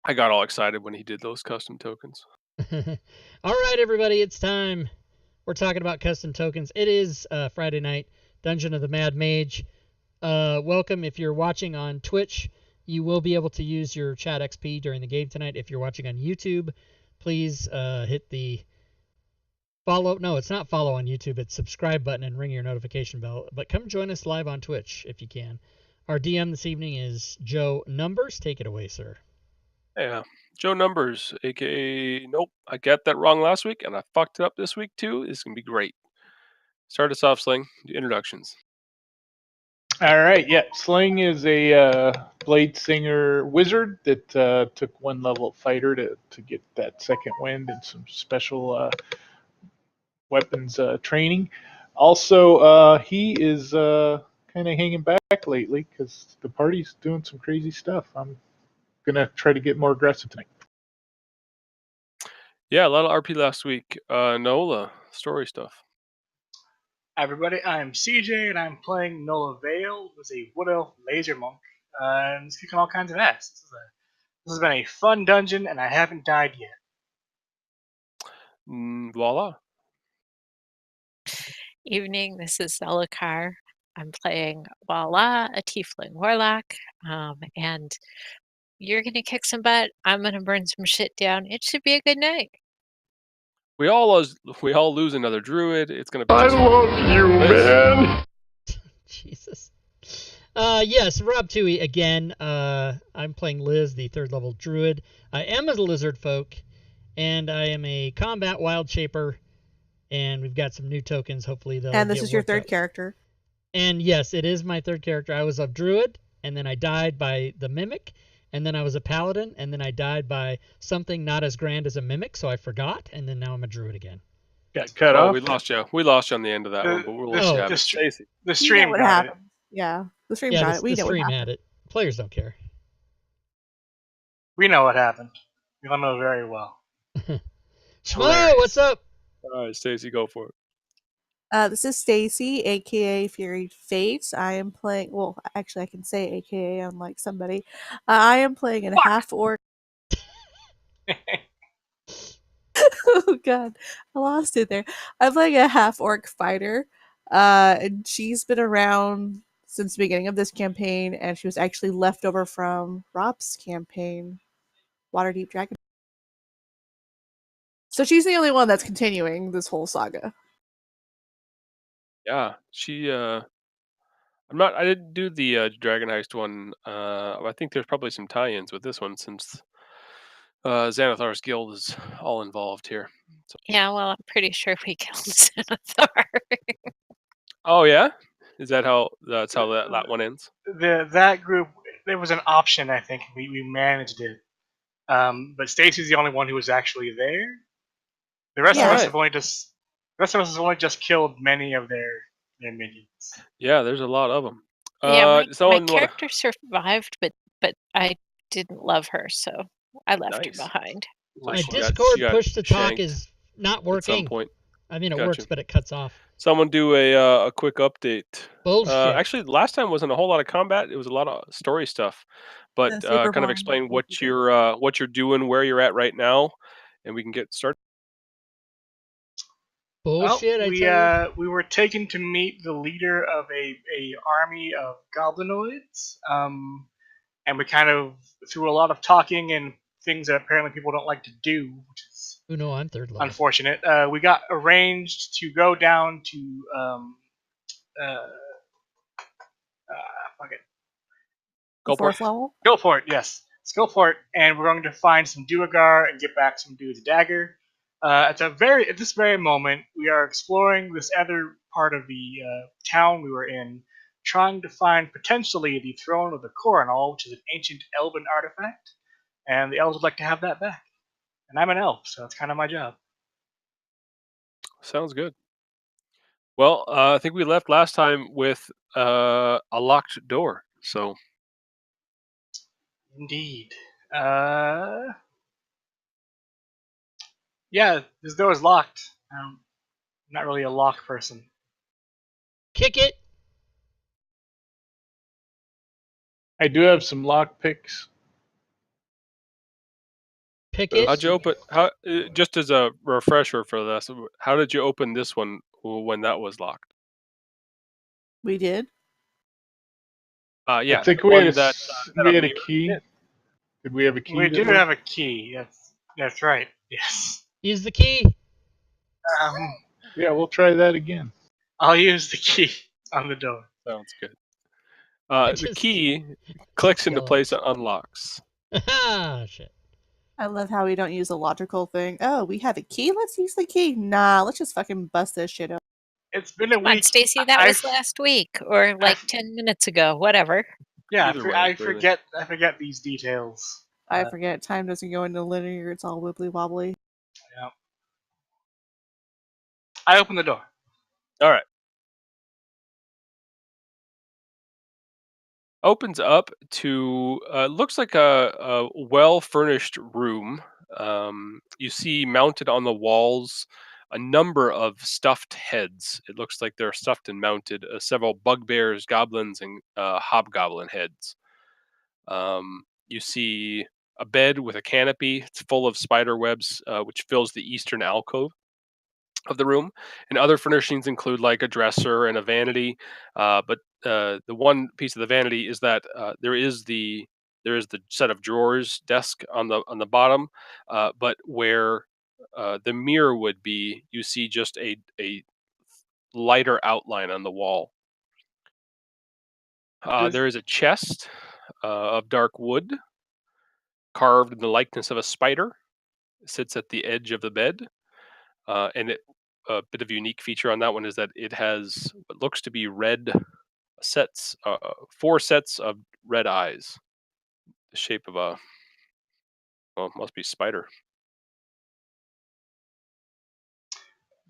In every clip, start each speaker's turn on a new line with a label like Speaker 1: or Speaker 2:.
Speaker 1: I got all excited when he did those custom tokens.
Speaker 2: All right, everybody, it's time. We're talking about custom tokens. It is Friday night, Dungeon of the Mad Mage. Welcome. If you're watching on Twitch, you will be able to use your chat XP during the game tonight. If you're watching on YouTube, please hit the follow. No, it's not follow on YouTube. It's subscribe button and ring your notification bell. But come join us live on Twitch if you can. Our DM this evening is Joe Numbers. Take it away, sir.
Speaker 1: Yeah. Joe Numbers, aka nope, I got that wrong last week and I fucked it up this week too. It's gonna be great. Start us off, Sling. Do introductions.
Speaker 3: All right, yeah. Sling is a blade singer wizard that took one level fighter to get that second wind and some special weapons training. Also, he is kind of hanging back lately because the party's doing some crazy stuff. I'm gonna try to get more aggressive tonight.
Speaker 1: Yeah, a lot of RP last week. Nola, story stuff.
Speaker 4: Hi everybody, I'm CJ and I'm playing Nola Vale, who's a Wood Elf Laser Monk, and it's kicking all kinds of ass. This has been a fun dungeon and I haven't died yet.
Speaker 1: Voila.
Speaker 5: Evening, this is Zelakar. I'm playing Voila, a Tiefling Warlock, and you're gonna kick some butt. I'm gonna burn some shit down. It should be a good night.
Speaker 1: We all lose another druid. It's gonna be.
Speaker 6: I love you, man.
Speaker 2: Jesus. Yes, Rob Toohey again. I'm playing Liz, the third level druid. I am a lizard folk, and I am a combat wild shaper. And we've got some new tokens. Hopefully they'll.
Speaker 7: And this is your third character.
Speaker 2: And yes, it is my third character. I was a druid, and then I died by the mimic, and then I was a paladin, and then I died by something not as grand as a mimic, so I forgot, and then now I'm a druid again.
Speaker 3: Got cut off.
Speaker 1: We lost you. We lost you on the end of that one, but we'll let you have it. Stacey.
Speaker 4: The stream
Speaker 7: what
Speaker 4: got
Speaker 7: happened.
Speaker 4: it.
Speaker 7: Yeah, the stream got it. We
Speaker 2: the
Speaker 7: know
Speaker 2: stream
Speaker 7: what
Speaker 2: had
Speaker 7: happened.
Speaker 2: it. Players don't care.
Speaker 4: We know what happened. We all know very well.
Speaker 2: Shmo, what's up?
Speaker 1: All right, Stacey, go for it.
Speaker 7: This is Stacy, aka Fury Fate. I am playing. Well, actually, I can say aka unlike somebody. I am playing a half orc. Oh god, I lost it there. I'm playing a half orc fighter. And she's been around since the beginning of this campaign, and she was actually left over from Rob's campaign, Waterdeep Dragon. So she's the only one that's continuing this whole saga.
Speaker 1: Yeah, she. I didn't do the Dragon Heist one. I think there's probably some tie-ins with this one since Xanathar's guild is all involved here. So.
Speaker 5: Yeah, well, I'm pretty sure we killed Xanathar.
Speaker 1: Oh yeah, is that how? That's how that one ends.
Speaker 4: That group, there was an option. I think we managed it, but Stacy's the only one who was actually there. The rest of us have only just. The rest of us have only just killed many of their minions.
Speaker 1: Yeah, there's a lot of them.
Speaker 5: Yeah, my character survived, but I didn't love her, so I left her behind.
Speaker 2: My Discord push to talk is not working.
Speaker 1: At some point.
Speaker 2: I mean, it works, but it cuts off.
Speaker 1: Someone do a quick update.
Speaker 2: Bullshit.
Speaker 1: Actually, last time wasn't a whole lot of combat. It was a lot of story stuff. But kind of explain what you're doing, where you're at right now, and we can get started.
Speaker 2: Bullshit.
Speaker 4: Well, we were taken to meet the leader of a army of goblinoids, and we kind of through a lot of talking and things that apparently people don't like to do, which is
Speaker 2: I'm third level.
Speaker 4: Unfortunate. We got arranged to go down to
Speaker 7: Fourth level?
Speaker 4: Skillport, yes. Skillport, and we're going to find some Duergar and get back some dude's dagger. At this very moment, we are exploring this other part of the town we were in, trying to find potentially the throne of the Coronal, which is an ancient elven artifact, and the elves would like to have that back. And I'm an elf, so that's kind of my job.
Speaker 1: Sounds good. Well, I think we left last time with a locked door, so.
Speaker 4: Indeed. Yeah, this door is locked. I'm not really a lock person.
Speaker 2: Kick it.
Speaker 3: I do have some lock picks.
Speaker 2: pick it.
Speaker 1: How'd you open? How just as a refresher for this? How did you open this one when that was locked?
Speaker 7: We did.
Speaker 1: Yeah,
Speaker 3: I think
Speaker 1: the
Speaker 3: we had
Speaker 1: one that had
Speaker 3: we
Speaker 1: a
Speaker 3: had a
Speaker 1: mirror in
Speaker 3: key.
Speaker 1: it.
Speaker 3: Did we have a key?
Speaker 4: We
Speaker 3: that
Speaker 4: do
Speaker 3: worked?
Speaker 4: have a key. That's right. Yes.
Speaker 2: Use the key.
Speaker 4: Um,
Speaker 3: Yeah, we'll try that again.
Speaker 4: I'll use the key on the door.
Speaker 1: Sounds good.
Speaker 2: I
Speaker 1: The
Speaker 2: just
Speaker 1: key clicks into
Speaker 2: yell
Speaker 1: place and unlocks.
Speaker 2: Ah, shit.
Speaker 7: I love how we don't use a logical thing. Oh, we have a key? Let's use the key. Nah, let's just fucking bust this shit up.
Speaker 4: It's been a
Speaker 5: Come on,
Speaker 4: week.
Speaker 5: Stacy, that was last week or like 10 minutes ago, whatever.
Speaker 4: Yeah,
Speaker 1: Either way,
Speaker 4: I
Speaker 1: really.
Speaker 4: forget these details.
Speaker 7: I forget. Time doesn't go into linear. It's all wibbly wobbly.
Speaker 4: Yeah. I open the door.
Speaker 1: All right. Opens up to looks like a well furnished room. You see mounted on the walls a number of stuffed heads. It looks like they're stuffed and mounted several bugbears, goblins, and hobgoblin heads. You see a bed with a canopy. It's full of spider webs, which fills the eastern alcove of the room, and other furnishings include like a dresser and a vanity. But the one piece of the vanity is that there is the set of drawers desk on the bottom, but where the mirror would be, you see just a lighter outline on the wall. There is a chest of dark wood carved in the likeness of a spider. It sits at the edge of the bed. A bit of a unique feature on that one is that it has what looks to be red sets, 4 sets of red eyes, the shape of a, well, must be spider.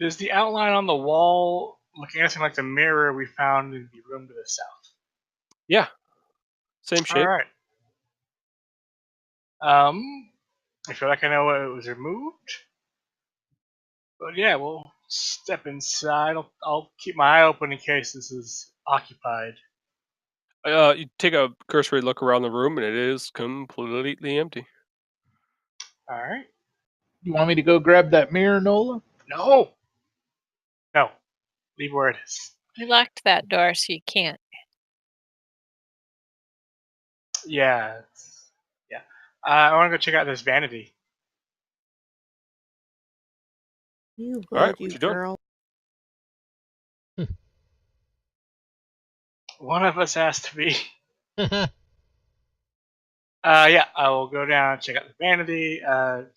Speaker 4: Does the outline on the wall look anything like the mirror we found in the room to the south?
Speaker 1: Yeah, same
Speaker 4: All
Speaker 1: shape.
Speaker 4: right. I feel like I know what was removed. But yeah, we'll step inside. I'll keep my eye open in case this is occupied.
Speaker 1: You take a cursory look around the room, and it is completely empty.
Speaker 4: All right.
Speaker 3: You want me to go grab that mirror, Nola?
Speaker 4: No. No. Leave where it is.
Speaker 5: We locked that door, so you can't.
Speaker 4: Yeah. Yeah. I want to go check out this vanity.
Speaker 7: You
Speaker 1: All right,
Speaker 7: would,
Speaker 1: what
Speaker 7: you
Speaker 1: you doing?
Speaker 7: girl.
Speaker 4: One of us has to be. Yeah, I will go down and check out the vanity. That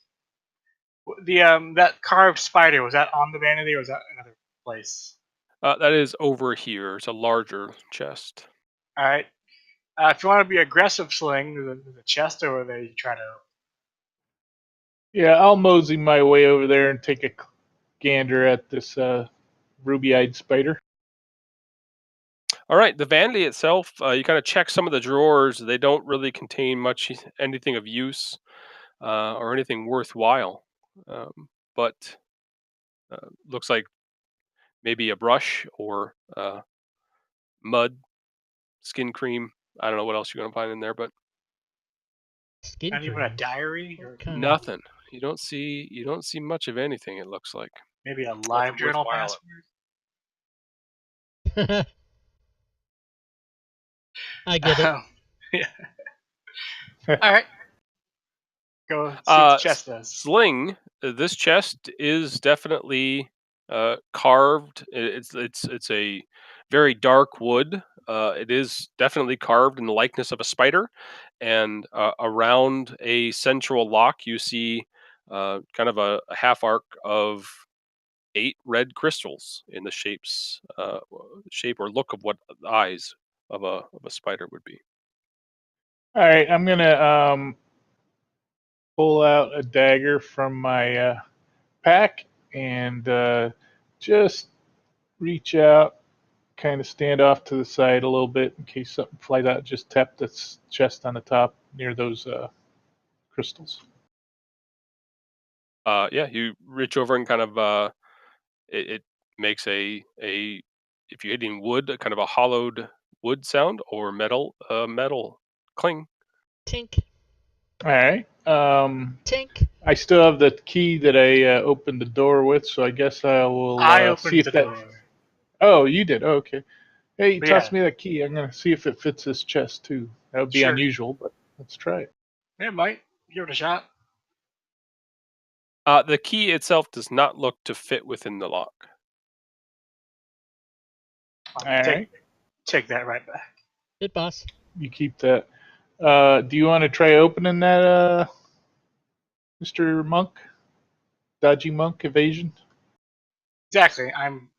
Speaker 4: carved spider, was that on the vanity or was that another place?
Speaker 1: That is over here. It's a larger chest.
Speaker 4: All right. If you want to be aggressive, Sling, the chest over there, you try to.
Speaker 3: Yeah, I'll mosey my way over there and take a gander at this ruby-eyed spider.
Speaker 1: All right, the vanity itself, you kind of check some of the drawers. They don't really contain anything of use or anything worthwhile. But looks like maybe a brush or mud, skin cream. I don't know what else you're gonna find in there, but
Speaker 2: Skin
Speaker 4: Not even a
Speaker 2: cream.
Speaker 4: diary, or
Speaker 2: What kind
Speaker 1: nothing. You don't see much of anything. It looks like
Speaker 4: maybe a live
Speaker 1: nothing
Speaker 4: journal
Speaker 1: worthwhile.
Speaker 4: password.
Speaker 2: of? I get it.
Speaker 4: Yeah. All right. Go see what the chest does.
Speaker 1: Sling. This chest is definitely carved. It's a very dark wood. It is definitely carved in the likeness of a spider, and around a central lock, you see kind of a half arc of 8 red crystals in the shape or look of what the eyes of a spider would be.
Speaker 3: All right, I'm gonna pull out a dagger from my pack and just reach out, kind of stand off to the side a little bit in case something flies out. Just tap the chest on the top near those crystals.
Speaker 1: Yeah, you reach over and kind of it makes a if you're hitting wood, a kind of a hollowed wood sound or metal cling.
Speaker 2: Tink.
Speaker 3: All right.
Speaker 2: Tink.
Speaker 3: I still have the key that I opened the door with, so I guess I will
Speaker 4: I
Speaker 3: see
Speaker 4: opened
Speaker 3: if
Speaker 4: the
Speaker 3: that.
Speaker 4: door.
Speaker 3: Oh, you did. Oh, okay. Hey,
Speaker 4: But yeah,
Speaker 3: toss me that key. I'm gonna see if it fits this chest too. That would be
Speaker 4: sure.
Speaker 3: unusual, but let's try it.
Speaker 4: It might. Give it a shot.
Speaker 1: The key itself does not look to fit within the lock.
Speaker 3: All
Speaker 4: Take
Speaker 3: right.
Speaker 4: take that right back.
Speaker 2: Hit boss.
Speaker 3: You keep that. Do you want to try opening that, Mr. Monk? Dodgy Monk evasion?
Speaker 4: Exactly. I'm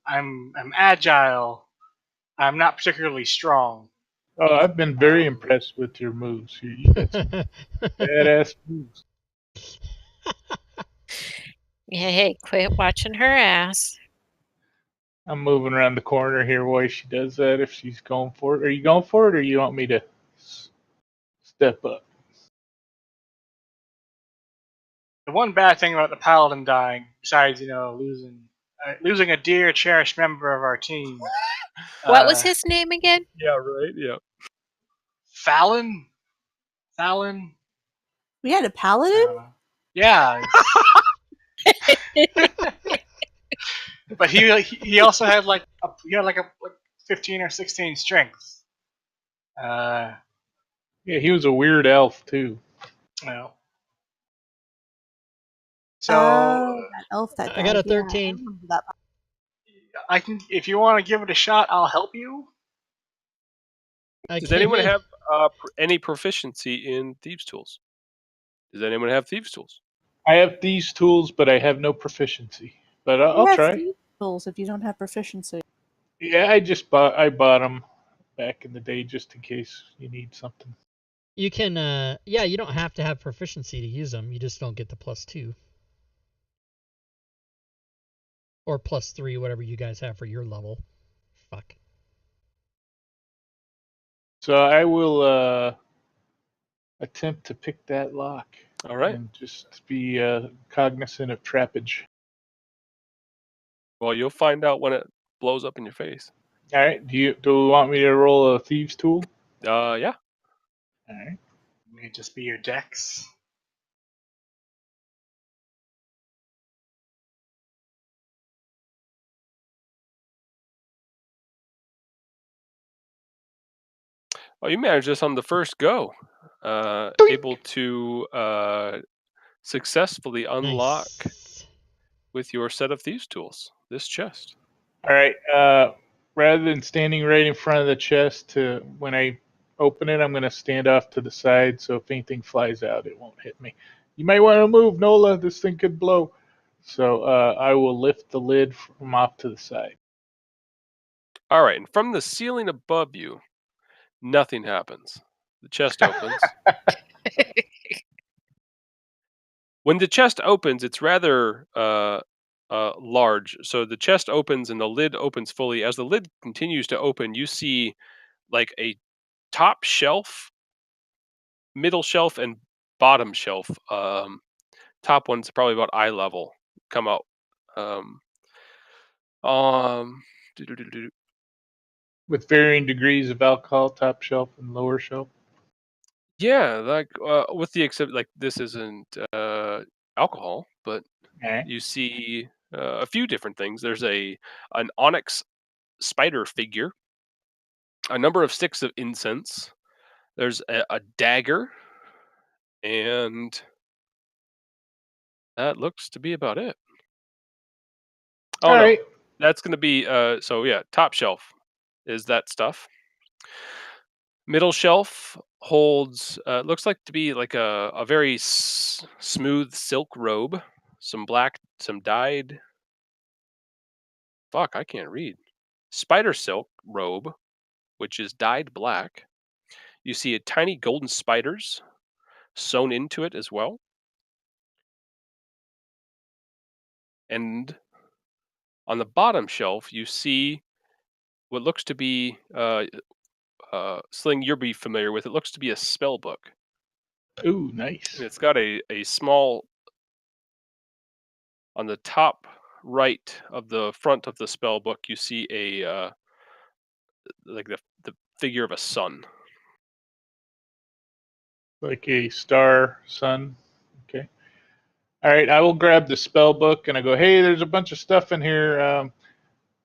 Speaker 4: agile. I'm not particularly strong.
Speaker 3: Oh, I've been very impressed with your moves. You got some badass moves.
Speaker 5: Hey, quit watching her ass.
Speaker 3: I'm moving around the corner here while she does that. If she's going for it, are you going for it, or you want me to step up?
Speaker 4: The one bad thing about the paladin dying, besides losing a dear, cherished member of our team,
Speaker 5: What was
Speaker 4: uh,
Speaker 5: his name again?
Speaker 1: Yeah, right. Yeah.
Speaker 4: Fallon. Fallon.
Speaker 7: We had a
Speaker 4: I
Speaker 7: paladin?
Speaker 4: don't know. Yeah, but he also had like 15 or 16 strength. Uh,
Speaker 3: Yeah, he was a weird elf too.
Speaker 4: well, so
Speaker 7: Oh, that elf that
Speaker 2: I got
Speaker 7: died.
Speaker 2: a
Speaker 7: Yeah, I
Speaker 2: 13.
Speaker 7: remember that.
Speaker 4: I can, if you want to give it a shot, I'll help you.
Speaker 2: I
Speaker 1: Does
Speaker 2: came
Speaker 1: anyone
Speaker 2: in.
Speaker 1: have any proficiency in thieves' tools? Does anyone have thieves' tools?
Speaker 3: I have these tools, but I have no proficiency. But
Speaker 7: You
Speaker 3: I'll
Speaker 7: have
Speaker 3: try.
Speaker 7: thief tools if you don't have proficiency.
Speaker 3: Yeah, I bought them back in the day just in case you need something.
Speaker 2: You can, yeah, you don't have to have proficiency to use them. You just don't get the +2. Or +3, whatever you guys have for your level. Fuck.
Speaker 3: So I will attempt to pick that lock
Speaker 1: All right.
Speaker 3: and just be cognizant of trappage.
Speaker 1: Well, you'll find out when it blows up in your face.
Speaker 3: All right. Do you want me to roll a thieves tool?
Speaker 1: Yeah.
Speaker 3: All right.
Speaker 4: May it just be your dex.
Speaker 1: Oh, you managed this on the first go. Able to successfully unlock
Speaker 2: Nice.
Speaker 1: with your set of thieves' tools this chest.
Speaker 3: All right. Rather than standing right in front of the chest, when I open it, I'm going to stand off to the side so if anything flies out, it won't hit me. You might want to move, Nola. This thing could blow. So I will lift the lid from off to the side.
Speaker 1: All right, and from the ceiling above you, nothing happens. The chest opens. When the chest opens, it's rather large. So the chest opens and the lid opens fully. As the lid continues to open, you see like a top shelf, middle shelf, and bottom shelf. Top one's probably about eye level. Come out. Um, um, doo-doo-doo-doo.
Speaker 3: With varying degrees of alcohol, top shelf and lower shelf.
Speaker 1: Yeah, like with the except like this isn't alcohol, but
Speaker 3: All right.
Speaker 1: you see a few different things. There's an onyx spider figure, a number of sticks of incense. There's a dagger, and that looks to be about it. Oh
Speaker 3: All
Speaker 1: no,
Speaker 3: right.
Speaker 1: that's going to be so yeah. Top shelf is that stuff. Middle shelf holds looks like to be like a very smooth silk robe, some black, some dyed. Fuck, I can't read. Spider silk robe, which is dyed black. You see a tiny golden spiders sewn into it as well. And on the bottom shelf, you see what looks to be Sling. You'll be familiar with. It looks to be a spell book.
Speaker 3: Ooh,
Speaker 1: And
Speaker 3: nice.
Speaker 1: it's got a small on the top right of the front of the spell book. You see a like the figure of a sun.
Speaker 3: Like a star sun. Okay. All right, I will grab the spell book and I go, hey, there's a bunch of stuff in here.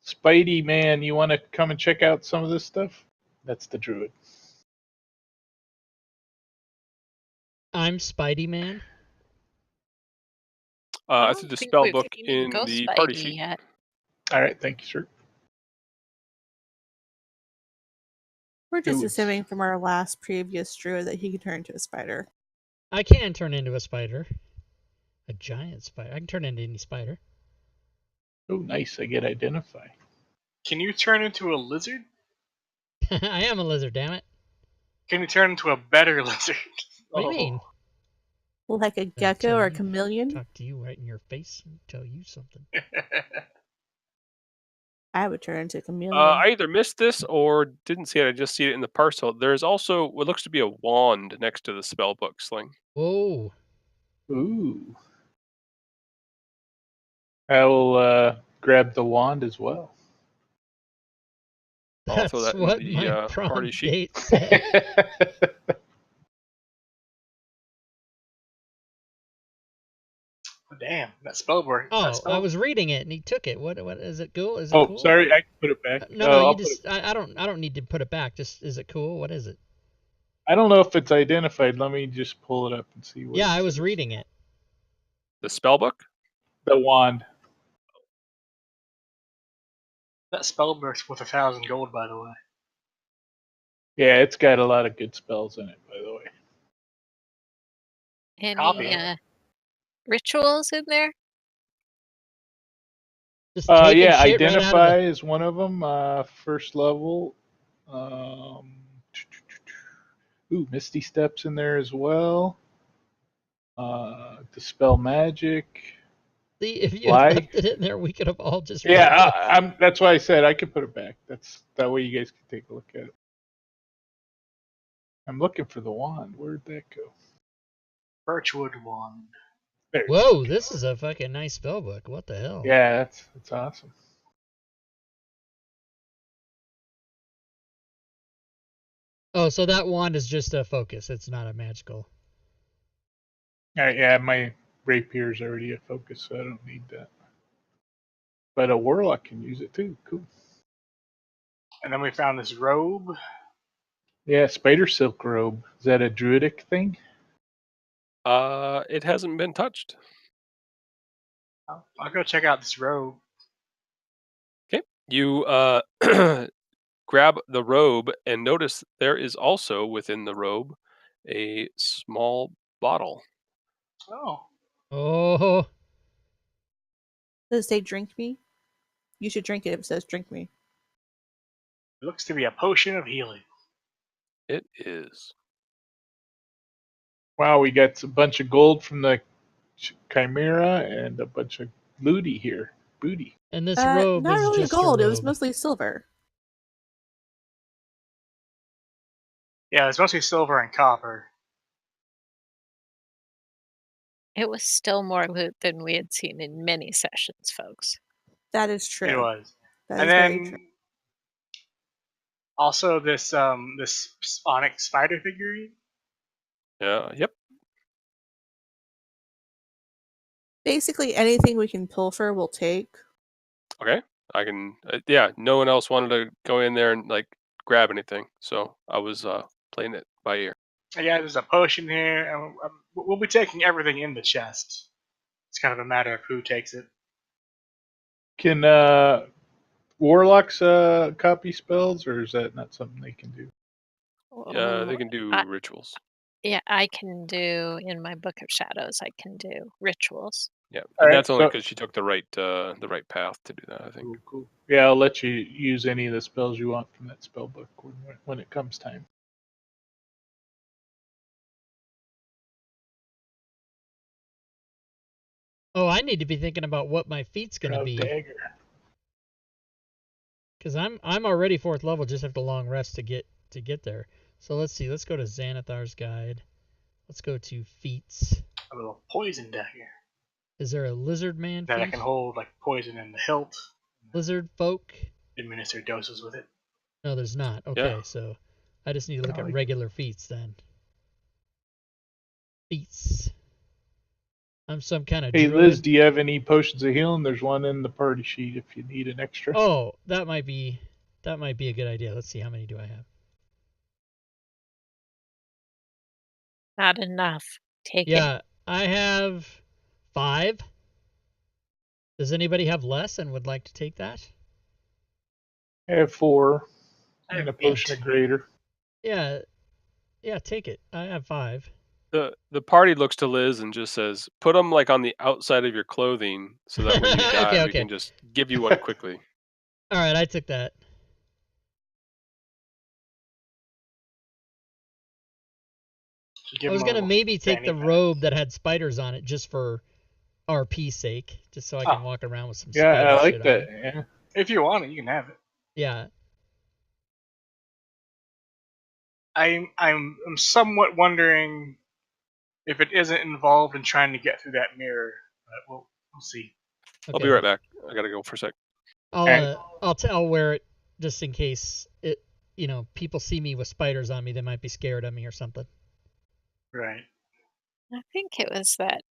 Speaker 3: Spidey man, you want to come and check out some of this stuff? That's the druid.
Speaker 2: I'm Spidey Man.
Speaker 5: I
Speaker 1: I
Speaker 5: don't
Speaker 1: threw the
Speaker 5: think
Speaker 1: spell
Speaker 5: we've
Speaker 1: book
Speaker 5: seen
Speaker 1: in
Speaker 5: Ghost
Speaker 1: the party
Speaker 5: Spidey
Speaker 1: sheet.
Speaker 5: yet.
Speaker 3: All right, thank you, sir.
Speaker 7: We're just
Speaker 3: Ooh,
Speaker 7: assuming from our last previous druid that he can turn into a spider.
Speaker 2: I can turn into a spider. A giant spider. I can turn into any spider.
Speaker 3: oh, nice. I get identify.
Speaker 4: Can you turn into a lizard?
Speaker 2: I am a lizard, damn it.
Speaker 4: Can you turn into a better lizard?
Speaker 2: What do you mean?
Speaker 7: Like a
Speaker 2: I'll
Speaker 7: gecko
Speaker 2: tell
Speaker 7: or a
Speaker 2: you-
Speaker 7: chameleon?
Speaker 2: Talk to you right in your face and tell you something.
Speaker 7: I would turn into a chameleon.
Speaker 1: I either missed this or didn't see it. I just see it in the parcel. There's also what looks to be a wand next to the spell book sling.
Speaker 2: Whoa.
Speaker 3: Ooh. I will grab the wand as well.
Speaker 1: I'll throw
Speaker 2: That's
Speaker 1: that in
Speaker 2: what
Speaker 1: the
Speaker 2: my
Speaker 1: party
Speaker 2: prom
Speaker 1: sheet.
Speaker 2: date said.
Speaker 4: Damn, that spell work.
Speaker 2: Oh,
Speaker 4: That spell.
Speaker 2: I was reading it and he took it. What is it cool? Is it
Speaker 3: Oh,
Speaker 2: cool?
Speaker 3: sorry, I can put it back.
Speaker 2: No, you
Speaker 3: I'll put
Speaker 2: just
Speaker 3: it-
Speaker 2: I don't need to put it back. Just is it cool? What is it?
Speaker 3: I don't know if it's identified. Let me just pull it up and see what
Speaker 2: Yeah,
Speaker 3: it
Speaker 2: I was
Speaker 3: says.
Speaker 2: reading it.
Speaker 1: The spell book?
Speaker 3: The wand.
Speaker 4: That spell works worth 1,000 gold, by the way.
Speaker 3: Yeah, it's got a lot of good spells in it, by the way.
Speaker 4: Copy.
Speaker 5: Any rituals in there?
Speaker 2: Just taking
Speaker 3: Yeah,
Speaker 2: shit right out of
Speaker 3: identify
Speaker 2: the...
Speaker 3: is one of them. First level. Ooh, Misty Steps in there as well. Dispel magic.
Speaker 2: See, if you had
Speaker 3: Why?
Speaker 2: left it in there, we could have all just
Speaker 3: Yeah,
Speaker 2: read it.
Speaker 3: I'm. That's why I said I could put it back. That's that way you guys can take a look at it. I'm looking for the wand. Where'd that go?
Speaker 4: Birchwood wand.
Speaker 3: There.
Speaker 2: Whoa, this is a fucking nice spell book. What the hell?
Speaker 3: Yeah, that's awesome.
Speaker 2: Oh, so that wand is just a focus. It's not a magical.
Speaker 3: All right, yeah, my rapier's already a focus, so I don't need that. But a warlock can use it too. Cool.
Speaker 4: And then we found this robe.
Speaker 3: Yeah, spider silk robe. Is that a druidic thing?
Speaker 1: It hasn't been touched.
Speaker 4: I'll go check out this robe.
Speaker 1: Okay. You grab the robe and notice there is also within the robe a small bottle.
Speaker 4: Oh,
Speaker 2: Oh,
Speaker 7: Does it say drink me? You should drink it if it says drink me.
Speaker 4: it looks to be a potion of healing.
Speaker 1: It is.
Speaker 3: Wow, we got a bunch of gold from the chimera and a bunch of looty here. Booty.
Speaker 2: and this robe
Speaker 7: Not
Speaker 2: is
Speaker 7: really
Speaker 2: just
Speaker 7: gold.
Speaker 2: a
Speaker 7: It was
Speaker 2: robe.
Speaker 7: mostly silver.
Speaker 4: Yeah, it's mostly silver and copper.
Speaker 5: It was still more loot than we had seen in many sessions, folks.
Speaker 7: That is true.
Speaker 4: It was.
Speaker 7: That
Speaker 4: And
Speaker 7: is very
Speaker 4: then
Speaker 7: true.
Speaker 4: also this onyx spider figurine.
Speaker 1: Yeah. Yep.
Speaker 7: Basically, anything we can pilfer, we'll take.
Speaker 1: Okay. I can. Yeah. No one else wanted to go in there and like grab anything, so I was playing it by ear.
Speaker 4: Yeah, there's a potion here, and we'll be taking everything in the chest. It's kind of a matter of who takes it.
Speaker 3: Can warlocks copy spells, or is that not something they can do?
Speaker 1: They can do
Speaker 5: I-
Speaker 1: rituals.
Speaker 5: Yeah, I can do in my Book of Shadows. I can do rituals.
Speaker 1: Yeah,
Speaker 3: All
Speaker 1: and
Speaker 3: right,
Speaker 1: that's only
Speaker 3: so-
Speaker 1: because she took the right path to do that. I think.
Speaker 3: Cool, cool. Yeah, I'll let you use any of the spells you want from that spell book when it comes time.
Speaker 2: Oh, I need to be thinking about what my feat's gonna
Speaker 3: Proud
Speaker 2: be,
Speaker 3: dagger.
Speaker 2: because I'm already 4th level. Just have to long rest to get there. So let's see. Let's go to Xanathar's guide. Let's go to feats.
Speaker 4: A little poison dagger
Speaker 2: Is there a lizard man
Speaker 4: that I
Speaker 2: feat?
Speaker 4: can hold like poison in the hilt.
Speaker 2: Lizard folk?
Speaker 4: Administer doses with it.
Speaker 2: No, there's not. Okay, so I just need to look
Speaker 3: Oh,
Speaker 2: at
Speaker 3: like-
Speaker 2: regular feats then. Beats. I'm some kind of
Speaker 3: Hey
Speaker 2: druid.
Speaker 3: Liz, do you have any potions of healing? There's one in the party sheet if you need an extra.
Speaker 2: Oh, that might be a good idea. Let's see, how many do I have?
Speaker 5: Not enough. Take it.
Speaker 2: Yeah, I have 5. Does anybody have less and would like to take that?
Speaker 3: I have 4
Speaker 4: I
Speaker 3: and
Speaker 4: have
Speaker 3: a potion
Speaker 4: 8.
Speaker 3: of greater.
Speaker 2: Yeah, take it. I have 5.
Speaker 1: The party looks to Liz and just says, "Put them like on the outside of your clothing, so that when you die, we
Speaker 2: Okay.
Speaker 1: can just give you one quickly."
Speaker 2: All right, I took that.
Speaker 4: Give
Speaker 2: I was
Speaker 4: him a
Speaker 2: gonna
Speaker 4: little
Speaker 2: maybe take
Speaker 4: fanny
Speaker 2: the
Speaker 4: pack.
Speaker 2: robe that had spiders on it just for RP's sake, just so I can walk around with some
Speaker 3: Yeah,
Speaker 2: spider
Speaker 3: I
Speaker 2: shit
Speaker 3: like
Speaker 2: on
Speaker 3: that.
Speaker 2: me.
Speaker 3: Yeah.
Speaker 4: If you want it, you can have it.
Speaker 2: Yeah.
Speaker 4: I'm somewhat wondering if it isn't involved in trying to get through that mirror, but we'll see.
Speaker 1: I'll be
Speaker 2: Okay.
Speaker 1: right back. I gotta go for a sec.
Speaker 2: I'll wear it just in case people see me with spiders on me. They might be scared of me or something.
Speaker 4: Right.
Speaker 5: I think it was that,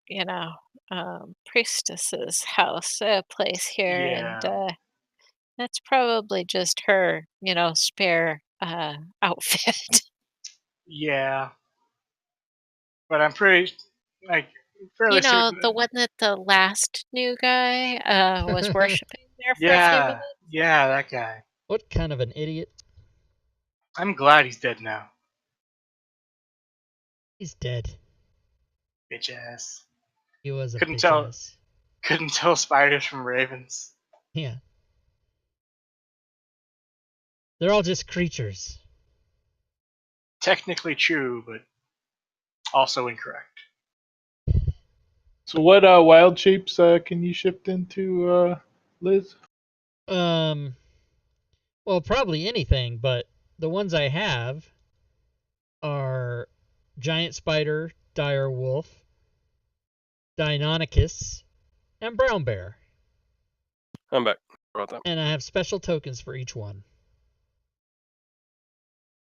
Speaker 5: priestess's house, place here,
Speaker 4: Yeah.
Speaker 5: and that's probably just her, spare outfit.
Speaker 4: Yeah. But I'm pretty fairly certain.
Speaker 5: The one that the last new guy was worshiping there for a few
Speaker 4: Yeah.
Speaker 5: minutes.
Speaker 4: Yeah, that guy.
Speaker 2: What kind of an idiot?
Speaker 4: I'm glad he's dead now.
Speaker 2: He's dead.
Speaker 4: Bitch ass.
Speaker 2: He was a
Speaker 4: Couldn't
Speaker 2: bitch
Speaker 4: tell
Speaker 2: ass.
Speaker 4: couldn't tell spiders from ravens.
Speaker 2: Yeah. They're all just creatures.
Speaker 4: Technically true, but also incorrect.
Speaker 3: So what wild shapes can you shift into, Liz?
Speaker 2: Well, probably anything, but the ones I have are giant spider, dire wolf, Deinonychus, and brown bear.
Speaker 1: I'm back. About that.
Speaker 2: And I have special tokens for each one.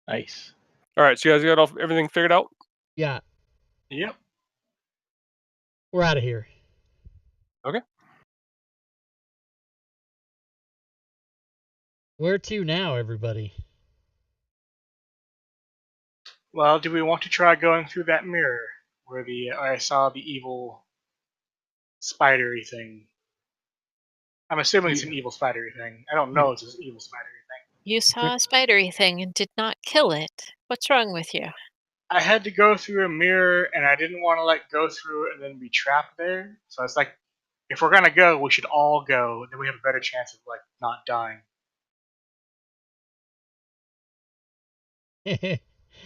Speaker 3: Nice.
Speaker 1: All right, so you guys got everything figured out?
Speaker 2: Yeah.
Speaker 4: Yep.
Speaker 2: We're out of here.
Speaker 1: Okay.
Speaker 2: Where to now, everybody?
Speaker 4: Well, do we want to try going through that mirror where I saw the evil spidery thing? I'm assuming it's an evil spidery thing. I don't know it's an evil spidery thing.
Speaker 5: You saw a spidery thing and did not kill it. What's wrong with you?
Speaker 4: I had to go through a mirror and I didn't want to go through it and then be trapped there. So it's like, if we're gonna go, we should all go. Then we have a better chance of not dying.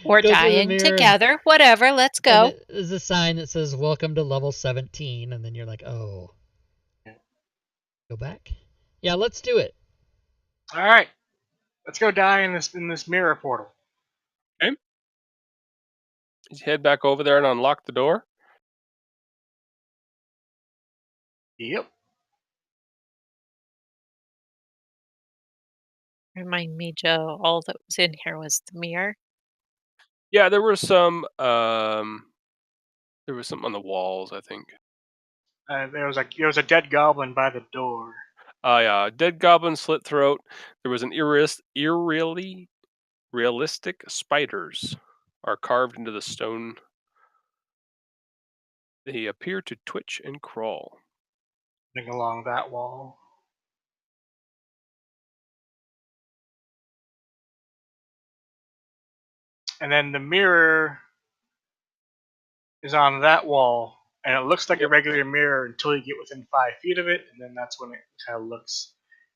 Speaker 5: We're
Speaker 2: Go through the
Speaker 5: dying
Speaker 2: mirror
Speaker 5: together. Whatever, let's go.
Speaker 2: And there's a sign that says "Welcome to level 17," and then you're like, "Oh." Go back. Yeah, let's do it.
Speaker 4: All right, let's go die in this mirror portal.
Speaker 1: Okay. You head back over there and unlock the door.
Speaker 4: Yep.
Speaker 5: Remind me, Joe, all that was in here was the mirror.
Speaker 1: Yeah, there was some. There was something on the walls, I think.
Speaker 4: There was a dead goblin by the door.
Speaker 1: Yeah, dead goblin slit throat. There was an eerily realistic spiders are carved into the stone. They appear to twitch and crawl.
Speaker 4: Looking along that wall. And then the mirror is on that wall, and it looks like a regular mirror until you get within 5 feet of it, and then that's when it kind of looks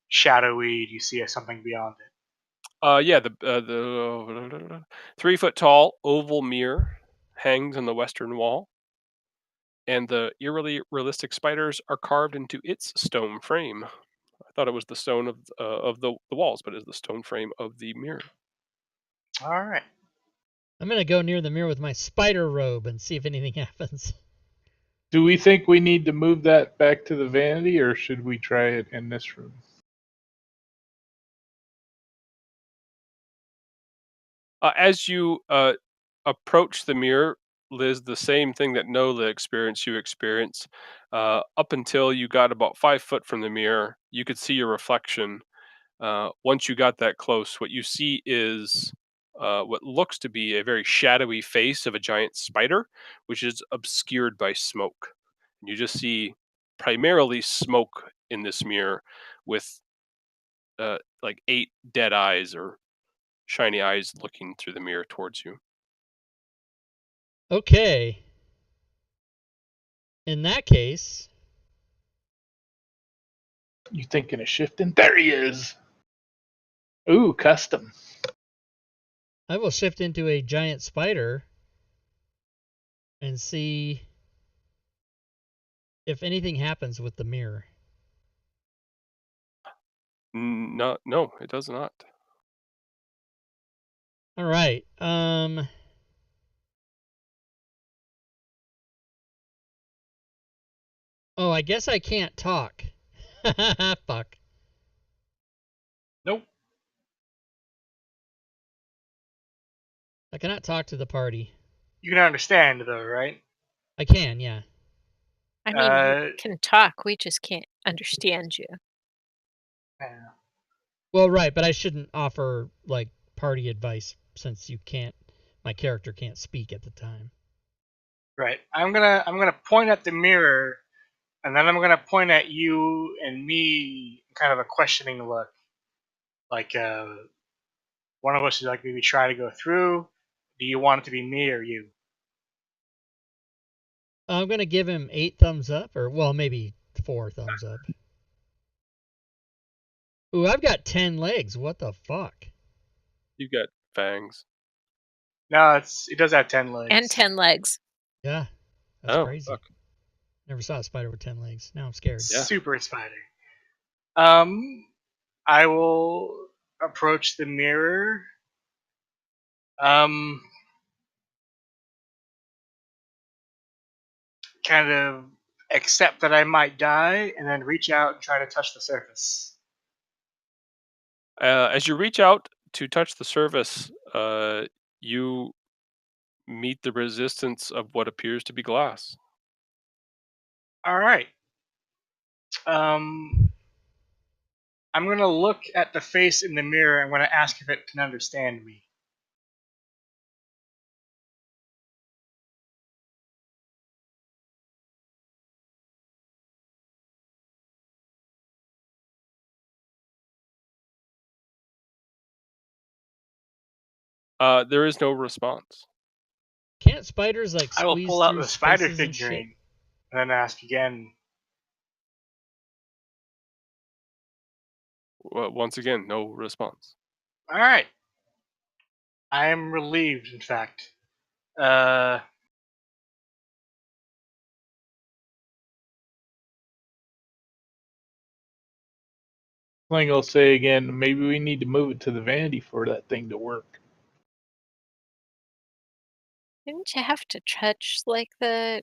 Speaker 4: shadowy. You see something beyond it.
Speaker 1: Yeah, the 3-foot tall oval mirror hangs on the western wall, and the eerily realistic spiders are carved into its stone frame. I thought it was the stone of the walls, but it's the stone frame of the mirror.
Speaker 4: All right.
Speaker 2: I'm gonna go near the mirror with my spider robe and see if anything happens.
Speaker 3: Do we think we need to move that back to the vanity, or should we try it in this room?
Speaker 1: As you approach the mirror, Liz, the same thing that Nola experienced, you experience. Up until you got about 5 foot from the mirror, you could see your reflection. Once you got that close, what you see is what looks to be a very shadowy face of a giant spider, which is obscured by smoke. You just see primarily smoke in this mirror with like 8 dead eyes or shiny eyes looking through the mirror towards you.
Speaker 2: Okay. In that case,
Speaker 3: You thinking of shifting? There he is. Ooh, custom.
Speaker 2: I will shift into a giant spider and see if anything happens with the mirror.
Speaker 1: No, it does not.
Speaker 2: All right. Oh, I guess I can't talk. Fuck.
Speaker 4: Nope.
Speaker 2: I cannot talk to the party.
Speaker 4: You can understand though, right?
Speaker 2: I can, yeah.
Speaker 5: I mean, you can talk. We just can't understand you.
Speaker 4: Yeah.
Speaker 2: Well, right, but I shouldn't offer like party advice since you can't. My character can't speak at the time.
Speaker 4: Right. I'm gonna point at the mirror, and then I'm gonna point at you and me, kind of a questioning look. Like one of us should like maybe try to go through. Do you want it to be me or you?
Speaker 2: I'm gonna give him 8 thumbs up, or well, maybe 4 thumbs up. Ooh, I've got 10 legs. What the fuck?
Speaker 1: You've got fangs.
Speaker 4: No, it does have 10 legs.
Speaker 5: And 10 legs.
Speaker 2: Yeah, that's crazy.
Speaker 1: Fuck.
Speaker 2: Never saw a spider with 10 legs. Now I'm scared.
Speaker 1: Yeah.
Speaker 4: Super spider. I will approach the mirror. Kind of accept that I might die, and then reach out and try to touch the surface.
Speaker 1: As you reach out to touch the surface, you meet the resistance of what appears to be glass.
Speaker 4: All right. I'm gonna look at the face in the mirror. I'm gonna ask if it can understand me.
Speaker 1: There is no response.
Speaker 2: Can't spiders like squeeze
Speaker 4: I will pull out
Speaker 2: through
Speaker 4: the spider
Speaker 2: spaces and shit?
Speaker 4: figurine and then ask again.
Speaker 1: Once again, no response.
Speaker 4: All right. I am relieved, in fact.
Speaker 3: Like I'll say again, maybe we need to move it to the vanity for that thing to work.
Speaker 5: Didn't you have to touch like the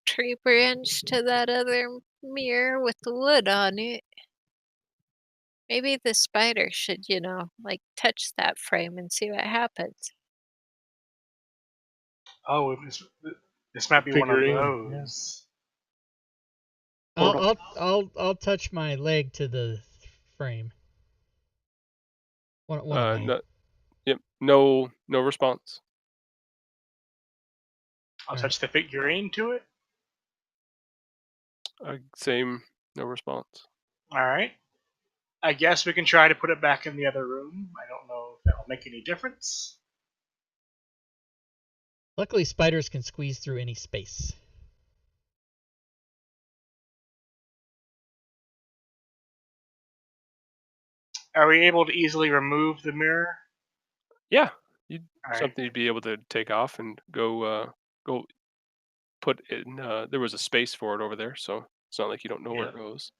Speaker 5: tree branch to that other mirror with the wood on it? Maybe the spider should, like touch that frame and see what happens.
Speaker 4: Oh, this might be one of
Speaker 3: Figurine,
Speaker 4: those.
Speaker 2: I'll touch my leg to the frame. One of my.
Speaker 1: No response.
Speaker 4: I'll touch the figurine to it.
Speaker 1: Same, no response.
Speaker 4: All right. I guess we can try to put it back in the other room. I don't know if that'll make any difference.
Speaker 2: Luckily, spiders can squeeze through any space.
Speaker 4: Are we able to easily remove the mirror?
Speaker 1: Yeah,
Speaker 4: All
Speaker 1: something you'd be able to take off and go put in. There was a space for it over there, so it's not like you don't know where it goes.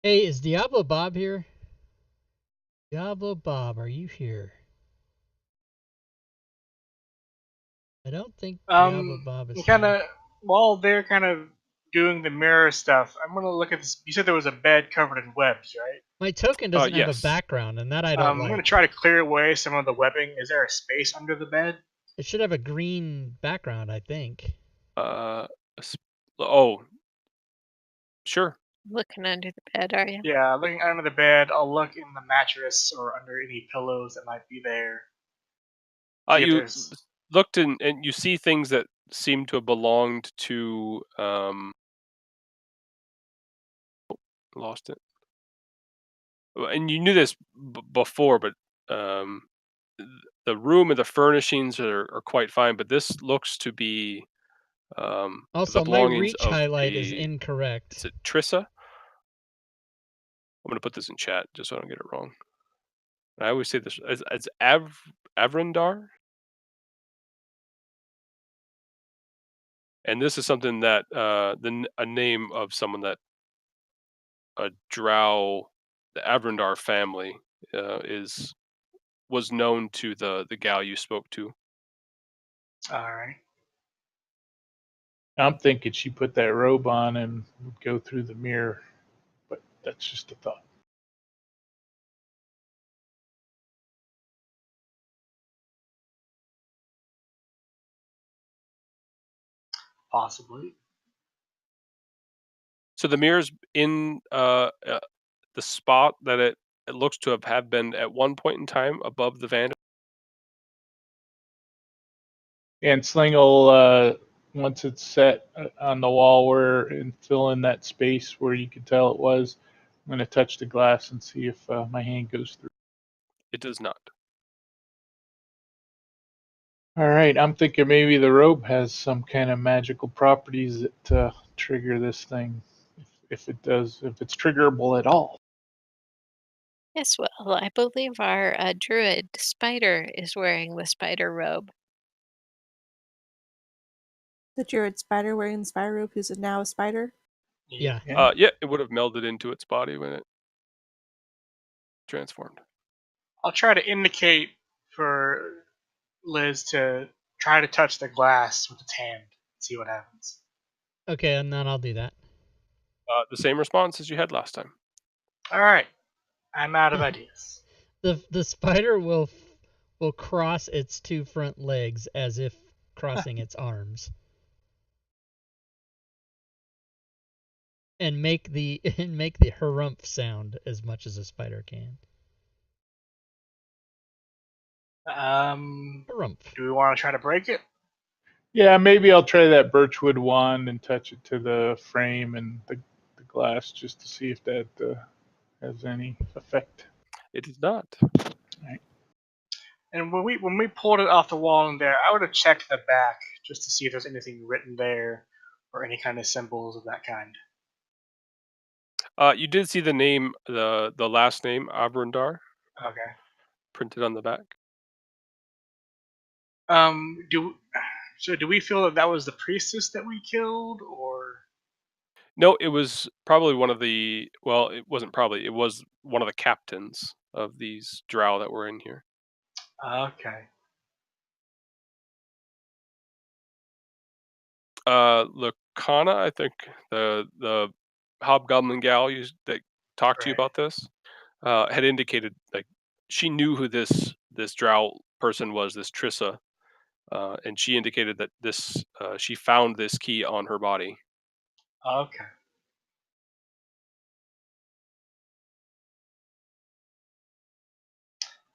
Speaker 2: Hey, is Diablo Bob here? Diablo Bob, are you here? I don't think Diablo Bob is here.
Speaker 4: While they're kind of doing the mirror stuff, I'm gonna look at this. You said there was a bed covered in webs, right?
Speaker 2: My token doesn't have
Speaker 1: yes.
Speaker 2: a background, and that I don't like.
Speaker 4: I'm gonna try to clear away some of the webbing. Is there a space under the bed?
Speaker 2: It should have a green background, I think.
Speaker 1: Oh, sure.
Speaker 5: Looking under the bed, are you?
Speaker 4: Yeah, looking under the bed, I'll look in the mattress or under any pillows that might be there. See if
Speaker 1: You
Speaker 4: there's.
Speaker 1: looked and you see things that seem to have belonged to lost it. And you knew this before, but the room and the furnishings are quite fine. But this looks to be the
Speaker 2: Also, my
Speaker 1: belongings
Speaker 2: reach
Speaker 1: of
Speaker 2: highlight is
Speaker 1: a.
Speaker 2: incorrect.
Speaker 1: Is it Trissa? I'm gonna put this in chat just so I don't get it wrong. I always say this as Avrindar, and this is something that a name of someone that a Drow, the Avrindar family was known to the gal you spoke to.
Speaker 4: All right.
Speaker 3: I'm thinking she put that robe on and would go through the mirror, but that's just a thought.
Speaker 4: Possibly.
Speaker 1: So the mirror's in the spot that it looks to have been at one point in time above the vantage.
Speaker 3: And Sling will, once it's set on the wall and fill in that space where you could tell it was, I'm going to touch the glass and see if my hand goes through.
Speaker 1: It does not.
Speaker 3: All right, I'm thinking maybe the robe has some kind of magical properties that trigger this thing, if it does, if it's triggerable at all.
Speaker 5: Yes, well, I believe our druid spider is wearing the spider robe.
Speaker 7: The druid spider wearing the spider robe, who's now a spider.
Speaker 2: Yeah.
Speaker 1: Yeah, it would have melded into its body when it transformed.
Speaker 4: I'll try to indicate for Liz to try to touch the glass with its hand. See what happens.
Speaker 2: Okay, and then I'll do that.
Speaker 1: The same response as you had last time.
Speaker 4: All right. I'm out of ideas.
Speaker 2: The spider will cross its two front legs as if crossing its arms. And make the harumph sound as much as a spider can. Harumph.
Speaker 4: Do we want to try to break it?
Speaker 3: Yeah, maybe I'll try that birchwood wand and touch it to the frame and the glass just to see if that has any effect.
Speaker 1: It does not.
Speaker 3: Right.
Speaker 4: And when we pulled it off the wall in there, I would have checked the back just to see if there's anything written there or any kind of symbols of that kind.
Speaker 1: You did see the name, the last name, Abrundar,
Speaker 4: Okay.
Speaker 1: printed on the back.
Speaker 4: Do we feel that was the priestess that we killed, or?
Speaker 1: No, it was probably one of the. Well, it wasn't probably. It was one of the captains of these drow that were in here.
Speaker 4: Okay.
Speaker 1: Lacana, I think the hobgoblin gal that talked to you
Speaker 4: Right.
Speaker 1: about this had indicated like she knew who this drow person was, this Trissa, and she indicated that this she found this key on her body.
Speaker 4: Okay.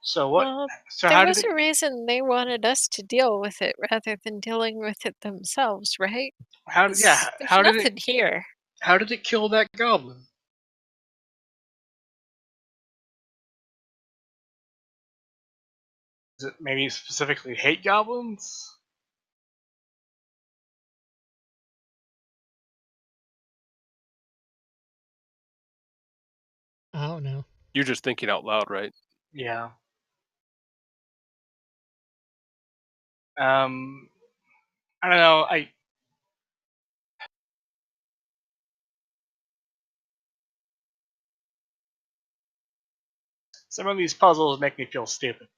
Speaker 4: So what?
Speaker 5: Well,
Speaker 4: So
Speaker 5: there
Speaker 4: how
Speaker 5: was
Speaker 4: did it?
Speaker 5: a reason they wanted us to deal with it rather than dealing with it themselves, right? There's
Speaker 4: How did
Speaker 5: nothing
Speaker 4: it?
Speaker 5: here.
Speaker 4: How did it kill that goblin? Does it maybe specifically hate goblins?
Speaker 2: I don't know.
Speaker 1: You're just thinking out loud, right?
Speaker 4: Yeah. I don't know. Some of these puzzles make me feel stupid.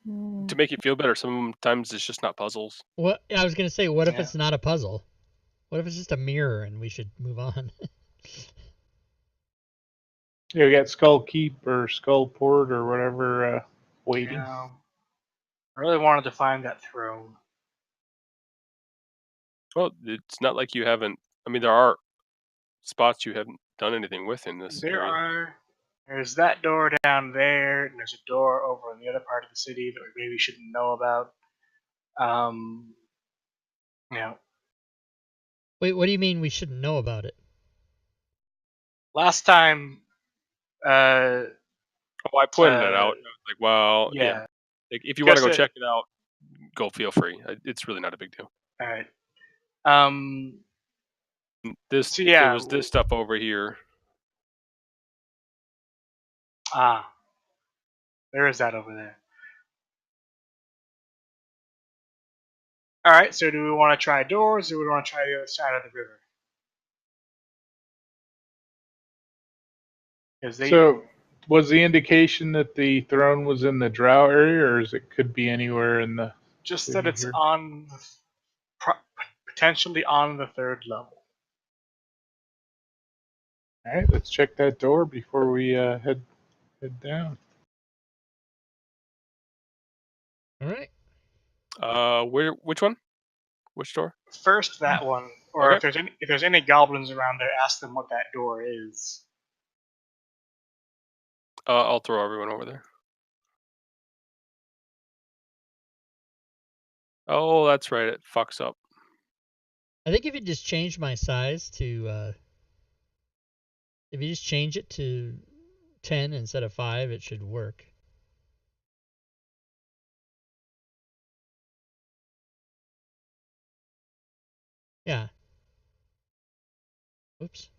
Speaker 1: To make you feel better, sometimes it's just not puzzles.
Speaker 2: What I was gonna say, what if
Speaker 4: Yeah.
Speaker 2: it's not a puzzle? What if it's just a mirror and we should move on?
Speaker 3: Yeah, we got Skull Keep or Skull Port or whatever waiting.
Speaker 4: Yeah. I really wanted to find that throne.
Speaker 1: Well, it's not like you haven't. I mean, there are spots you haven't done anything with in this area.
Speaker 4: There's that door down there, and there's a door over in the other part of the city that we maybe shouldn't know about. You know,
Speaker 2: Wait, what do you mean we shouldn't know about it?
Speaker 4: last time, uh,
Speaker 1: Oh, I pointed it out. I was like, well, yeah.
Speaker 4: yeah,
Speaker 1: Like, if you want to go
Speaker 4: Guess it.
Speaker 1: check it out, go. Feel free. It's really not a big deal.
Speaker 4: All right. Um,
Speaker 1: This
Speaker 4: so
Speaker 1: there
Speaker 4: yeah,
Speaker 1: was this stuff over here.
Speaker 4: there is that over there. All right. So do we want to try doors, or do we want to try the other side of the river? Because
Speaker 3: So, was the indication that the throne was in the Drow area, or is it could be anywhere in the
Speaker 4: just that
Speaker 3: city
Speaker 4: it's
Speaker 3: here?
Speaker 4: on potentially on the third level.
Speaker 3: All right, let's check that door before we head down.
Speaker 2: All right.
Speaker 1: Which one? Which door?
Speaker 4: First, that one, or
Speaker 1: Okay.
Speaker 4: if there's any goblins around there, ask them what that door is.
Speaker 1: I'll throw everyone over there. Oh, that's right. It fucks up.
Speaker 2: I think if you just change my size to, if you just change it to 10 instead of 5, it should work. Yeah. Oops.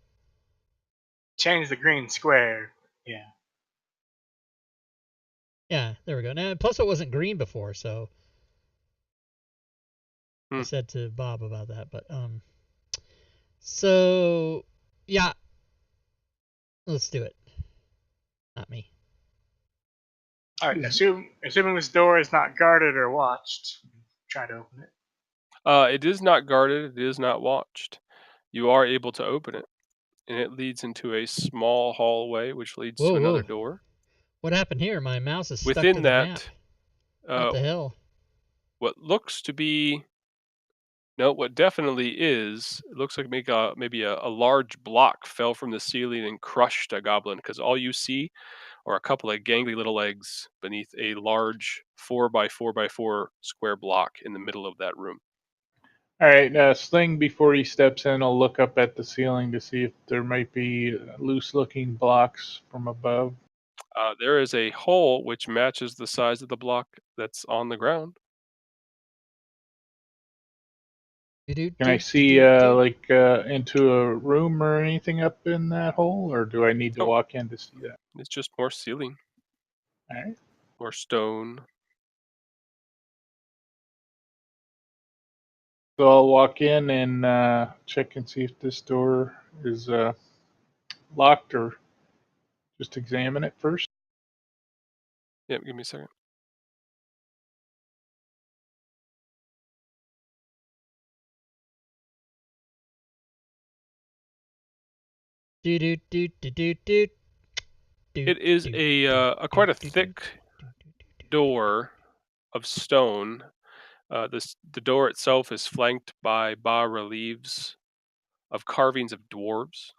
Speaker 4: Change the green square. Yeah.
Speaker 2: Yeah, there we go. Now, plus it wasn't green before, so I said to Bob about that, but so yeah, let's do it. Not me.
Speaker 4: All right. Assuming this door is not guarded or watched, try to open it.
Speaker 1: It is not guarded. It is not watched. You are able to open it, and it leads into a small hallway, which leads to
Speaker 2: Whoa,
Speaker 1: another
Speaker 2: whoa.
Speaker 1: door.
Speaker 2: What happened here? My mouse is stuck to
Speaker 1: Within
Speaker 2: the map.
Speaker 1: that,
Speaker 2: What the hell?
Speaker 1: what looks to be no, what definitely is, it looks like maybe a large block fell from the ceiling and crushed a goblin, because all you see are a couple of gangly little legs beneath a large 4x4x4 square block in the middle of that room.
Speaker 3: All right, Sling, before he steps in, I'll look up at the ceiling to see if there might be loose-looking blocks from above.
Speaker 1: There is a hole which matches the size of the block that's on the ground.
Speaker 3: Can I see into a room or anything up in that hole, or do I need to
Speaker 1: Oh,
Speaker 3: walk in to see that?
Speaker 1: it's just more ceiling,
Speaker 3: All right.
Speaker 1: more stone.
Speaker 3: So I'll walk in and check and see if this door is locked, or just examine it first.
Speaker 1: Yep, give me a second.
Speaker 2: Do do do do do.
Speaker 1: It is a quite a thick door of stone. The door itself is flanked by bas reliefs of carvings of dwarves.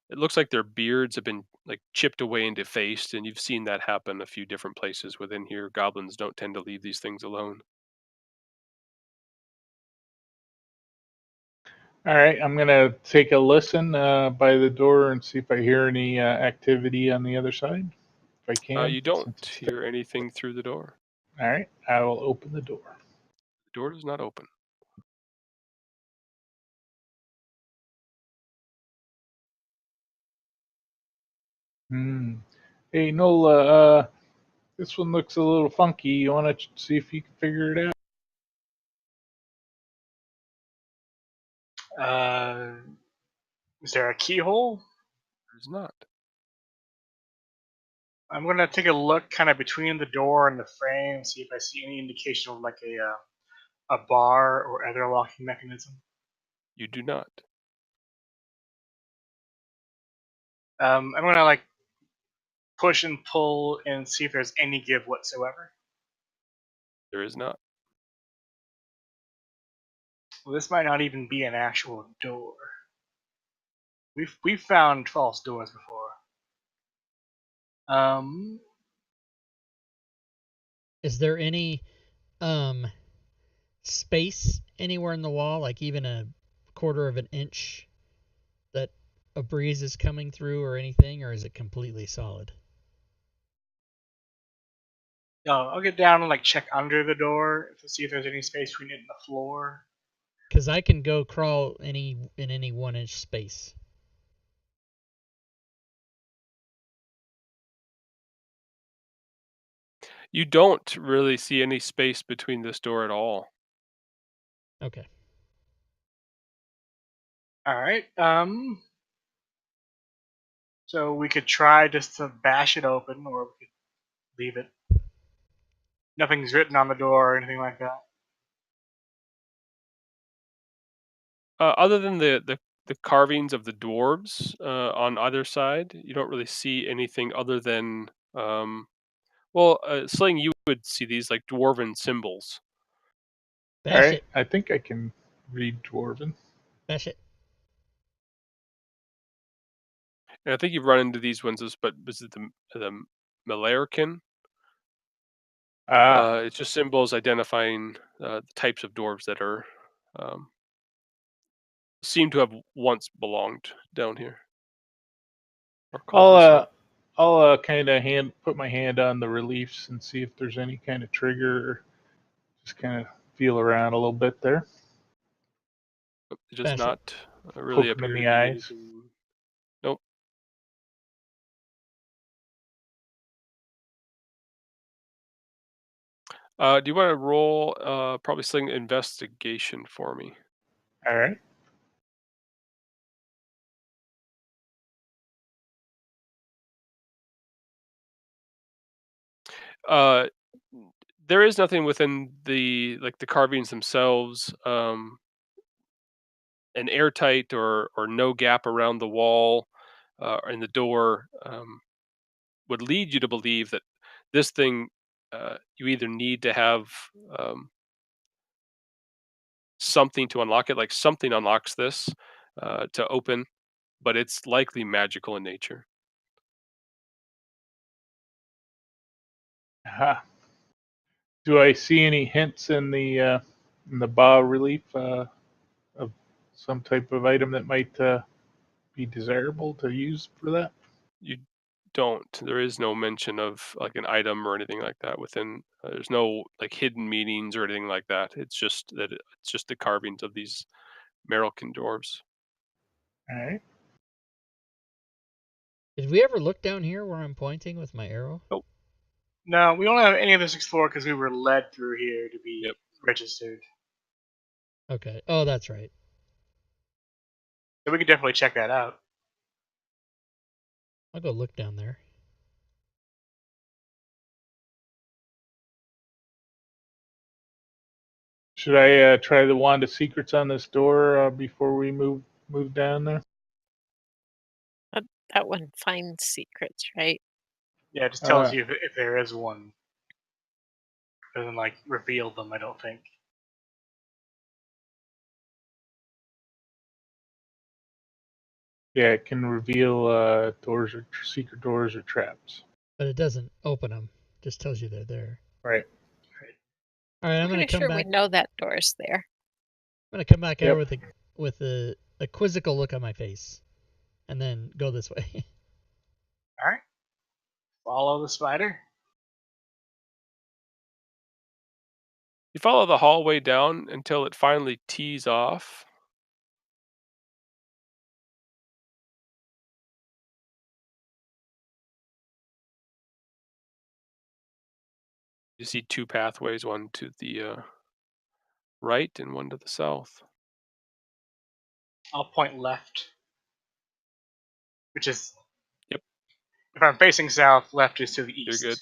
Speaker 1: It looks like their beards have been like chipped away and defaced, and you've seen that happen a few different places within here. Goblins don't tend to leave these things alone.
Speaker 3: All right, I'm gonna take a listen by the door and see if I hear any activity on the other side. If I can,
Speaker 1: You don't
Speaker 3: since it's thick.
Speaker 1: hear anything through the door.
Speaker 3: All right, I will open the door.
Speaker 1: The door does not open.
Speaker 3: Hey, Nola, this one looks a little funky. You want to see if you can figure it out?
Speaker 4: Is there a keyhole?
Speaker 1: There's not.
Speaker 4: I'm gonna take a look kind of between the door and the frame, see if I see any indication of like a bar or other locking mechanism.
Speaker 1: You do not.
Speaker 4: I'm gonna like push and pull and see if there's any give whatsoever?
Speaker 1: There is not.
Speaker 4: Well, this might not even be an actual door. We've found false doors before.
Speaker 2: Is there any space anywhere in the wall, like even a quarter of an inch that a breeze is coming through or anything, or is it completely solid?
Speaker 4: I'll get down and like check under the door to see if there's any space between it and the floor.
Speaker 2: Because I can go crawl in any 1 inch space.
Speaker 1: You don't really see any space between this door at all.
Speaker 2: Okay.
Speaker 4: All right. So we could try just to bash it open, or we could leave it. Nothing's written on the door or anything like that.
Speaker 1: Other than the carvings of the dwarves on either side, you don't really see anything other than Sling, you would see these like dwarven symbols.
Speaker 3: All
Speaker 2: Bash
Speaker 3: right,
Speaker 2: it.
Speaker 3: I think I can read Dwarven.
Speaker 2: Bash it.
Speaker 1: And I think you've run into these ones, but was it the Malarkin? It's just symbols identifying the types of dwarves that are seem to have once belonged down here. Or called this way.
Speaker 3: I'll kind of put my hand on the reliefs and see if there's any kind of trigger. Or just kind of feel around a little bit there.
Speaker 1: It does
Speaker 2: Bash it.
Speaker 1: not really
Speaker 3: Poke 'em in
Speaker 1: appear to
Speaker 3: the
Speaker 1: be
Speaker 3: eyes.
Speaker 1: anything. Nope. Do you want to roll probably Sling investigation for me?
Speaker 3: All right.
Speaker 1: There is nothing within the carvings themselves, an airtight or no gap around the wall in the door would lead you to believe that this thing you either need to have um, something to unlock it, like something unlocks this to open, but it's likely magical in nature.
Speaker 3: Aha. Do I see any hints in the bas relief of some type of item that might be desirable to use for that?
Speaker 1: You don't. There is no mention of like an item or anything like that within. There's no like hidden meanings or anything like that. It's just that it's just the carvings of these Merylkin dwarves.
Speaker 3: All right.
Speaker 2: Did we ever look down here where I'm pointing with my arrow?
Speaker 1: Nope.
Speaker 4: No, we don't have any of this explored because we were led through here to be
Speaker 1: Yep.
Speaker 4: registered.
Speaker 2: Okay. Oh, that's right.
Speaker 4: So we could definitely check that out.
Speaker 2: I'll go look down there.
Speaker 3: Should I try the wand of secrets on this door before we move down there?
Speaker 5: That one finds secrets, right?
Speaker 4: Yeah, it just tells you if there is one. Doesn't like reveal them, I don't think.
Speaker 3: Yeah, it can reveal doors or secret doors or traps.
Speaker 2: But it doesn't open them. Just tells you they're there.
Speaker 3: Right.
Speaker 2: All right, I'm gonna
Speaker 5: Pretty
Speaker 2: come
Speaker 5: sure
Speaker 2: back.
Speaker 5: we know that door's there.
Speaker 2: I'm gonna come back
Speaker 3: Yep.
Speaker 2: out with a quizzical look on my face, and then go this way.
Speaker 4: All right. Follow the spider.
Speaker 1: You follow the hallway down until it finally tees off. You see two pathways, one to the right and one to the south.
Speaker 4: I'll point left, which is
Speaker 1: Yep.
Speaker 4: if I'm facing south, left is to the
Speaker 1: You're
Speaker 4: east.
Speaker 1: good.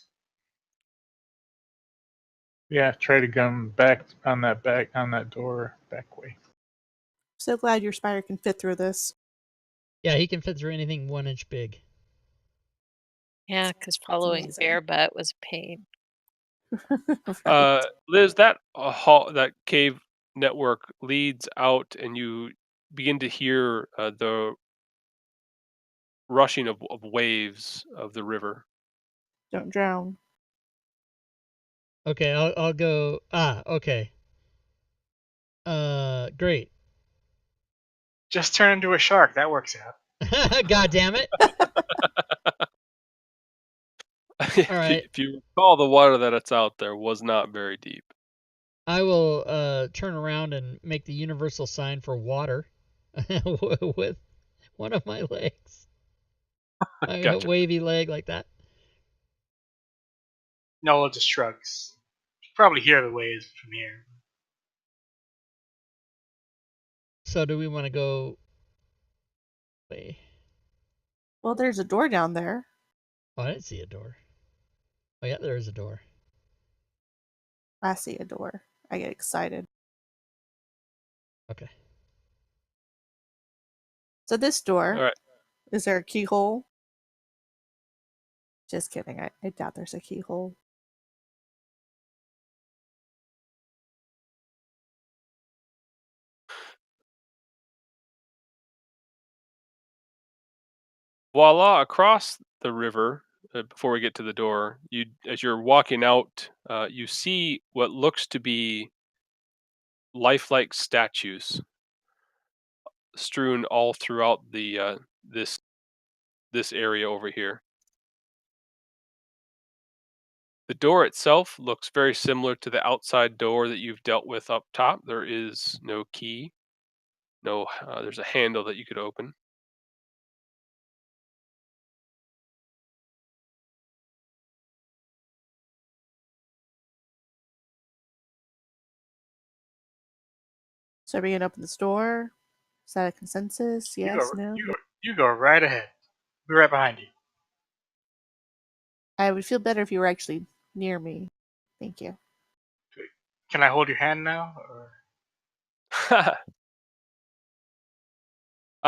Speaker 3: Yeah, try to come back on that door back way.
Speaker 7: So glad your spider can fit through this.
Speaker 2: Yeah, he can fit through anything 1 inch big.
Speaker 5: Yeah, because following
Speaker 7: amazing.
Speaker 5: Bear Butt was a pain.
Speaker 7: Right.
Speaker 1: Liz, that cave network leads out, and you begin to hear the rushing of waves of the river.
Speaker 7: Don't drown.
Speaker 2: Okay, I'll go. Okay. Great.
Speaker 4: Just turn into a shark. That works out.
Speaker 2: God damn it! All right,
Speaker 1: If you recall, the water that it's out there was not very deep.
Speaker 2: I will turn around and make the universal sign for water with one of my legs. My
Speaker 1: Gotcha.
Speaker 2: wavy leg like that.
Speaker 4: Nola just shrugs. You can probably hear the waves from here.
Speaker 2: So do we want to go? Wait.
Speaker 7: Well, there's a door down there.
Speaker 2: Oh, I didn't see a door. Oh yeah, there is a door.
Speaker 7: I see a door. I get excited.
Speaker 2: Okay.
Speaker 7: So this door,
Speaker 1: All right.
Speaker 7: is there a keyhole? Just kidding. I doubt there's a keyhole.
Speaker 1: Voila! Across the river, before we get to the door, as you're walking out, you see what looks to be lifelike statues strewn all throughout this area over here. The door itself looks very similar to the outside door that you've dealt with up top. There is no key. No, there's a handle that you could open.
Speaker 7: So are we gonna open this door? Is that a consensus?
Speaker 4: You
Speaker 7: Yes,
Speaker 4: go.
Speaker 7: no?
Speaker 4: You go right ahead. Be right behind you.
Speaker 7: I would feel better if you were actually near me. Thank you.
Speaker 4: Can I hold your hand now? Or...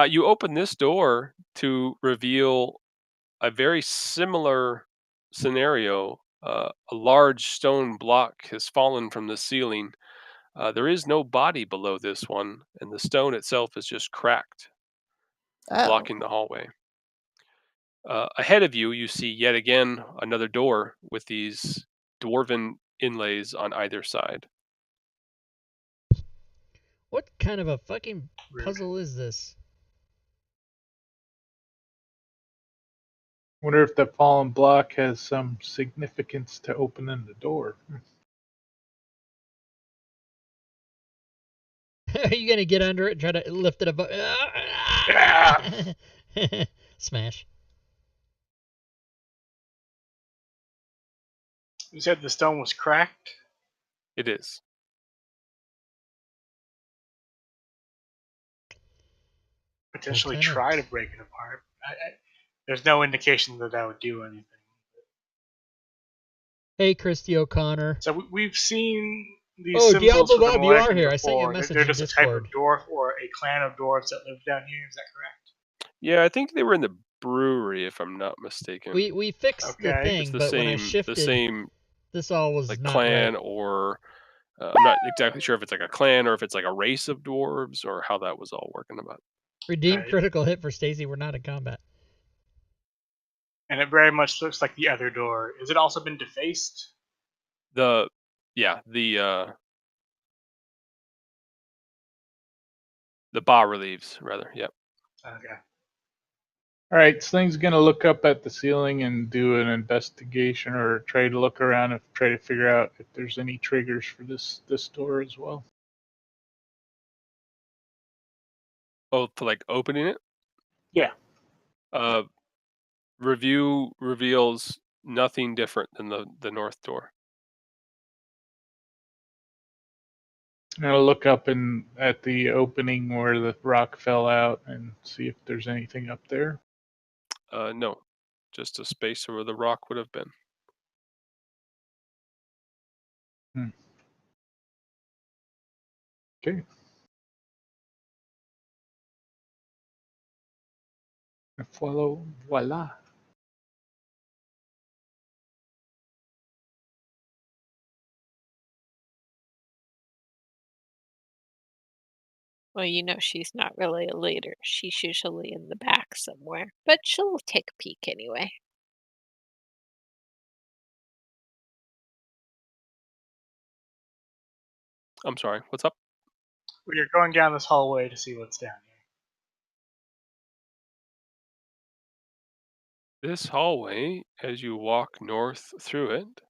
Speaker 1: You open this door to reveal a very similar scenario. A large stone block has fallen from the ceiling. There is no body below this one, and the stone itself is just cracked,
Speaker 7: Oh.
Speaker 1: blocking the hallway. Ahead of you, you see yet again another door with these dwarven inlays on either side.
Speaker 2: What kind of a fucking
Speaker 4: Rude.
Speaker 2: puzzle is this?
Speaker 3: Wonder if the fallen block has some significance to opening the door.
Speaker 2: Are you gonna get under it and try to lift it above?
Speaker 4: Ah!
Speaker 2: Smash.
Speaker 4: You said the stone was cracked.
Speaker 1: It is.
Speaker 4: Potentially
Speaker 2: kind of-
Speaker 4: try to break it apart. There's no indication that that would do anything.
Speaker 2: Hey, Christy O'Connor.
Speaker 4: So we've seen these
Speaker 2: Oh,
Speaker 4: symbols
Speaker 2: Diablo
Speaker 4: for the
Speaker 2: Bob, you are
Speaker 4: Maleficent
Speaker 2: here. I sent you a
Speaker 4: before.
Speaker 2: message
Speaker 4: They're
Speaker 2: in
Speaker 4: just a type
Speaker 2: Discord.
Speaker 4: of dwarf or a clan of dwarves that live down here. Is that correct?
Speaker 1: Yeah, I think they were in the brewery, if I'm not mistaken.
Speaker 2: We fixed the
Speaker 4: Okay.
Speaker 2: thing,
Speaker 1: It's the
Speaker 2: but when I
Speaker 1: same,
Speaker 2: shifted,
Speaker 1: the same
Speaker 2: this all was
Speaker 1: like
Speaker 2: not
Speaker 1: clan,
Speaker 2: right.
Speaker 1: or I'm not exactly sure if it's like a clan or if it's like a race of dwarves or how that was all working about.
Speaker 2: Redeem
Speaker 4: Right.
Speaker 2: critical hit for Stacy. We're not in combat.
Speaker 4: And it very much looks like the other door. Has it also been defaced?
Speaker 1: The bas reliefs rather. Yep.
Speaker 4: Okay.
Speaker 3: All right, Sling's gonna look up at the ceiling and do an investigation, or try to look around and try to figure out if there's any triggers for this door as well.
Speaker 1: Oh, for like opening it.
Speaker 3: Yeah.
Speaker 1: Review reveals nothing different than the north door.
Speaker 3: I'm gonna look up at the opening where the rock fell out and see if there's anything up there.
Speaker 1: No, just a space where the rock would have been.
Speaker 3: Okay. Voila.
Speaker 5: Well, you know she's not really a leader. She's usually in the back somewhere, but she'll take a peek anyway.
Speaker 1: I'm sorry. What's up?
Speaker 4: We are going down this hallway to see what's down here.
Speaker 1: This hallway, as you walk north through it,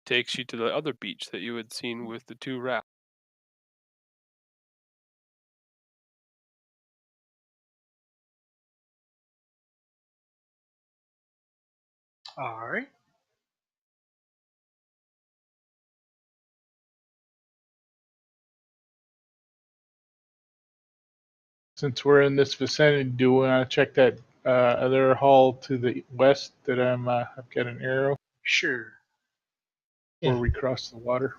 Speaker 1: takes you to the other beach that you had seen with the two rafts.
Speaker 4: All right.
Speaker 3: Since we're in this vicinity, do we want to check that other hall to the west that I've got an arrow
Speaker 4: Sure.
Speaker 3: where
Speaker 2: Yeah.
Speaker 3: we cross the water?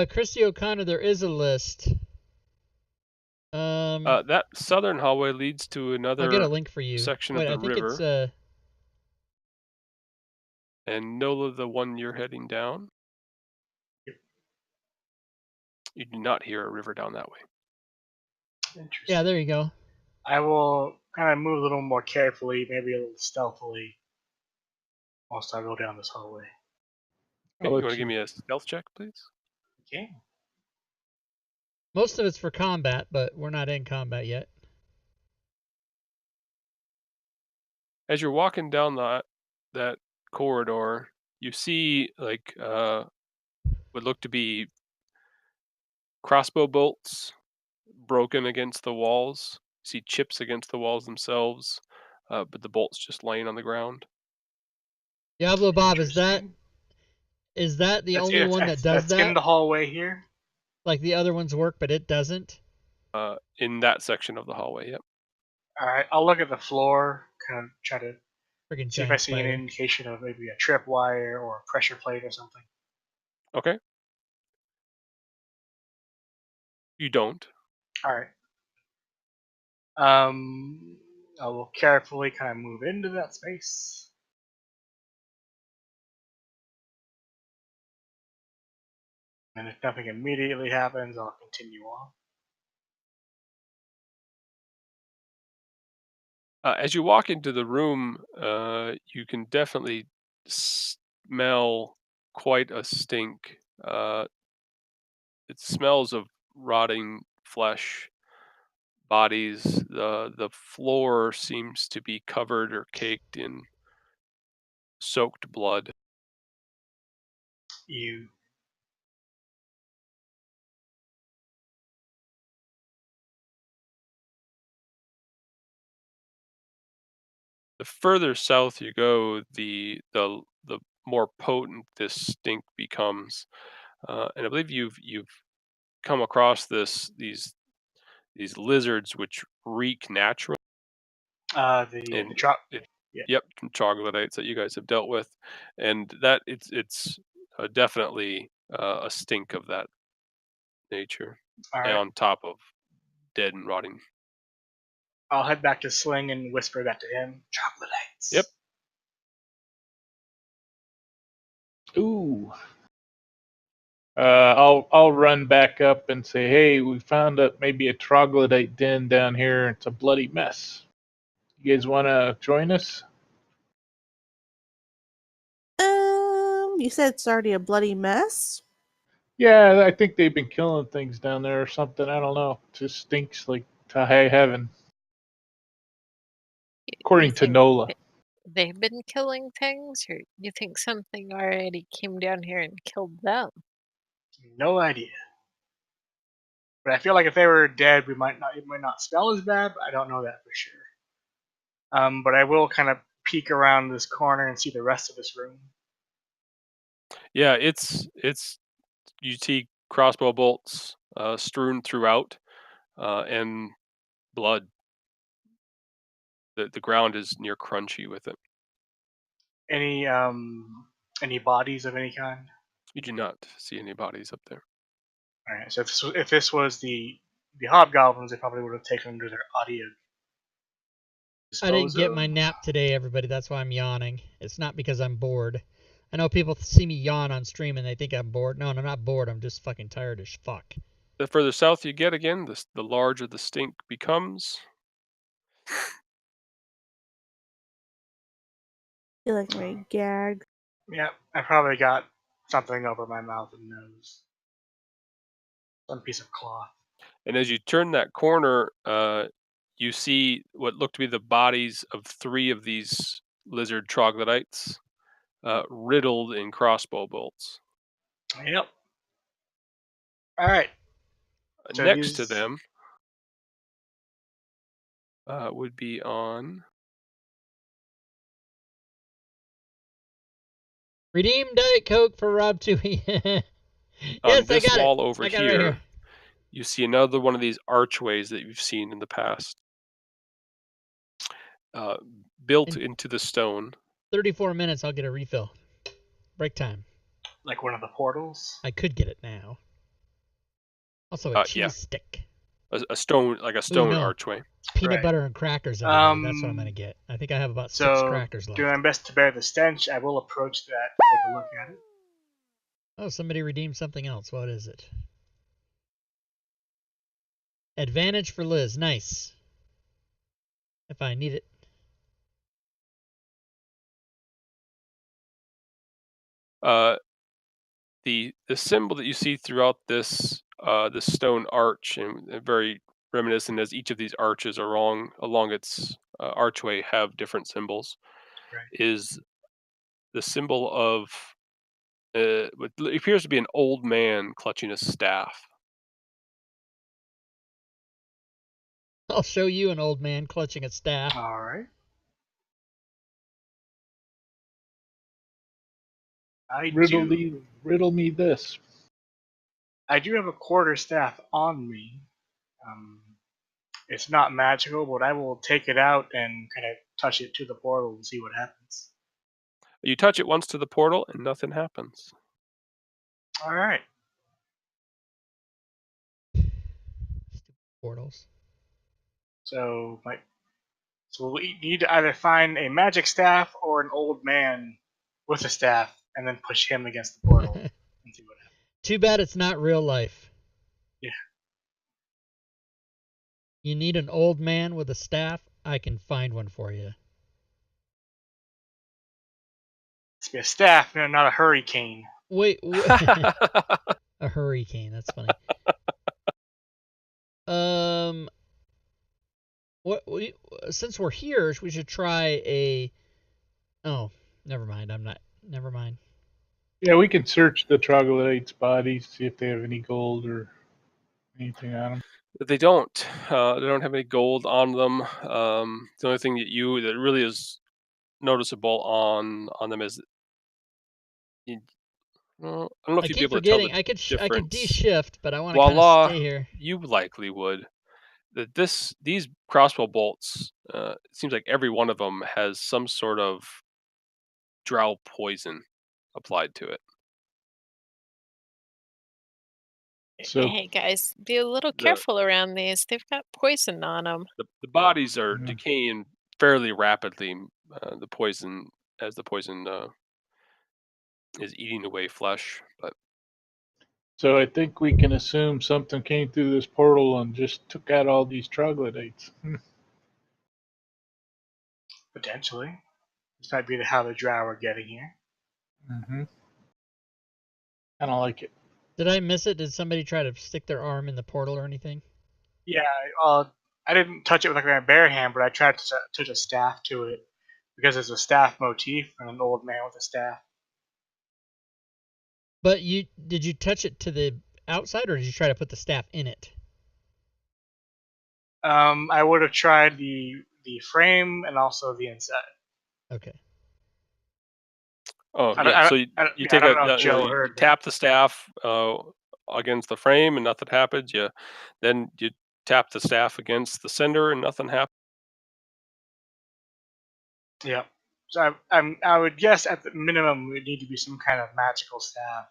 Speaker 2: Christy O'Connor, there is a list.
Speaker 1: That southern hallway leads to
Speaker 2: I'll get a
Speaker 1: another
Speaker 2: link for you.
Speaker 1: section
Speaker 2: Wait,
Speaker 1: of
Speaker 2: I
Speaker 1: the
Speaker 2: think it's
Speaker 1: river, and Nola, the one you're heading down, you do not hear a river down that way.
Speaker 4: Interesting.
Speaker 2: yeah, there you go.
Speaker 4: I will kind of move a little more carefully, maybe a little stealthily, whilst I go down this hallway.
Speaker 1: Okay,
Speaker 3: I'll
Speaker 1: you
Speaker 3: let
Speaker 1: want to give me a stealth check, please?
Speaker 4: Okay.
Speaker 2: Most of it's for combat, but we're not in combat yet.
Speaker 1: As you're walking down that corridor, you see what look to be crossbow bolts broken against the walls. You see chips against the walls themselves, but the bolts just laying on the ground.
Speaker 2: Diablo Bob, is that
Speaker 4: Interesting.
Speaker 2: the only one that does
Speaker 4: That's in
Speaker 2: that?
Speaker 4: the hallway here.
Speaker 2: Like the other ones work, but it doesn't?
Speaker 1: In that section of the hallway, yep.
Speaker 4: All right. I'll look at the floor, kind of try to
Speaker 2: Freaking
Speaker 4: see if I
Speaker 2: giant
Speaker 4: see any
Speaker 2: spider.
Speaker 4: indication of maybe a tripwire or a pressure plate or something.
Speaker 1: Okay. You don't.
Speaker 4: All right. I will carefully kind of move into that space. And if nothing immediately happens, I'll continue on.
Speaker 1: As you walk into the room, you can definitely smell quite a stink. It smells of rotting flesh, bodies. The floor seems to be covered or caked in soaked blood.
Speaker 4: You.
Speaker 1: The further south you go, the more potent this stink becomes. And I believe you've come across these lizards which reek naturally,
Speaker 4: The
Speaker 1: and
Speaker 4: drop.
Speaker 1: it,
Speaker 4: Yeah.
Speaker 1: yep, troglodytes that you guys have dealt with, and that it's definitely a stink of that nature,
Speaker 4: All
Speaker 1: and
Speaker 4: right.
Speaker 1: on top of dead and rotting.
Speaker 4: I'll head back to Sling and whisper that to him.
Speaker 1: Yep.
Speaker 4: Troglodytes.
Speaker 3: Ooh. I'll run back up and say, hey, we found maybe a troglodyte den down here. It's a bloody mess. You guys want to join us?
Speaker 7: You said it's already a bloody mess?
Speaker 3: Yeah, I think they've been killing things down there or something. I don't know. It just stinks like to high heaven,
Speaker 5: You
Speaker 3: according to
Speaker 5: think
Speaker 3: Nola.
Speaker 5: they've been killing things, or you think something already came down here and killed them?
Speaker 4: No idea. But I feel like if they were dead, it might not smell as bad. But I don't know that for sure. But I will kind of peek around this corner and see the rest of this room.
Speaker 1: Yeah, it's you see crossbow bolts strewn throughout, and blood. The ground is near crunchy with it.
Speaker 4: Any Any bodies of any kind?
Speaker 1: You do not see any bodies up there.
Speaker 4: All right. So if this was the hobgoblins, they probably would have taken under their audio.
Speaker 2: I didn't get my
Speaker 4: of.
Speaker 2: nap today, everybody. That's why I'm yawning. It's not because I'm bored. I know people see me yawn on stream and they think I'm bored. No, I'm not bored. I'm just fucking tired as fuck.
Speaker 1: The further south you get, again, the larger the stink becomes.
Speaker 7: I feel like I'm gonna gag.
Speaker 4: Yeah, I probably got something over my mouth and nose. Some piece of cloth.
Speaker 1: And as you turn that corner, you see what look to be the bodies of 3 of these lizard troglodytes, riddled in crossbow bolts.
Speaker 4: Yep. All right. So
Speaker 1: Next to them would be on
Speaker 2: Redeem Diet Coke for Rob Tui. Yes,
Speaker 1: on
Speaker 2: I
Speaker 1: this
Speaker 2: got
Speaker 1: wall
Speaker 2: it.
Speaker 1: over
Speaker 2: I got it right here.
Speaker 1: You see another one of these archways that you've seen in the past, built into the stone.
Speaker 2: 34 minutes, I'll get a refill. Break time.
Speaker 4: like one of the portals.
Speaker 2: I could get it now. Also a cheese
Speaker 1: Yeah.
Speaker 2: stick.
Speaker 1: A stone, like a stone
Speaker 2: no.
Speaker 1: archway.
Speaker 2: Peanut
Speaker 4: Right.
Speaker 2: butter and crackers, everybody. That's what I'm going to get. I think I have about 6
Speaker 4: So,
Speaker 2: crackers left.
Speaker 4: doing my best to bear the stench, I will approach that, take a look at it.
Speaker 2: Oh, somebody redeemed something else. What is it? Advantage for Liz. Nice. If I need it.
Speaker 1: The symbol that you see throughout this this stone arch, and very reminiscent as each of these arches along its archway have different symbols,
Speaker 4: Right.
Speaker 1: is the symbol of what appears to be an old man clutching a staff.
Speaker 2: I'll show you an old man clutching a staff.
Speaker 4: All right.
Speaker 3: Riddle me this.
Speaker 4: I do have a quarter staff on me. It's not magical, but I will take it out and kind of touch it to the portal and see what happens.
Speaker 1: You touch it once to the portal, and nothing happens.
Speaker 4: All right.
Speaker 2: Stupid portals.
Speaker 4: So we need to either find a magic staff or an old man with a staff, and then push him against the portal and see what happens.
Speaker 2: Too bad it's not real life.
Speaker 4: Yeah.
Speaker 2: You need an old man with a staff? I can find one for you.
Speaker 4: It's be a staff, not a hurricane.
Speaker 2: Wait. A hurricane. That's funny. Since we're here, we should try a. Oh, never mind. Never mind.
Speaker 3: Yeah, we can search the troglodytes' bodies, see if they have any gold or anything on them.
Speaker 1: They don't. They don't have any gold on them. The only thing that really is noticeable on them is. Well, I don't know if you'd be able to tell the difference.
Speaker 2: I could de-shift, but I want to kind of stay here.
Speaker 1: You likely would. That these crossbow bolts, it seems like every one of them has some sort of drow poison applied to it.
Speaker 3: So
Speaker 5: Hey guys, be a little careful around these. They've got poison on them.
Speaker 1: The bodies are decaying fairly rapidly. The poison is eating away flesh, but.
Speaker 3: So I think we can assume something came through this portal and just took out all these troglodytes.
Speaker 4: Potentially. This might be how the drow are getting here.
Speaker 3: Mm-hmm. I don't like it.
Speaker 2: Did I miss it? Did somebody try to stick their arm in the portal or anything?
Speaker 4: Yeah, I didn't touch it with my bare hand, but I tried to touch a staff to it because there's a staff motif and an old man with a staff.
Speaker 2: But did you touch it to the outside, or did you try to put the staff in it?
Speaker 4: I would have tried the frame and also the inside.
Speaker 2: Okay.
Speaker 1: Oh yeah, so you take you tap the staff against the frame and nothing happens. Then you tap the staff against the center and nothing happens.
Speaker 4: Yeah. So I would guess at the minimum it would need to be some kind of magical staff.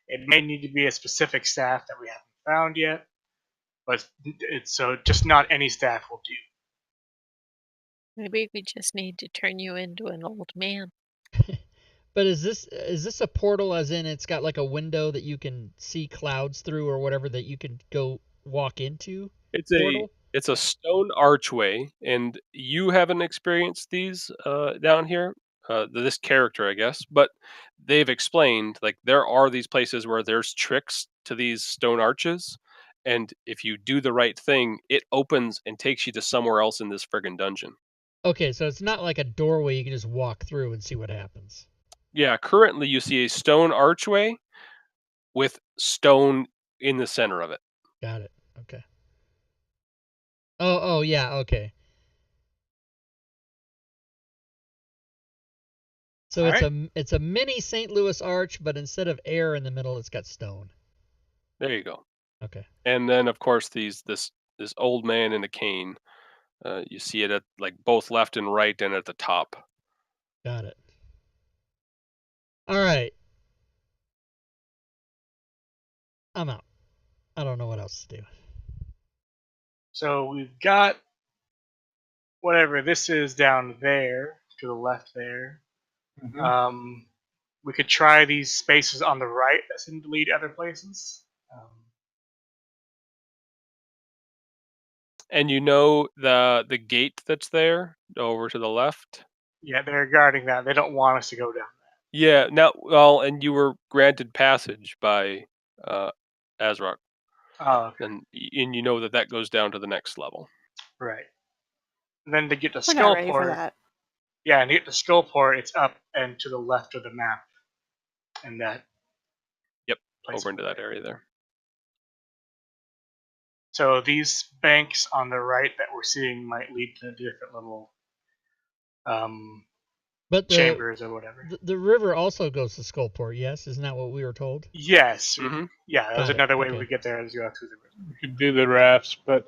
Speaker 4: It may need to be a specific staff that we haven't found yet, but it's so just not any staff will do.
Speaker 5: Maybe we just need to turn you into an old man.
Speaker 2: But is this a portal, as in it's got like a window that you can see clouds through or whatever that you can go walk into? Portal?
Speaker 1: It's a stone archway, and you haven't experienced these down here. This character, I guess, but they've explained like there are these places where there's tricks to these stone arches, and if you do the right thing, it opens and takes you to somewhere else in this friggin' dungeon.
Speaker 2: Okay, so it's not like a doorway you can just walk through and see what happens.
Speaker 1: Yeah, currently you see a stone archway with stone in the center of it.
Speaker 2: Got it. Okay. Oh, yeah, okay. So
Speaker 4: All
Speaker 2: it's
Speaker 4: right.
Speaker 2: it's a mini St. Louis arch, but instead of air in the middle, it's got stone.
Speaker 1: There you go.
Speaker 2: Okay.
Speaker 1: And then of course this old man in a cane. You see it at like both left and right and at the top.
Speaker 2: Got it. All right. I'm out. I don't know what else to do.
Speaker 4: So we've got whatever this is down there to the left there.
Speaker 3: Mhm.
Speaker 4: We could try these spaces on the right that seem to lead other places.
Speaker 1: And you know the gate that's there over to the left?
Speaker 4: Yeah, they're guarding that. They don't want us to go down.
Speaker 1: Yeah, now well, and you were granted passage by Azrock.
Speaker 4: Oh, okay.
Speaker 1: And you know that that goes down to the next level.
Speaker 4: Right. And then to get to
Speaker 7: We're not ready for
Speaker 4: Skullport,
Speaker 7: that.
Speaker 4: yeah, and to get to Skullport, it's up and to the left of the map, and that
Speaker 1: Yep,
Speaker 4: place
Speaker 1: over into that
Speaker 4: there.
Speaker 1: area there.
Speaker 4: So these banks on the right that we're seeing might lead to different little
Speaker 2: But
Speaker 4: chambers or whatever.
Speaker 2: the river also goes to Skullport, yes? Isn't that what we were told?
Speaker 4: Yes.
Speaker 1: Mm-hmm.
Speaker 4: Yeah, that was
Speaker 2: Got it,
Speaker 4: another way
Speaker 2: okay.
Speaker 4: we get there is go through the river.
Speaker 3: We could do the rafts, but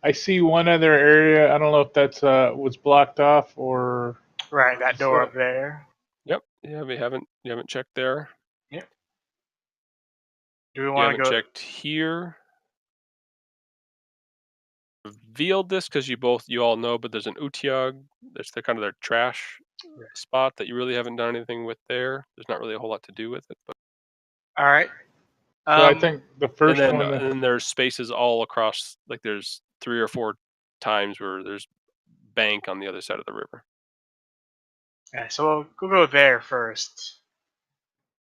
Speaker 3: I see one other area. I don't know if that's was blocked off or.
Speaker 4: Right, that door
Speaker 3: So-
Speaker 4: up there.
Speaker 1: Yep. Yeah, you haven't checked there.
Speaker 4: Yep. Do we
Speaker 1: You
Speaker 4: want to
Speaker 1: haven't
Speaker 4: go?
Speaker 1: checked here. Revealed this because you all know, but there's an Utiog. That's the kind of their trash spot that you really haven't done anything with there. There's not really a whole lot to do with it, but
Speaker 4: All right.
Speaker 3: So I think the first
Speaker 1: and
Speaker 3: one.
Speaker 1: then there's spaces all across. Like there's 3 or 4 times where there's bank on the other side of the river.
Speaker 4: Yeah, so we'll go there first.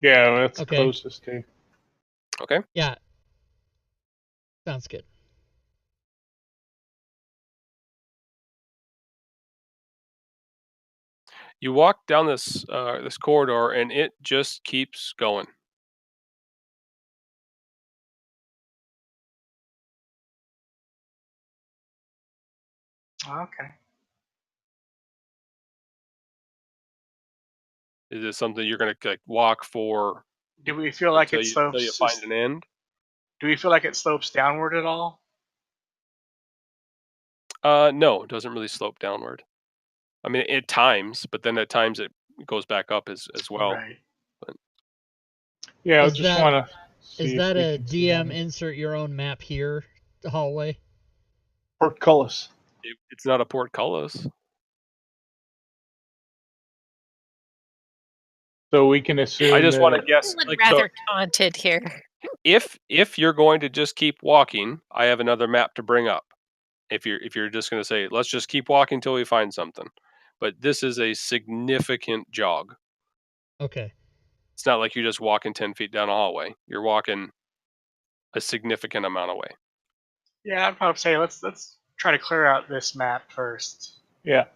Speaker 3: Yeah, that's
Speaker 2: Okay.
Speaker 3: closest to.
Speaker 1: Okay.
Speaker 2: Yeah. Sounds good.
Speaker 1: You walk down this this corridor, and it just keeps going.
Speaker 4: Okay.
Speaker 1: Is it something you're gonna like walk for
Speaker 4: Do we feel like
Speaker 1: until
Speaker 4: it
Speaker 1: you
Speaker 4: slopes?
Speaker 1: find an end?
Speaker 4: Do we feel like it slopes downward at all?
Speaker 1: No, it doesn't really slope downward. I mean, at times, but then at times it goes back up as well.
Speaker 4: Right.
Speaker 3: Yeah, I
Speaker 2: Is
Speaker 3: just
Speaker 2: that-
Speaker 3: want to.
Speaker 2: Is that a DM insert your own map here hallway?
Speaker 3: Portcullis?
Speaker 1: It's not a portcullis.
Speaker 3: So we can assume.
Speaker 1: I just want to
Speaker 3: that-
Speaker 1: guess.
Speaker 5: Someone
Speaker 1: Like, so
Speaker 5: rather taunted here.
Speaker 1: if you're going to just keep walking, I have another map to bring up. If you're just going to say, let's just keep walking until we find something, but this is a significant jog.
Speaker 2: Okay.
Speaker 1: It's not like you're just walking 10 feet down a hallway. You're walking a significant amount away.
Speaker 4: Yeah, I'd probably say let's try to clear out this map first.
Speaker 3: Yeah.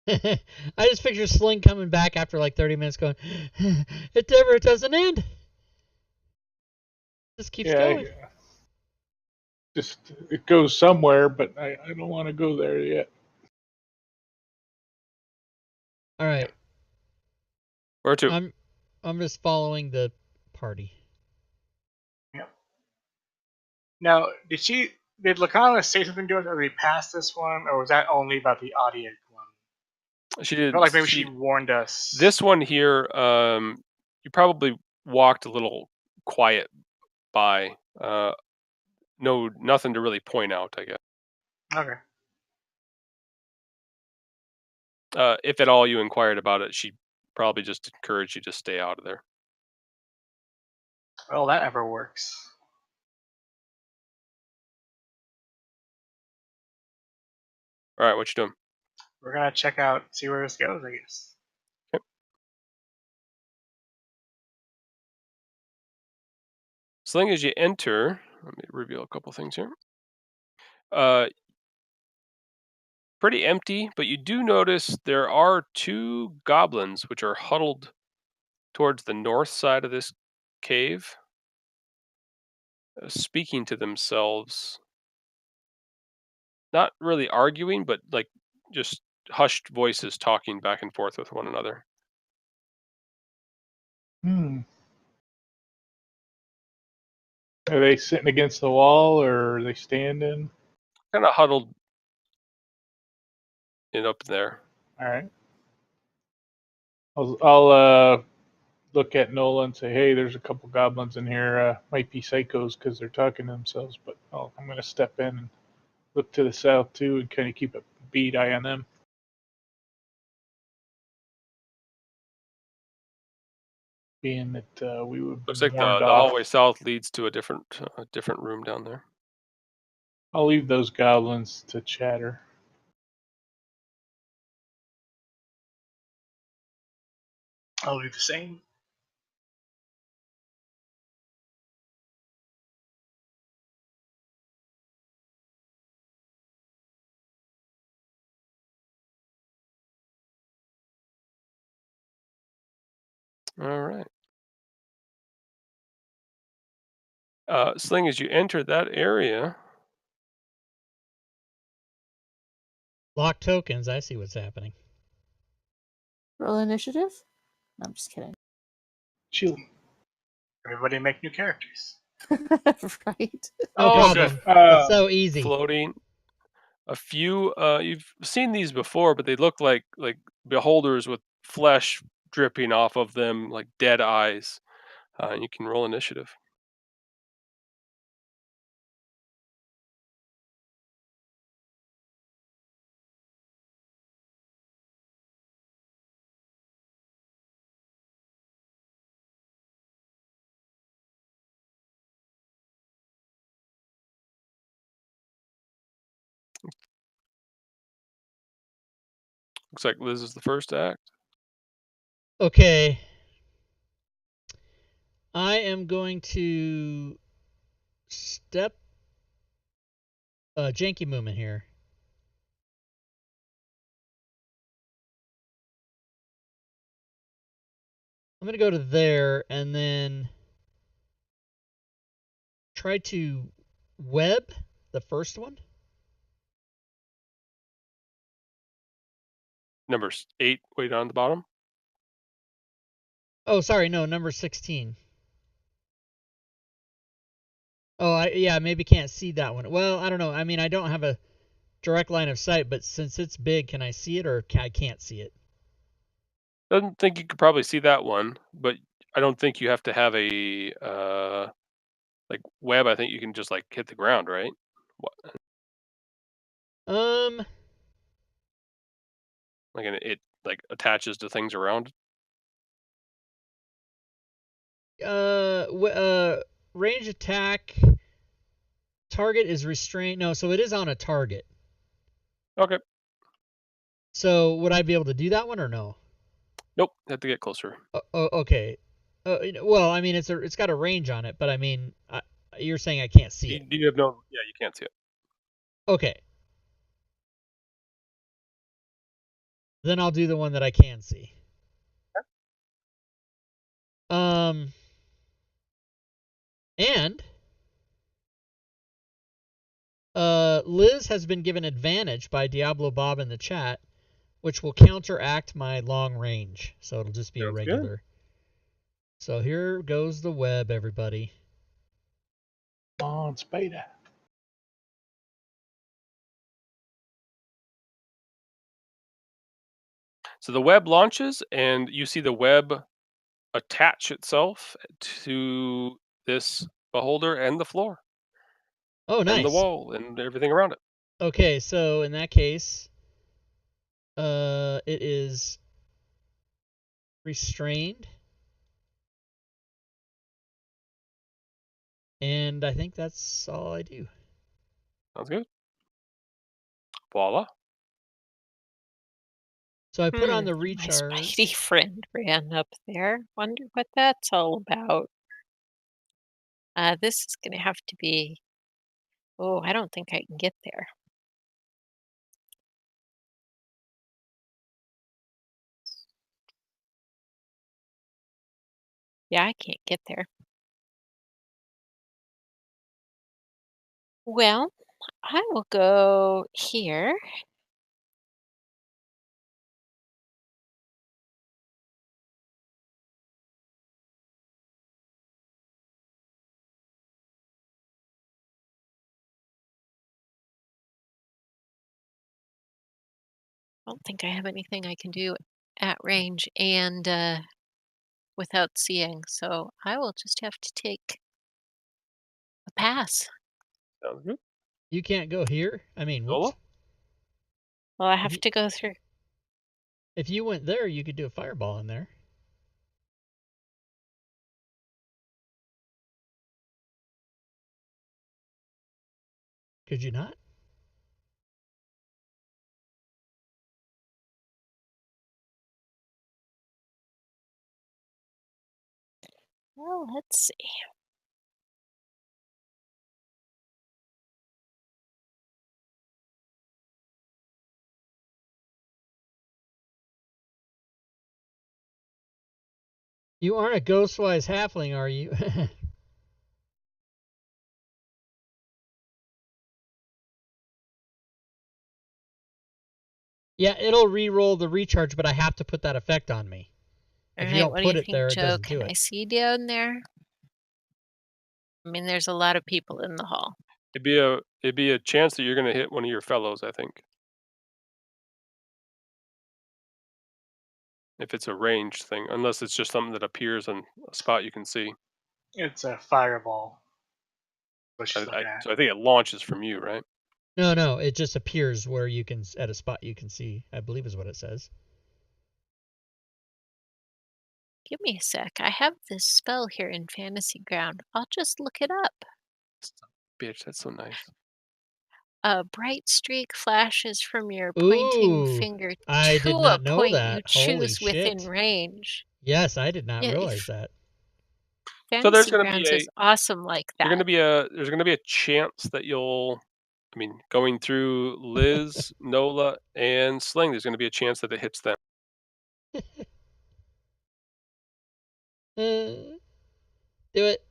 Speaker 2: I just picture Sling coming back after like 30 minutes going, it never doesn't end. Just keeps going.
Speaker 3: Just it goes somewhere, but I don't want to go there yet.
Speaker 2: All right.
Speaker 1: Where to?
Speaker 2: I'm just following the party.
Speaker 4: Yep. Now, did she Did Lacana say something to us as we passed this one, or was that only about the Audiac one?
Speaker 1: She
Speaker 4: I
Speaker 1: did.
Speaker 4: felt like maybe she warned us.
Speaker 1: This one here, you probably walked a little quiet by. No, nothing to really point out, I guess.
Speaker 4: Okay.
Speaker 1: If at all you inquired about it, she probably just encouraged you to stay out of there.
Speaker 4: Well, that ever works.
Speaker 1: All right, what you doing?
Speaker 4: We're gonna check out, see where this goes, I guess.
Speaker 1: Okay. As long as you enter, let me reveal a couple things here. Pretty empty, but you do notice there are 2 goblins which are huddled towards the north side of this cave, speaking to themselves. Not really arguing, but like just hushed voices talking back and forth with one another.
Speaker 3: Hmm. Are they sitting against the wall or are they standing?
Speaker 1: Kind of huddled in up there.
Speaker 3: All right. I'll look at Nola and say, "Hey, there's a couple goblins in here. Might be psychos because they're talking to themselves, but I'm going to step in and look to the south too and kind of keep a bead eye on them." Being that we would
Speaker 1: Looks
Speaker 3: be
Speaker 1: like
Speaker 3: warned
Speaker 1: the
Speaker 3: off.
Speaker 1: hallway south leads to a different room down there.
Speaker 3: I'll leave those goblins to chatter.
Speaker 4: I'll do the same.
Speaker 1: All right. Sling, as you enter that area,
Speaker 2: Lock tokens. I see what's happening.
Speaker 7: Roll initiative? No, I'm just kidding.
Speaker 3: Chill.
Speaker 4: Everybody make new characters.
Speaker 7: Right?
Speaker 2: No
Speaker 1: Oh,
Speaker 2: problem.
Speaker 1: good.
Speaker 2: It's so easy.
Speaker 1: Floating. A few. You've seen these before, but they look like beholders with flesh dripping off of them, like dead eyes. You can roll initiative. Looks like Liz is the first act.
Speaker 2: Okay. I am going to step janky movement here. I'm going to go to there and then try to web the first one.
Speaker 1: Number 8, way down at the bottom.
Speaker 2: Oh, sorry, no, number 16. Oh, I maybe can't see that one. Well, I don't know. I mean, I don't have a direct line of sight, but since it's big, can I see it or I can't see it?
Speaker 1: Doesn't think you could probably see that one, but I don't think you have to have a like web. I think you can just like hit the ground, right? What? Like it like attaches to things around.
Speaker 2: Range attack. Target is restrained. No, so it is on a target.
Speaker 1: Okay.
Speaker 2: So would I be able to do that one or no?
Speaker 1: Nope. Have to get closer.
Speaker 2: Okay. Well, I mean, it's got a range on it, but I mean, you're saying I can't see it.
Speaker 1: You have no. Yeah, you can't see it.
Speaker 2: Okay. Then I'll do the one that I can see. And Liz has been given advantage by Diablo Bob in the chat, which will counteract my long range. So it'll just be a regular. Good. So here goes the web, everybody.
Speaker 3: Come on, Spider.
Speaker 1: So the web launches, and you see the web attach itself to this beholder and the floor
Speaker 2: Oh,
Speaker 1: and the
Speaker 2: nice.
Speaker 1: wall and everything around it.
Speaker 2: Okay, so in that case, it is restrained. And I think that's all I do.
Speaker 1: Sounds good. Voila.
Speaker 2: So I put on the
Speaker 5: My
Speaker 2: recharge.
Speaker 5: spidey friend ran up there. Wonder what that's all about. This is gonna have to be. Oh, I don't think I can get there. Yeah, I can't get there. Well, I will go here. I don't think I have anything I can do at range and without seeing, so I will just have to take a pass.
Speaker 1: Sounds good.
Speaker 2: You can't go here? I mean, whoops.
Speaker 1: Solo?
Speaker 5: Well, I have to go through.
Speaker 2: If you went there, you could do a fireball in there. Could you not?
Speaker 5: Well, let's see.
Speaker 2: You aren't a Ghostwise halfling, are you? Yeah, it'll re-roll the recharge, but I have to put that effect on me. If you
Speaker 5: Alright,
Speaker 2: don't
Speaker 5: what do you
Speaker 2: put it
Speaker 5: think,
Speaker 2: there, it
Speaker 5: Joe?
Speaker 2: doesn't
Speaker 5: Can
Speaker 2: do
Speaker 5: I
Speaker 2: it.
Speaker 5: see down there? I mean, there's a lot of people in the hall.
Speaker 1: It'd be a chance that you're gonna hit one of your fellows, I think. If it's a ranged thing, unless it's just something that appears on a spot you can see.
Speaker 4: It's a fireball. What she's looking at.
Speaker 1: So I think it launches from you, right?
Speaker 2: No, it just appears where you can, at a spot you can see, I believe is what it says.
Speaker 5: Give me a sec. I have this spell here in Fantasy Ground. I'll just look it up.
Speaker 1: Bitch, that's so nice.
Speaker 5: A bright streak flashes from your pointing
Speaker 2: Ooh,
Speaker 5: finger
Speaker 2: I
Speaker 5: to
Speaker 2: did
Speaker 5: a
Speaker 2: not know
Speaker 5: point you
Speaker 2: that. Holy
Speaker 5: choose within
Speaker 2: shit.
Speaker 5: range.
Speaker 2: Yes, I did not
Speaker 5: Yeah,
Speaker 2: realize that.
Speaker 1: So there's
Speaker 5: Fantasy
Speaker 1: gonna be
Speaker 5: Grounds is awesome like that.
Speaker 1: there's gonna be a chance that going through Liz, Nola, and Sling, there's gonna be a chance that it hits them.
Speaker 2: Do it.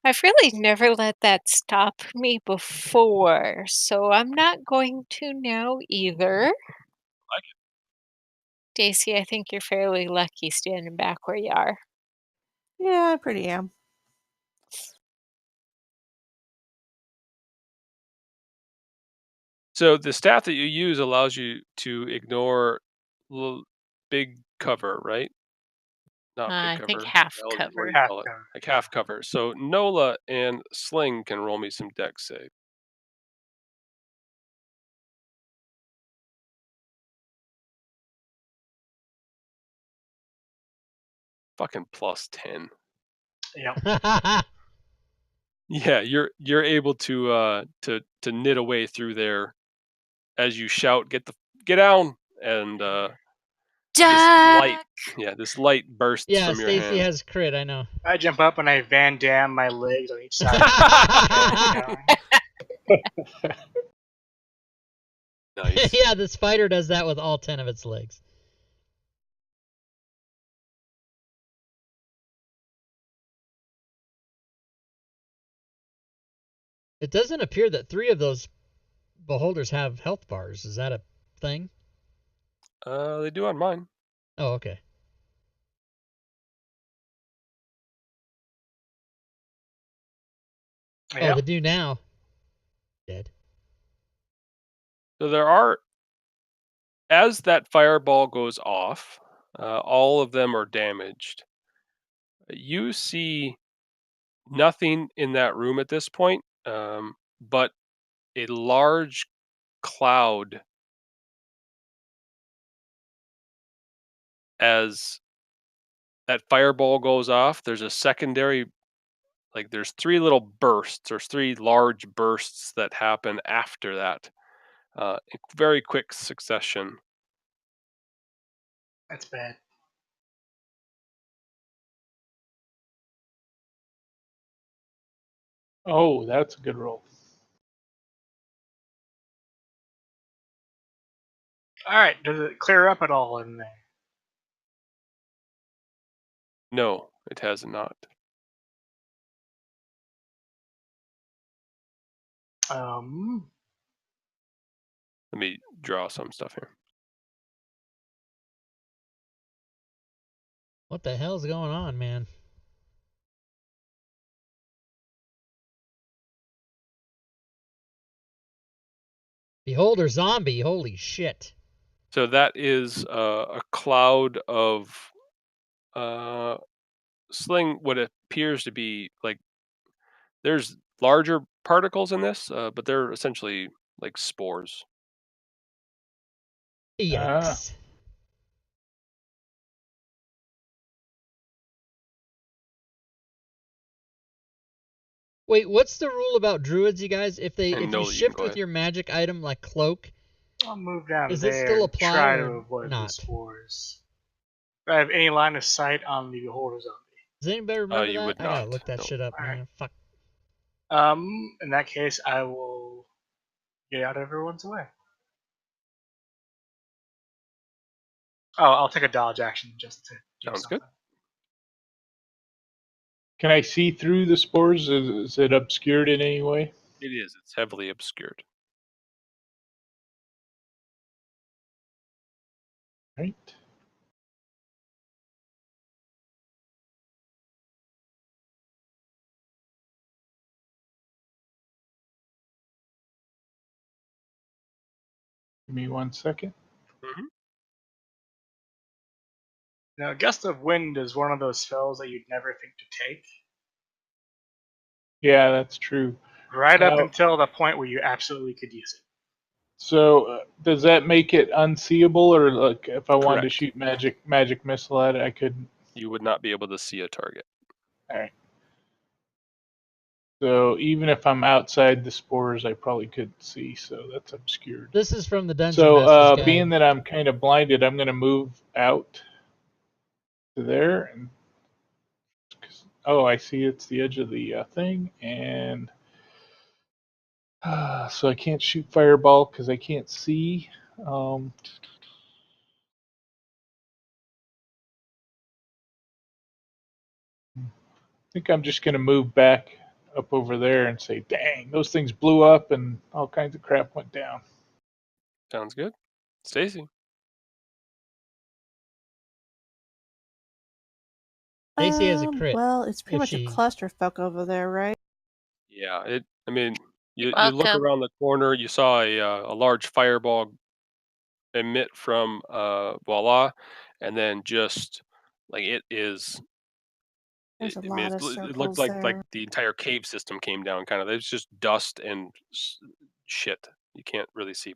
Speaker 5: I've really never let that stop me before, so I'm not going to now either.
Speaker 1: Like it.
Speaker 5: Daisy, I think you're fairly lucky standing back where you are.
Speaker 7: Yeah, I pretty am.
Speaker 1: So the staff that you use allows you to ignore big cover, right? Not big
Speaker 5: I think
Speaker 1: cover.
Speaker 5: half
Speaker 1: What do
Speaker 5: cover.
Speaker 1: you
Speaker 4: Half
Speaker 1: call it?
Speaker 4: cover.
Speaker 1: Like half cover. So Nola and Sling can roll me some dex save. Fucking +10.
Speaker 4: Yep.
Speaker 1: Yeah, you're able to knit a way through there as you shout, get down, and
Speaker 5: Duck!
Speaker 1: this light bursts
Speaker 2: Yeah,
Speaker 1: from your
Speaker 2: Stacy
Speaker 1: hand.
Speaker 2: has crit, I know.
Speaker 4: I jump up and I Van Dam my legs on each side. Down.
Speaker 1: Nice.
Speaker 2: Yeah, the spider does that with all 10 of its legs. It doesn't appear that 3 of those beholders have health bars. Is that a thing?
Speaker 1: They do on mine.
Speaker 2: Oh, okay. Oh,
Speaker 4: Yep.
Speaker 2: they do now. Dead.
Speaker 1: So there are as that fireball goes off, all of them are damaged. You see nothing in that room at this point, but a large cloud as that fireball goes off. There's a secondary, like there's three little bursts, or three large bursts that happen after that, in very quick succession.
Speaker 4: That's bad.
Speaker 3: Oh, that's a good roll.
Speaker 4: All right, does it clear up at all in there?
Speaker 1: No, it has not. Let me draw some stuff here.
Speaker 2: What the hell's going on, man? Beholder zombie, holy shit.
Speaker 1: So that is a cloud of Sling, what appears to be like, there's larger particles in this, but they're essentially like spores.
Speaker 2: Yikes. Wait, what's the rule about druids, you guys? If
Speaker 1: And
Speaker 2: you
Speaker 1: know that you can
Speaker 2: shift
Speaker 1: go
Speaker 2: with
Speaker 1: ahead.
Speaker 2: your magic item like cloak,
Speaker 4: I'll move down
Speaker 2: Does
Speaker 4: there
Speaker 2: it still
Speaker 4: and
Speaker 2: apply
Speaker 4: try to
Speaker 2: or
Speaker 4: avoid
Speaker 2: not?
Speaker 4: the spores. Do I have any line of sight on the beholder zombie?
Speaker 2: does anybody remember
Speaker 1: You
Speaker 2: that?
Speaker 1: would
Speaker 2: I gotta
Speaker 1: not,
Speaker 2: look that
Speaker 1: no.
Speaker 2: shit up,
Speaker 4: Alright.
Speaker 2: man. Fuck.
Speaker 4: In that case, I will get out of everyone's way. Oh, I'll take a dodge action just to do
Speaker 1: Sounds
Speaker 4: something.
Speaker 1: good.
Speaker 3: Can I see through the spores? Is it obscured in any way?
Speaker 1: It is. It's heavily obscured.
Speaker 3: Right. Give me 1 second.
Speaker 1: Mm-hmm.
Speaker 4: Now, Gust of Wind is one of those spells that you'd never think to take.
Speaker 3: Yeah, that's true.
Speaker 4: Right up
Speaker 3: Now,
Speaker 4: until the point where you absolutely could use it.
Speaker 3: so does that make it unseeable, or like if I wanted to
Speaker 1: Correct.
Speaker 3: shoot magic missile at it, I couldn't?
Speaker 1: You would not be able to see a target.
Speaker 3: All right. So even if I'm outside the spores, I probably couldn't see. So that's obscured.
Speaker 2: This is from the Dungeon
Speaker 3: So
Speaker 2: Master's Guide.
Speaker 3: being that I'm kind of blinded, I'm going to move out to there. And oh, I see it's the edge of the thing, and so I can't shoot fireball because I can't see. I think I'm just going to move back up over there and say, dang, those things blew up and all kinds of crap went down.
Speaker 1: Sounds good. Stacy.
Speaker 2: Stacy has a crit.
Speaker 7: Well, it's pretty
Speaker 2: if
Speaker 7: much
Speaker 2: she-
Speaker 7: a clusterfuck over there, right?
Speaker 1: Yeah, I mean, you look
Speaker 5: Welcome.
Speaker 1: around the corner, you saw a large fireball emit from Voila, and then just like it is.
Speaker 7: There's a
Speaker 1: I mean,
Speaker 7: lot of
Speaker 1: it looked
Speaker 7: circles
Speaker 1: like
Speaker 7: there.
Speaker 1: the entire cave system came down. Kind of, it's just dust and shit. You can't really see.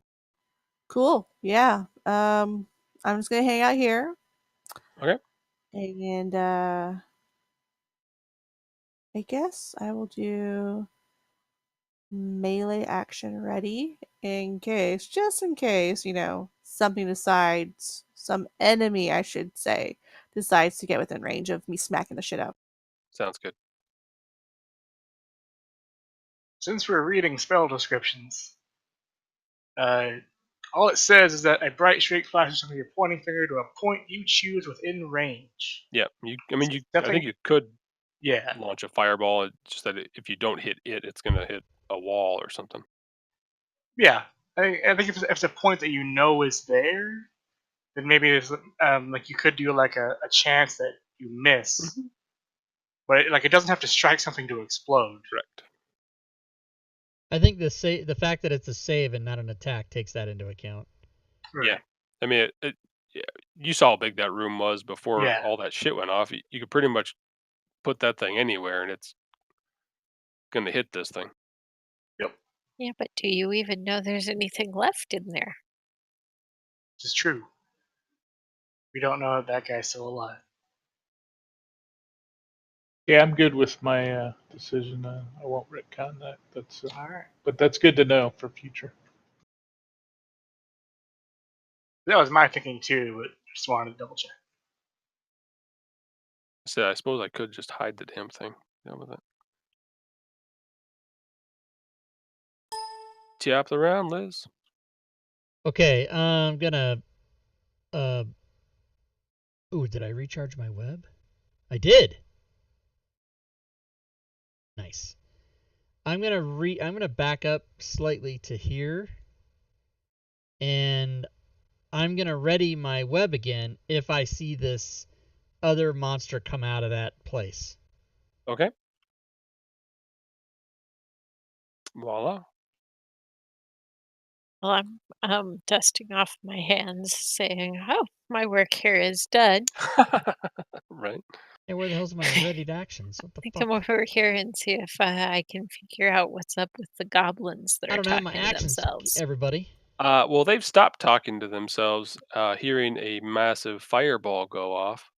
Speaker 7: Cool. Yeah. I'm just gonna hang out here.
Speaker 1: Okay.
Speaker 7: And I guess I will do melee action ready just in case, something decides, some enemy, I should say, decides to get within range of me smacking the shit out.
Speaker 1: Sounds good.
Speaker 4: Since we're reading spell descriptions, all it says is that a bright streak flashes from your pointing finger to a point you choose within range.
Speaker 1: Yeah, I think
Speaker 4: Nothing-
Speaker 1: you could
Speaker 4: Yeah,
Speaker 1: launch a fireball. It's just that if you don't hit it, it's gonna hit a wall or something.
Speaker 4: yeah. I think if it's a point that you know is there, then maybe there's like you could do like a chance that you miss,
Speaker 1: Mhm.
Speaker 4: but it doesn't have to strike something to explode.
Speaker 1: Correct.
Speaker 2: I think the fact that it's a save and not an attack takes that into account.
Speaker 4: Right.
Speaker 1: Yeah. I mean, yeah, you saw how big that room was before
Speaker 4: Yeah.
Speaker 1: all that shit went off. You could pretty much put that thing anywhere, and it's gonna hit this thing.
Speaker 4: Yep.
Speaker 5: Yeah, but do you even know there's anything left in there?
Speaker 4: Which is true. We don't know if that guy's still alive.
Speaker 3: Yeah, I'm good with my decision. I won't retcon that.
Speaker 4: All right.
Speaker 3: But that's good to know for future.
Speaker 4: That was my thinking too, but just wanted to double check.
Speaker 1: So I suppose I could just hide the damn thing. Done with it. Tap the round, Liz.
Speaker 2: Okay, I'm gonna. Ooh, did I recharge my web? I did. Nice. I'm gonna back up slightly to here, and I'm gonna ready my web again if I see this other monster come out of that place.
Speaker 1: Okay. Voila.
Speaker 5: Well, I'm dusting off my hands, saying, "Oh, my work here is done."
Speaker 1: Right.
Speaker 2: Hey, where the hell's my readied actions? What the
Speaker 5: I
Speaker 2: fuck?
Speaker 5: come over here and see if I can figure out what's up with the goblins that
Speaker 2: I
Speaker 5: are
Speaker 2: don't have my
Speaker 5: talking to
Speaker 2: actions,
Speaker 5: themselves.
Speaker 2: everybody.
Speaker 1: Well, they've stopped talking to themselves, hearing a massive fireball go off.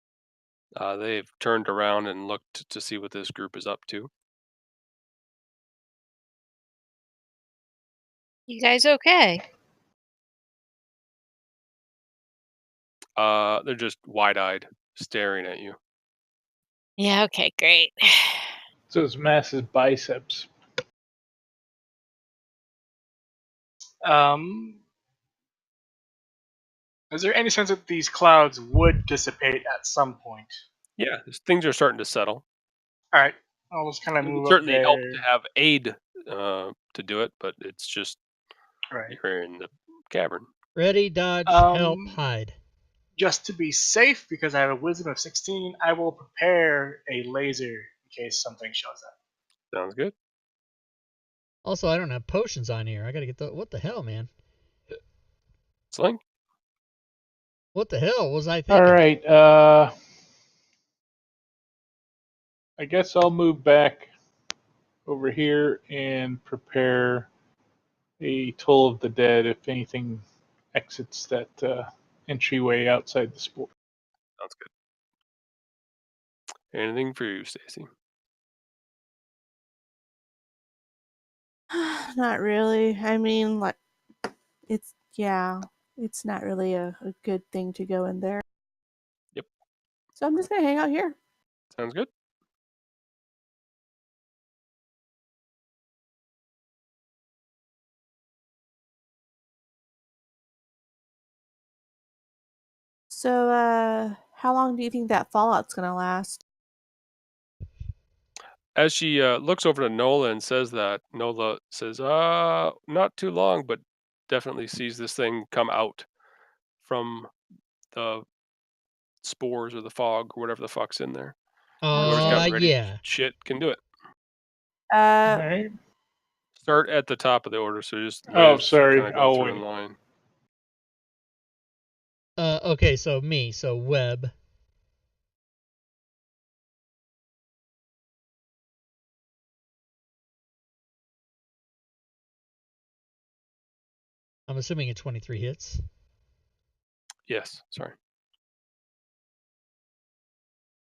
Speaker 1: They've turned around and looked to see what this group is up to.
Speaker 5: You guys okay?
Speaker 1: They're just wide-eyed, staring at you.
Speaker 5: Yeah, okay, great.
Speaker 3: Those massive biceps.
Speaker 4: Is there any sense that these clouds would dissipate at some point?
Speaker 1: Yeah, things are starting to settle.
Speaker 4: All right. I'll just kind of
Speaker 1: It would
Speaker 4: move up
Speaker 1: certainly help to
Speaker 4: there.
Speaker 1: have aid to do it, but it's just
Speaker 4: Right.
Speaker 1: you're in the cavern.
Speaker 2: Ready, dodge, help,
Speaker 4: Um,
Speaker 2: hide.
Speaker 4: just to be safe, because I have a wisdom of 16, I will prepare a laser in case something shows up.
Speaker 1: Sounds good.
Speaker 2: Also, I don't have potions on here. I gotta get the. What the hell, man?
Speaker 1: Sling.
Speaker 2: What the hell was I
Speaker 3: All
Speaker 2: thinking?
Speaker 3: right. I guess I'll move back over here and prepare a Toll of the Dead if anything exits that entryway outside the spore.
Speaker 1: Sounds good. Anything for you, Stacy?
Speaker 7: Not really. I mean, like, it's, yeah, it's not really a good thing to go in there.
Speaker 1: Yep.
Speaker 7: So I'm just going to hang out here.
Speaker 1: Sounds good.
Speaker 7: So, how long do you think that fallout's going to last?
Speaker 1: As she looks over to Nola and says that, Nola says, not too long, but definitely sees this thing come out from the spores or the fog or whatever the fuck's in there. Whoever's
Speaker 7: Okay.
Speaker 1: got ready
Speaker 2: Yeah.
Speaker 1: shit can do it.
Speaker 3: All
Speaker 7: Uh,
Speaker 3: right.
Speaker 1: Start at the top of the order, so just
Speaker 3: Oh,
Speaker 1: Liz kind
Speaker 3: sorry.
Speaker 1: of go
Speaker 3: I'll
Speaker 1: through in
Speaker 3: wait.
Speaker 1: line.
Speaker 2: Okay, so me, so web. I'm assuming a 23 hits.
Speaker 1: Yes, sorry.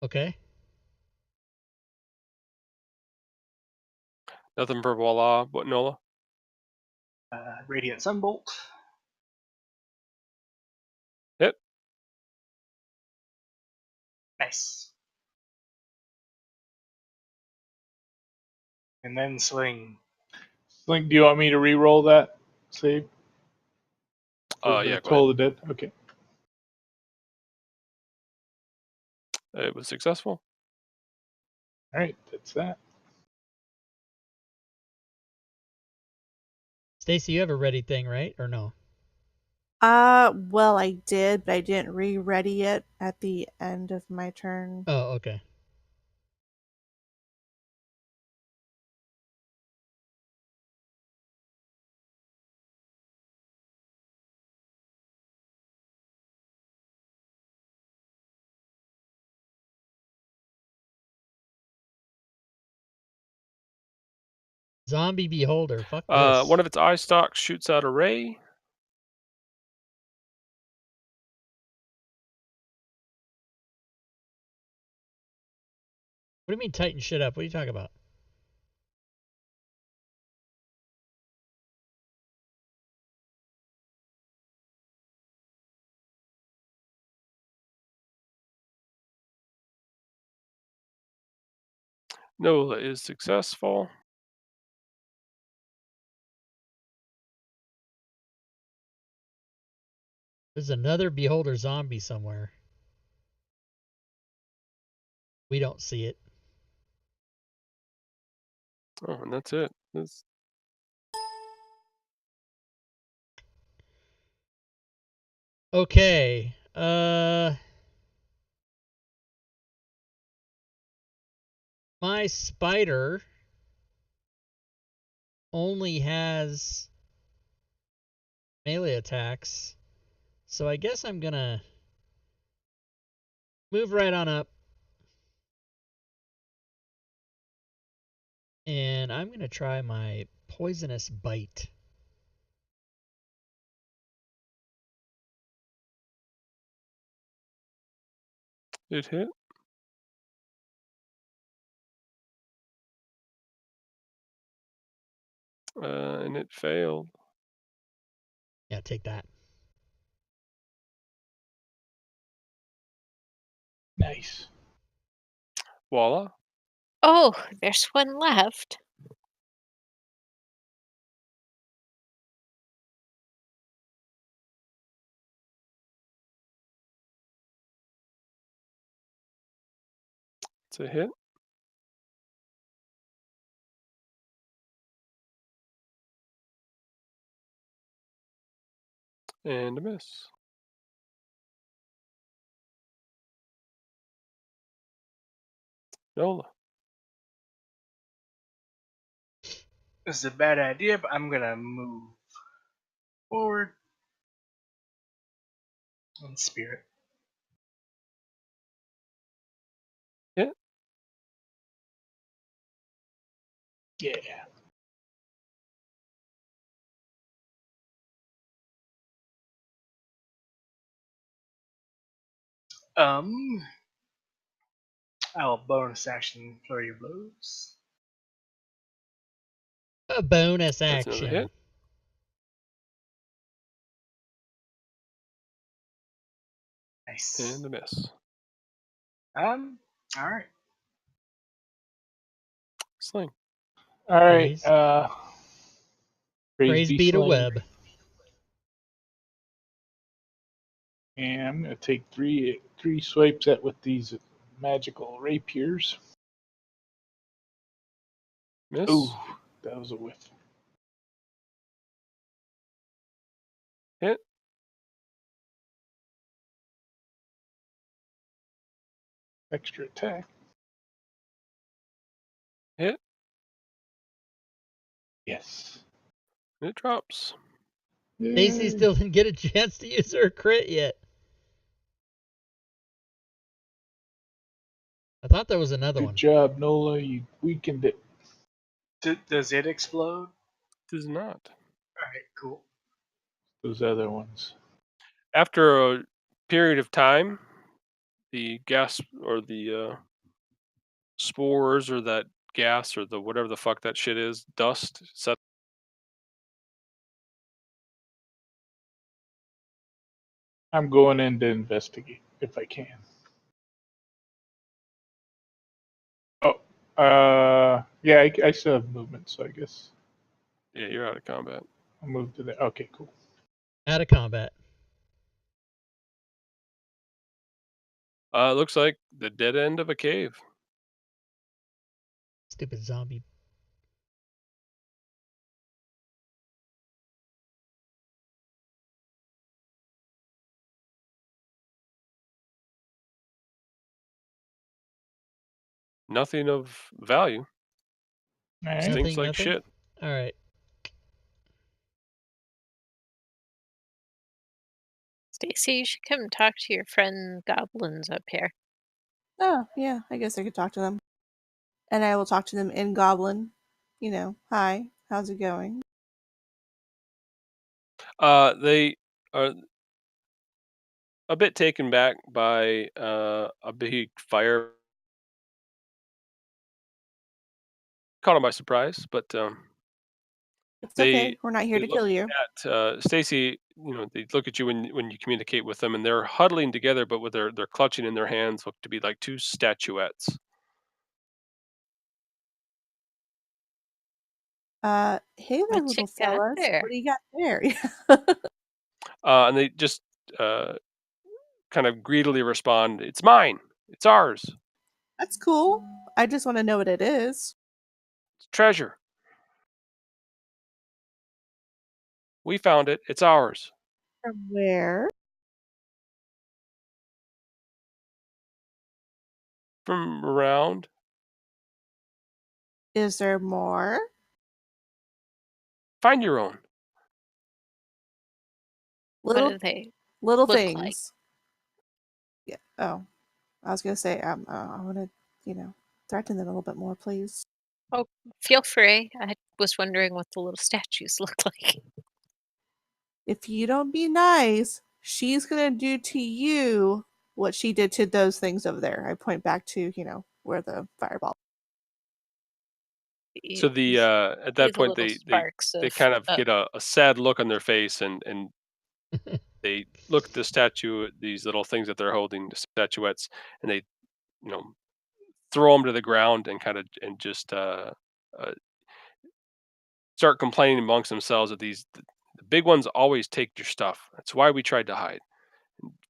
Speaker 2: Okay.
Speaker 1: Nothing for voila. What, Nola?
Speaker 4: Radiant Sunbolt.
Speaker 1: Hit.
Speaker 4: Nice. And then Sling.
Speaker 3: Slink, do you want me to re-roll that save for the
Speaker 1: Yeah, go ahead.
Speaker 3: Toll of the Dead? Okay.
Speaker 1: It was successful.
Speaker 3: All right. That's that.
Speaker 2: Stacy, you have a ready thing, right? Or no?
Speaker 7: well, I did, but I didn't re-ready it at the end of my turn.
Speaker 2: Oh, okay. Zombie beholder. Fuck this.
Speaker 1: One of its eye stalks shoots out a ray.
Speaker 2: What do you mean tighten shit up? What are you talking about?
Speaker 1: Nola is successful.
Speaker 2: There's another beholder zombie somewhere. We don't see it.
Speaker 1: Oh, and that's it.
Speaker 2: Okay. My spider only has melee attacks, so I guess I'm gonna move right on up, and I'm gonna try my poisonous bite.
Speaker 1: It hit. And it failed.
Speaker 2: Yeah, take that.
Speaker 3: Nice.
Speaker 1: Voila.
Speaker 5: Oh, there's one left.
Speaker 1: It's a hit. And a miss. Nola.
Speaker 4: This is a bad idea, but I'm gonna move forward in spirit.
Speaker 1: Hit.
Speaker 3: Yeah.
Speaker 4: I will bonus action flurry of blows.
Speaker 2: A bonus
Speaker 1: That's another
Speaker 2: action.
Speaker 1: hit.
Speaker 4: Nice.
Speaker 1: And a miss.
Speaker 4: All right.
Speaker 1: Sling.
Speaker 3: All right.
Speaker 2: Praise, praise be to
Speaker 3: Sling.
Speaker 2: Web.
Speaker 3: And I'm gonna take three swipes at with these magical rapiers.
Speaker 1: Miss.
Speaker 3: Ooh, that was a whiff.
Speaker 1: Hit.
Speaker 3: Extra attack.
Speaker 1: Hit.
Speaker 3: Yes.
Speaker 1: It drops.
Speaker 2: Stacy still didn't get a chance to use her crit yet. I thought there was another
Speaker 3: Good
Speaker 2: one.
Speaker 3: job, Nola. You weakened it.
Speaker 4: Does it explode?
Speaker 1: Does not.
Speaker 4: All right, cool.
Speaker 3: Those other ones.
Speaker 1: After a period of time, the gas or the spores or that gas or the whatever the fuck that shit is, dust, set.
Speaker 3: I'm going in to investigate if I can. Oh, yeah, I still have movement, so I guess
Speaker 1: Yeah, you're out of combat.
Speaker 3: I'll move to there. Okay, cool.
Speaker 2: Out of combat.
Speaker 1: It looks like the dead end of a cave.
Speaker 2: Stupid zombie.
Speaker 1: Nothing of value.
Speaker 3: All right.
Speaker 1: Stinks like
Speaker 2: Nothing?
Speaker 1: shit.
Speaker 2: All right.
Speaker 5: Stacy, you should come talk to your friend goblins up here.
Speaker 7: Oh, yeah, I guess I could talk to them. And I will talk to them in Goblin. hi, how's it going?
Speaker 1: They are a bit taken back by a big fire. Caught them by surprise, but
Speaker 7: It's
Speaker 1: they
Speaker 7: okay. We're not here
Speaker 1: they
Speaker 7: to
Speaker 1: look
Speaker 7: kill you.
Speaker 1: at Stacy. They look at you when you communicate with them, and they're huddling together, but with their clutching in their hands, look to be like two statuettes.
Speaker 7: Hey there,
Speaker 5: What you
Speaker 7: little
Speaker 5: got
Speaker 7: fellas.
Speaker 5: there?
Speaker 7: What do you got there?
Speaker 1: And they just kind of greedily respond, "It's mine. It's ours.
Speaker 7: That's cool. I just want to know what it is.
Speaker 1: It's treasure. We found it. It's ours."
Speaker 7: From where?
Speaker 1: From around.
Speaker 7: Is there more?
Speaker 1: Find your own.
Speaker 5: What
Speaker 7: Little
Speaker 5: do they
Speaker 7: little
Speaker 5: look like?
Speaker 7: things. Yeah. Oh, I was gonna say, I want to, threaten them a little bit more, please.
Speaker 5: Oh, feel free. I was wondering what the little statues look like.
Speaker 7: If you don't be nice, she's gonna do to you what she did to those things over there. I point back to, where the fireball.
Speaker 1: So
Speaker 5: You
Speaker 1: at
Speaker 5: see
Speaker 1: that
Speaker 5: the
Speaker 1: point
Speaker 5: little sparks
Speaker 1: they
Speaker 5: of
Speaker 1: kind of get a sad look on their face, and they look at the statue, these little things that they're holding, the statuettes, and they you know throw them to the ground and kind of and just uh, start complaining amongst themselves that the big ones always take your stuff. That's why we tried to hide.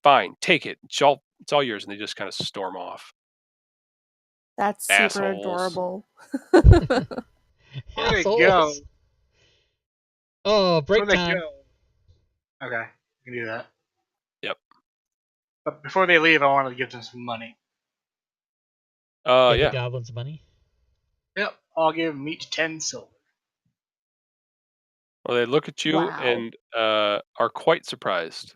Speaker 1: Fine, take it. It's all yours, and they just kind of storm off.
Speaker 7: That's super
Speaker 1: Assholes.
Speaker 7: adorable.
Speaker 4: Before they go,
Speaker 2: Assholes. Oh,
Speaker 4: before
Speaker 2: break
Speaker 4: they
Speaker 2: time.
Speaker 4: go. Okay, you can do that.
Speaker 1: Yep.
Speaker 4: But before they leave, I wanted to give them some money.
Speaker 2: Give the
Speaker 1: Yeah.
Speaker 2: goblins money.
Speaker 4: Yep, I'll give them each 10 silver.
Speaker 1: Well, they look at you
Speaker 7: Wow.
Speaker 1: and are quite surprised,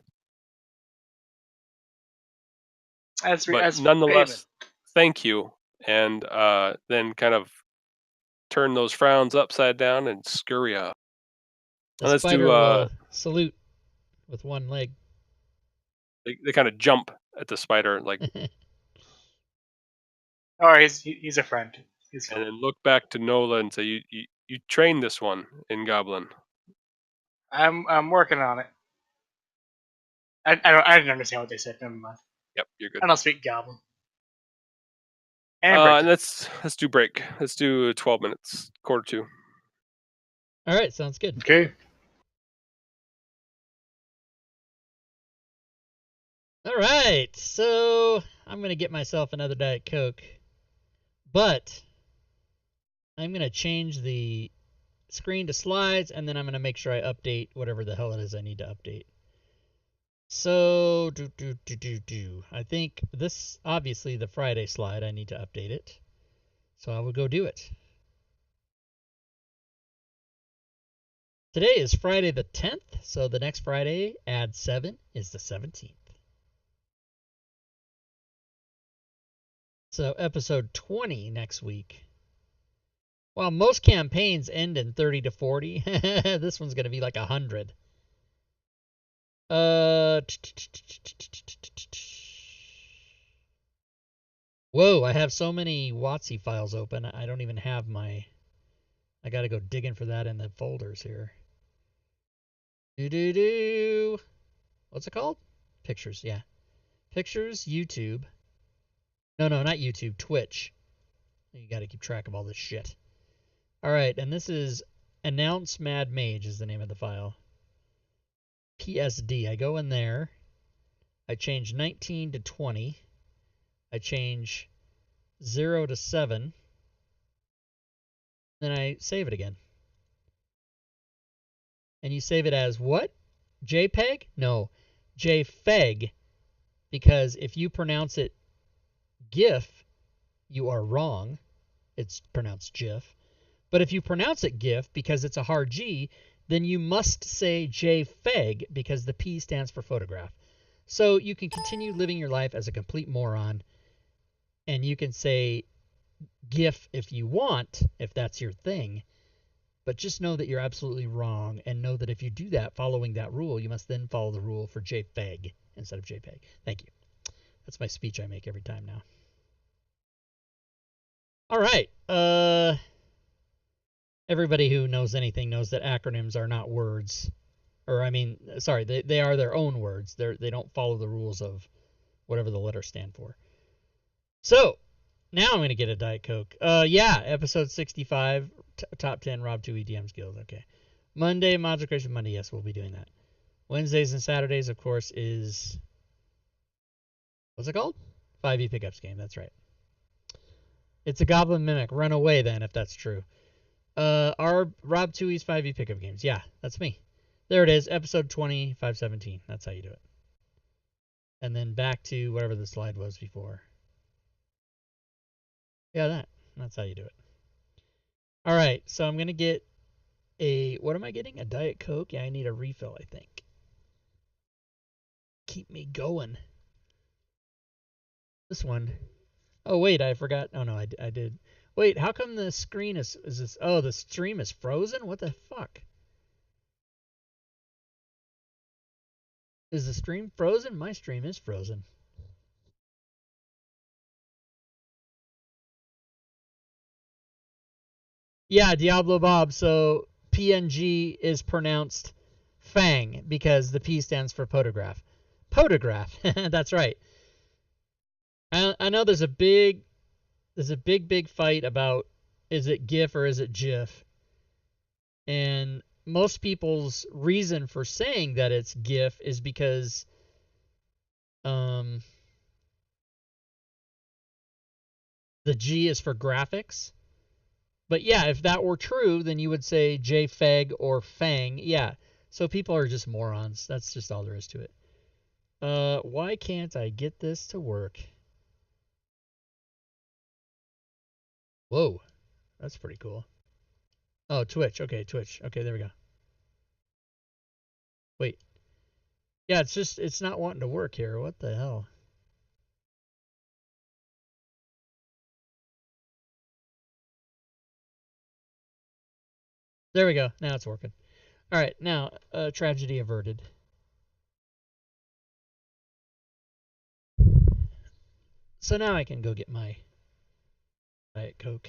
Speaker 1: but
Speaker 4: As payment.
Speaker 1: nonetheless, thank you, and then kind of turn those frowns upside down and scurry off.
Speaker 2: The
Speaker 1: And let's do
Speaker 2: spider will salute with one leg.
Speaker 1: they kind of jump at the spider like,
Speaker 4: Oh, he's a friend. He's
Speaker 1: and
Speaker 4: cool.
Speaker 1: then look back to Nola and say, "You trained this one in Goblin."
Speaker 4: I'm working on it. I didn't understand what they said. Never mind.
Speaker 1: Yep, you're good.
Speaker 4: I don't speak Goblin. And break
Speaker 1: And
Speaker 4: time.
Speaker 1: let's do break. Let's do 12 minutes, quarter two.
Speaker 2: All right, sounds good.
Speaker 3: Okay.
Speaker 2: All right, so I'm going to get myself another Diet Coke, but I'm going to change the screen to slides, and then I'm going to make sure I update whatever the hell it is I need to update. So, I think this, obviously, the Friday slide, I need to update it. So I will go do it. Today is Friday the 10th, so the next Friday, add 7, is the 17th. So episode 20 next week. While most campaigns end in 30 to 40, this one's going to be like 100. Whoa, I have so many WotC files open, I don't even have my... I gotta go digging for that in the folders here. What's it called? Pictures, yeah. Pictures, YouTube. No, not YouTube, Twitch. You gotta keep track of all this shit. Alright, and this is Announce Mad Mage is the name of the file. PSD. I go in there. I change 19 to 20. I change 0 to 7. Then I save it again. And you save it as what? JPEG? No, JFEG. Because if you pronounce it GIF, you are wrong. It's pronounced GIF. But if you pronounce it GIF because it's a hard G, then you must say JFEG because the P stands for photograph. So you can continue living your life as a complete moron, and you can say GIF if you want, if that's your thing, But just know that you're absolutely wrong, and know that if you do that, following that rule, you must then follow the rule for JPEG instead of JPEG. Thank you. That's my speech I make every time now. All right. Everybody who knows anything knows that acronyms are not words. Or, I mean, sorry, they are their own words. They don't follow the rules of whatever the letters stand for. So, now I'm going to get a Diet Coke. Yeah, episode 65, top 10 Rob 2 EDMs Guild. Okay. Monday, Mods of Creation Monday. Yes, we'll be doing that. Wednesdays and Saturdays, of course, is... What's it called? 5e Pickups game. That's right. It's a Goblin Mimic. Run away, then, if that's true. Our Rob 2E's 5e Pickup games. Yeah, that's me. There it is. Episode 20, 517. That's how you do it. And then back to whatever the slide was before. Yeah, that's how you do it. All right, so I'm going to get a... What am I getting? A Diet Coke? Yeah, I need a refill, I think. Keep me going. This one. Oh, wait, I forgot. Oh, no, I did. Wait, how come the screen is this... Oh, the stream is frozen? What the fuck? Is the stream frozen? My stream is frozen. Yeah, Diablo Bob. So PNG is pronounced Fang because the P stands for photograph. Photograph. That's right. I know there's a big fight about is it GIF or is it GIF, and most people's reason for saying that it's GIF is because the G is for graphics. But yeah, if that were true, then you would say JFEG or Fang. Yeah, so people are just morons. That's just all there is to it. Why can't I get this to work? Whoa, that's pretty cool. Oh, Twitch. Okay, Twitch. Okay, there we go. Wait. Yeah, it's not wanting to work here. What the hell? There we go. Now it's working. All right, now, tragedy averted. So now I can go get my Diet Coke.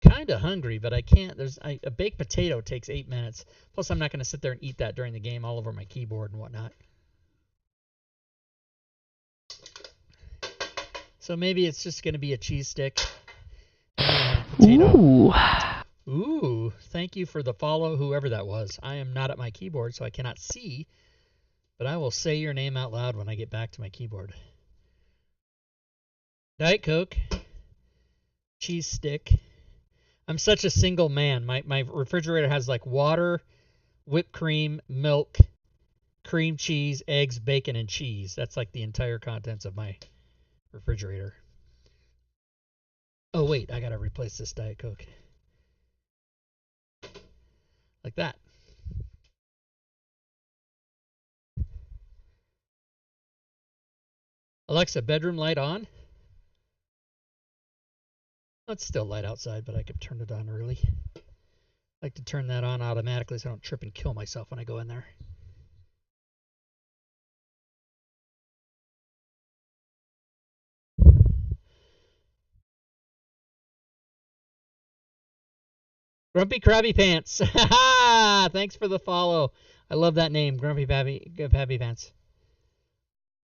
Speaker 2: Kind of hungry, but I can't. A baked potato takes 8 minutes. Plus, I'm not going to sit there and eat that during the game all over my keyboard and whatnot. So maybe it's just going to be a cheese stick. And a potato. Ooh, thank you for the follow, whoever that was. I am not at my keyboard, so I cannot see. But I will say your name out loud when I get back to my keyboard. Diet Coke. Cheese stick. I'm such a single man. My refrigerator has like water, whipped cream, milk, cream cheese, eggs, bacon, and cheese. That's like the entire contents of my refrigerator. Oh, wait, I gotta replace this Diet Coke. Like that. Alexa, bedroom light on? It's still light outside, but I could turn it on early. I like to turn that on automatically so I don't trip and kill myself when I go in there. Grumpy Krabby Pants. Thanks for the follow. I love that name, Grumpy Krabby Pants.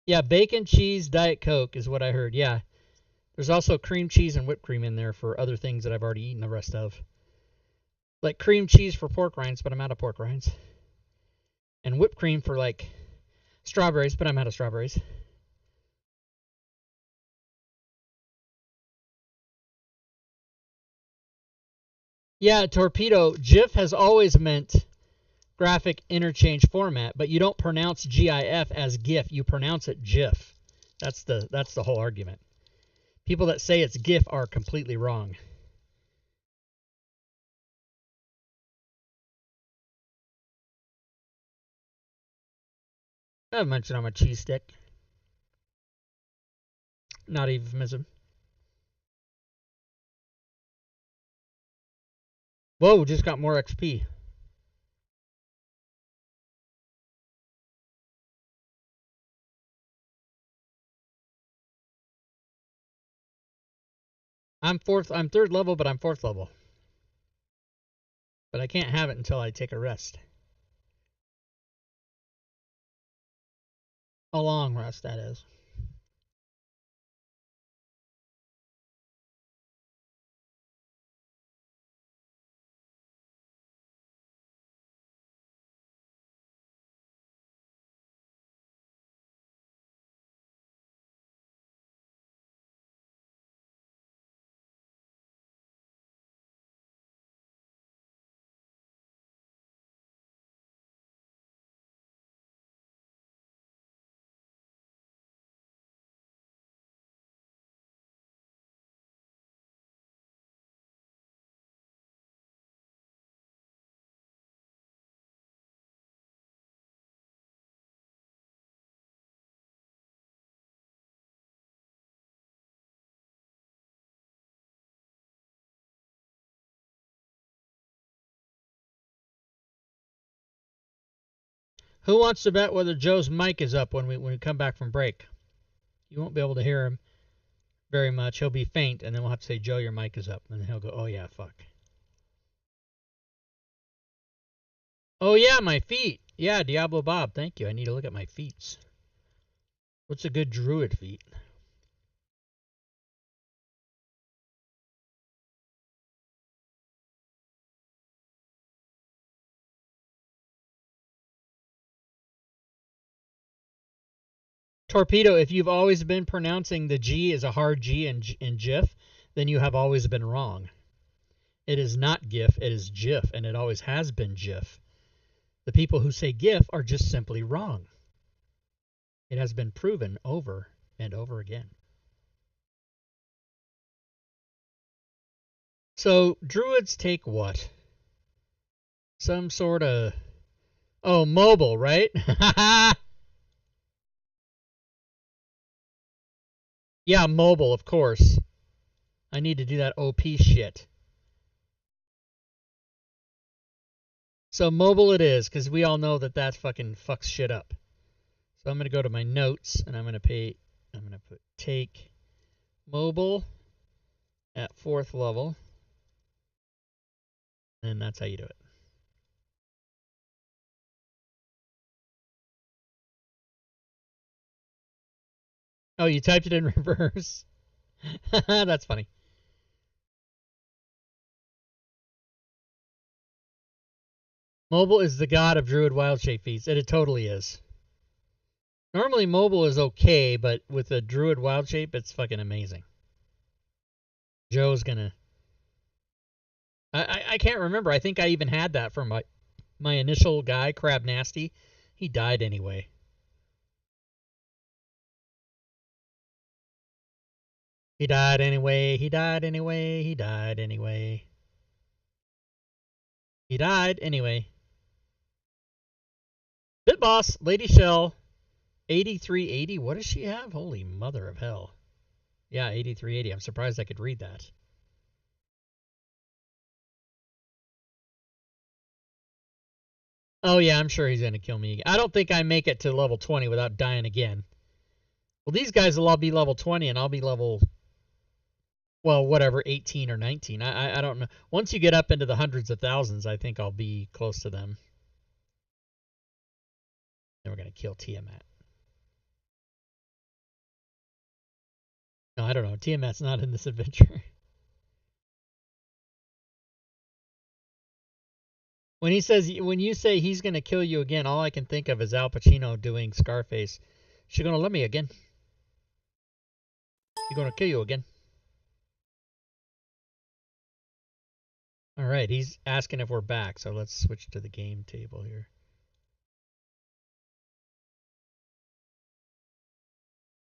Speaker 2: Yeah, bacon, cheese, Diet Coke is what I heard. Yeah. There's also cream cheese and whipped cream in there for other things that I've already eaten the rest of. Like cream cheese for pork rinds, but I'm out of pork rinds. And whipped cream for like strawberries, but I'm out of strawberries. Yeah, torpedo. GIF has always meant graphic interchange format, but you don't pronounce GIF as GIF. You pronounce it GIF. That's the whole argument. People that say it's GIF are completely wrong. I've mentioned I'm a cheese stick. Not a euphemism. Whoa, just got more XP. I'm third level, but I'm 4th level. But I can't have it until I take a rest. A long rest, that is. Who wants to bet whether Joe's mic is up when we come back from break? You won't be able to hear him very much. He'll be faint, and then we'll have to say, Joe, your mic is up. And then he'll go, oh, yeah, fuck. Oh, yeah, my feet. Yeah, Diablo Bob, thank you. I need to look at my feet. What's a good druid feat? Torpedo, if you've always been pronouncing the G as a hard G in GIF, then you have always been wrong. It is not GIF, it is GIF, and it always has been GIF. The people who say GIF are just simply wrong. It has been proven over and over again. So, druids take what? Some sort of... Oh, mobile, right? Yeah, mobile, of course. I need to do that OP shit. So mobile it is, because we all know that fucking fucks shit up. So I'm going to go to my notes, and I'm going to put take mobile at 4th level. And that's how you do it. Oh, you typed it in reverse? That's funny. Mobile is the god of druid wild shape feats. It totally is. Normally mobile is okay, but with a druid wild shape, it's fucking amazing. Joe's gonna... I can't remember. I think I even had that for my initial guy, Crab Nasty. He died anyway. He died anyway. He died anyway. He died anyway. He died anyway. Bit Boss, Lady Shell, 8380. What does she have? Holy mother of hell. Yeah, 8380. I'm surprised I could read that. Oh, yeah, I'm sure he's going to kill me. I don't think I make it to level 20 without dying again. Well, these guys will all be level 20, and I'll be level, well, whatever, 18 or 19. I don't know. Once you get up into the hundreds of thousands, I think I'll be close to them. Then we're going to kill Tiamat. No, I don't know. Tiamat's not in this adventure. When you say he's going to kill you again, all I can think of is Al Pacino doing Scarface. She going to love me again. She's going to kill you again. All right, he's asking if we're back, so let's switch to the game table here.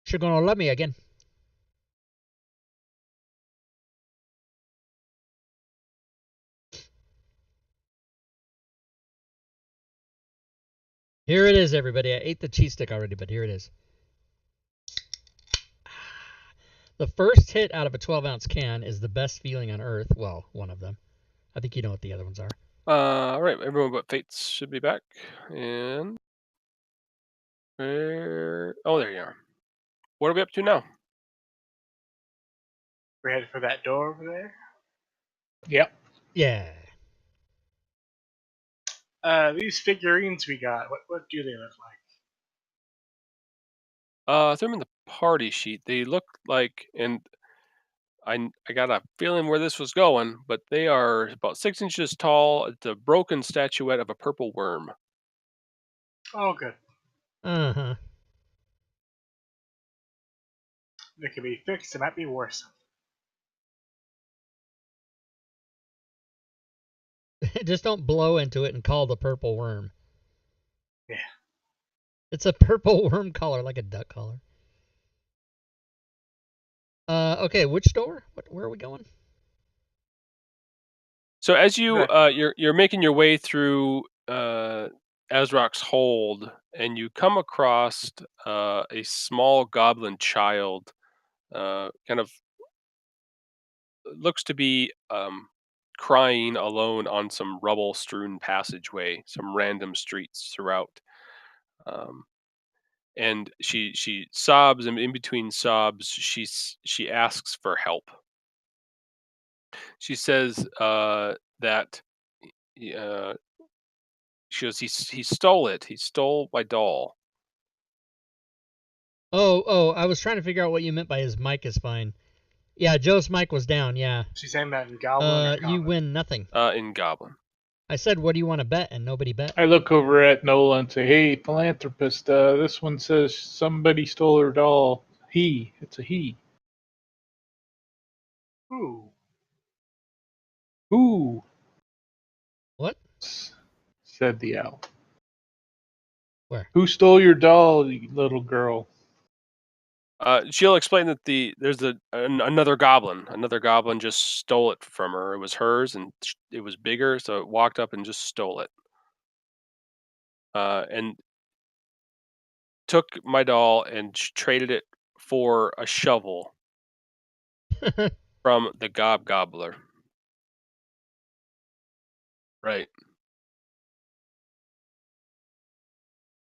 Speaker 2: She's going to love me again. Here it is, everybody. I ate the cheese stick already, but here it is. The first hit out of a 12-ounce can is the best feeling on earth. Well, one of them. I think you know what the other ones are.
Speaker 1: All right, everyone but Fates should be back. And where? Oh, there you are. What are we up to now?
Speaker 4: We're headed for that door over there.
Speaker 3: Yep.
Speaker 2: Yeah.
Speaker 4: These figurines we got, what do they look like?
Speaker 1: They're in the party sheet. They look like, and I got a feeling where this was going, but they are about 6 inches tall. It's a broken statuette of a purple worm.
Speaker 4: Oh, good.
Speaker 2: Uh-huh.
Speaker 4: They can be fixed. It might be worse.
Speaker 2: Just don't blow into it and call the purple worm.
Speaker 4: Yeah.
Speaker 2: It's a purple worm collar, like a duck collar. Okay, which door? Where are we going?
Speaker 1: So as you
Speaker 4: Right.
Speaker 1: you're making your way through Azrock's hold, and you come across a small goblin child, kind of looks to be crying alone on some rubble-strewn passageway, some random streets throughout. Um, and she sobs, and in between sobs, she asks for help. She says that uh, she goes, he stole it. He stole my doll.
Speaker 2: Oh, I was trying to figure out what you meant by his mic is fine. Yeah, Joe's mic was down, yeah.
Speaker 4: She's saying that in Goblin or
Speaker 2: You
Speaker 4: Common?
Speaker 2: win nothing.
Speaker 1: In Goblin.
Speaker 2: I said, what do you want to bet? And nobody bet.
Speaker 3: I look over at Nola and say, "Hey, philanthropist, this one says somebody stole her doll. He. It's a he."
Speaker 4: Ooh.
Speaker 3: Who?
Speaker 2: What?
Speaker 3: Said the owl.
Speaker 2: Where?
Speaker 3: Who stole your doll, you little girl?
Speaker 1: She'll explain that there's another goblin. Another goblin just stole it from her. It was hers, and it was bigger, so it walked up and just stole it. And took my doll and traded it for a shovel from the Gobbler. Right.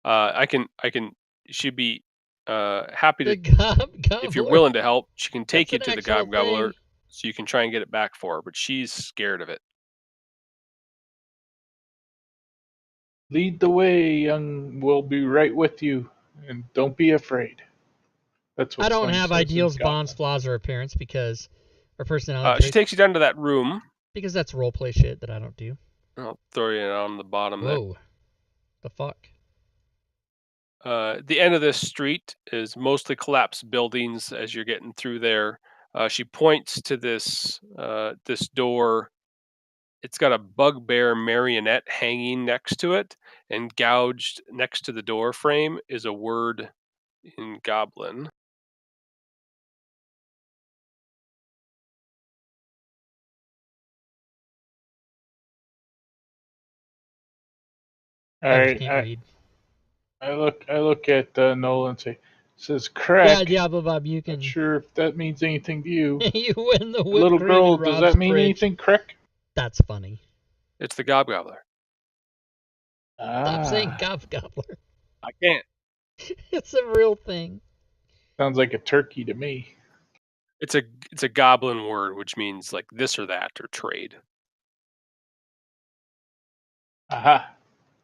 Speaker 1: I can. She'd be happy
Speaker 2: The
Speaker 1: to,
Speaker 2: Gobbler?
Speaker 1: if you're willing to help. She can take
Speaker 2: That's
Speaker 1: you
Speaker 2: an
Speaker 1: to the
Speaker 2: actual
Speaker 1: Gobbler,
Speaker 2: thing.
Speaker 1: so you can try and get it back for her. But she's scared of it.
Speaker 3: Lead the way, young. We'll be right with you, and don't be afraid. That's what
Speaker 2: I don't
Speaker 3: Sling
Speaker 2: have
Speaker 3: says in
Speaker 2: ideals, bonds,
Speaker 3: Goblin.
Speaker 2: flaws, or appearance because, or personality
Speaker 1: She
Speaker 2: traits,
Speaker 1: takes you down to that room.
Speaker 2: because that's roleplay shit that I don't do.
Speaker 1: I'll throw you on the bottom there.
Speaker 2: Whoa. The fuck?
Speaker 1: The end of this street is mostly collapsed buildings. As you're getting through there, she points to this door. It's got a bugbear marionette hanging next to it, and gouged next to the door frame is a word in Goblin.
Speaker 3: All
Speaker 2: I just
Speaker 3: right,
Speaker 2: can't read.
Speaker 3: I look at Nola and say, "It says crack."
Speaker 2: Yeah, Diablo Bob, you
Speaker 3: Not
Speaker 2: can.
Speaker 3: sure if that means anything to you.
Speaker 2: You win the whipped
Speaker 3: Little
Speaker 2: cream
Speaker 3: girl,
Speaker 2: in
Speaker 3: does
Speaker 2: Rob's
Speaker 3: that mean
Speaker 2: fridge.
Speaker 3: anything, Crick?
Speaker 2: That's funny.
Speaker 1: It's the Gobbler.
Speaker 2: Stop saying
Speaker 3: Ah,
Speaker 2: Gobbler.
Speaker 1: I can't.
Speaker 2: It's a real thing.
Speaker 3: sounds like a turkey to me.
Speaker 1: It's a Goblin word, which means like this or that or trade.
Speaker 3: Aha.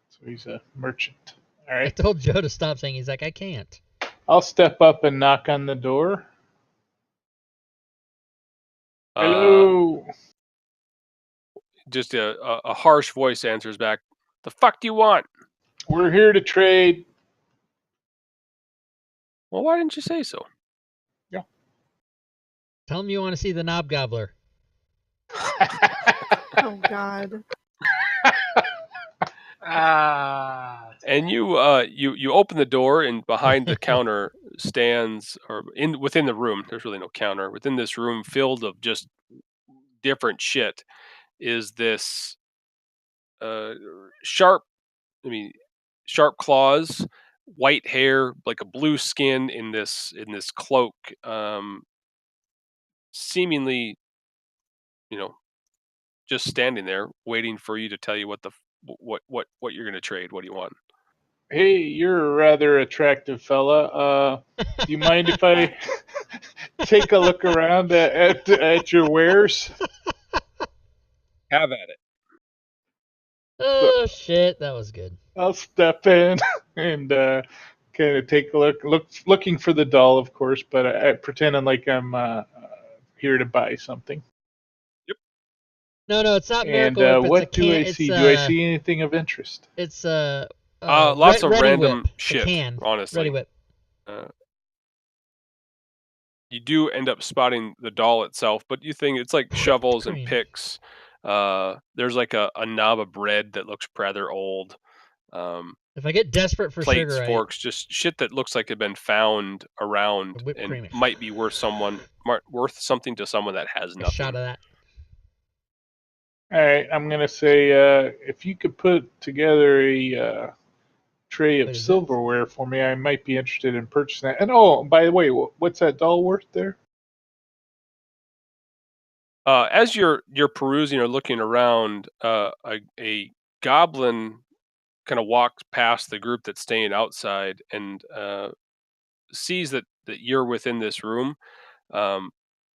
Speaker 3: So he's a merchant. All
Speaker 2: I
Speaker 3: right.
Speaker 2: told Joe to stop saying. He's like, I can't.
Speaker 3: I'll step up and knock on the door.
Speaker 1: Uh,
Speaker 3: Hello.
Speaker 1: just a harsh voice answers back. The fuck do you want?
Speaker 3: We're here to trade.
Speaker 1: Well, why didn't you say so?
Speaker 2: Tell him you want to see the knob gobbler.
Speaker 7: Oh God.
Speaker 1: And you open the door, and behind the counter stands, or within the room, there's really no counter. Within this room filled of just different shit is this sharp, sharp claws, white hair, like a blue skin in this cloak, seemingly, you know, just standing there, waiting for you to tell you what you're going to trade. What do you want?
Speaker 3: Hey, you're a rather attractive fella. Do you mind if I take a look around at your wares?
Speaker 1: Have at it.
Speaker 2: Oh shit, that was good.
Speaker 3: I'll step in and kind of take a looking for the doll, of course, but I pretending like I'm here to buy something.
Speaker 2: No, it's not
Speaker 3: And
Speaker 2: Miracle Whip. It's a
Speaker 3: what do
Speaker 2: can.
Speaker 3: I see? Do I see anything of interest?
Speaker 2: It's
Speaker 1: Lots of
Speaker 2: Ready
Speaker 1: random
Speaker 2: Whip.
Speaker 1: shit.
Speaker 2: A can.
Speaker 1: Honestly,
Speaker 2: Ready Whip.
Speaker 1: You do end up spotting the doll itself, but you think it's like shovels and
Speaker 2: Cream.
Speaker 1: picks. There's like a knob of bread that looks rather old.
Speaker 2: If I get desperate for
Speaker 1: Plates,
Speaker 2: sugar,
Speaker 1: forks, just shit that looks like it'd been found around
Speaker 2: whipped
Speaker 1: and
Speaker 2: cream.
Speaker 1: might be worth something to someone that has
Speaker 2: A shot
Speaker 1: nothing.
Speaker 2: of that.
Speaker 3: All right, I'm gonna say if you could put together a tray of
Speaker 2: Wait, is that-
Speaker 3: silverware for me, I might be interested in purchasing that. And oh, by the way, what's that doll worth there?
Speaker 1: As you're perusing or looking around, a goblin kind of walks past the group that's staying outside and sees that you're within this room. Um,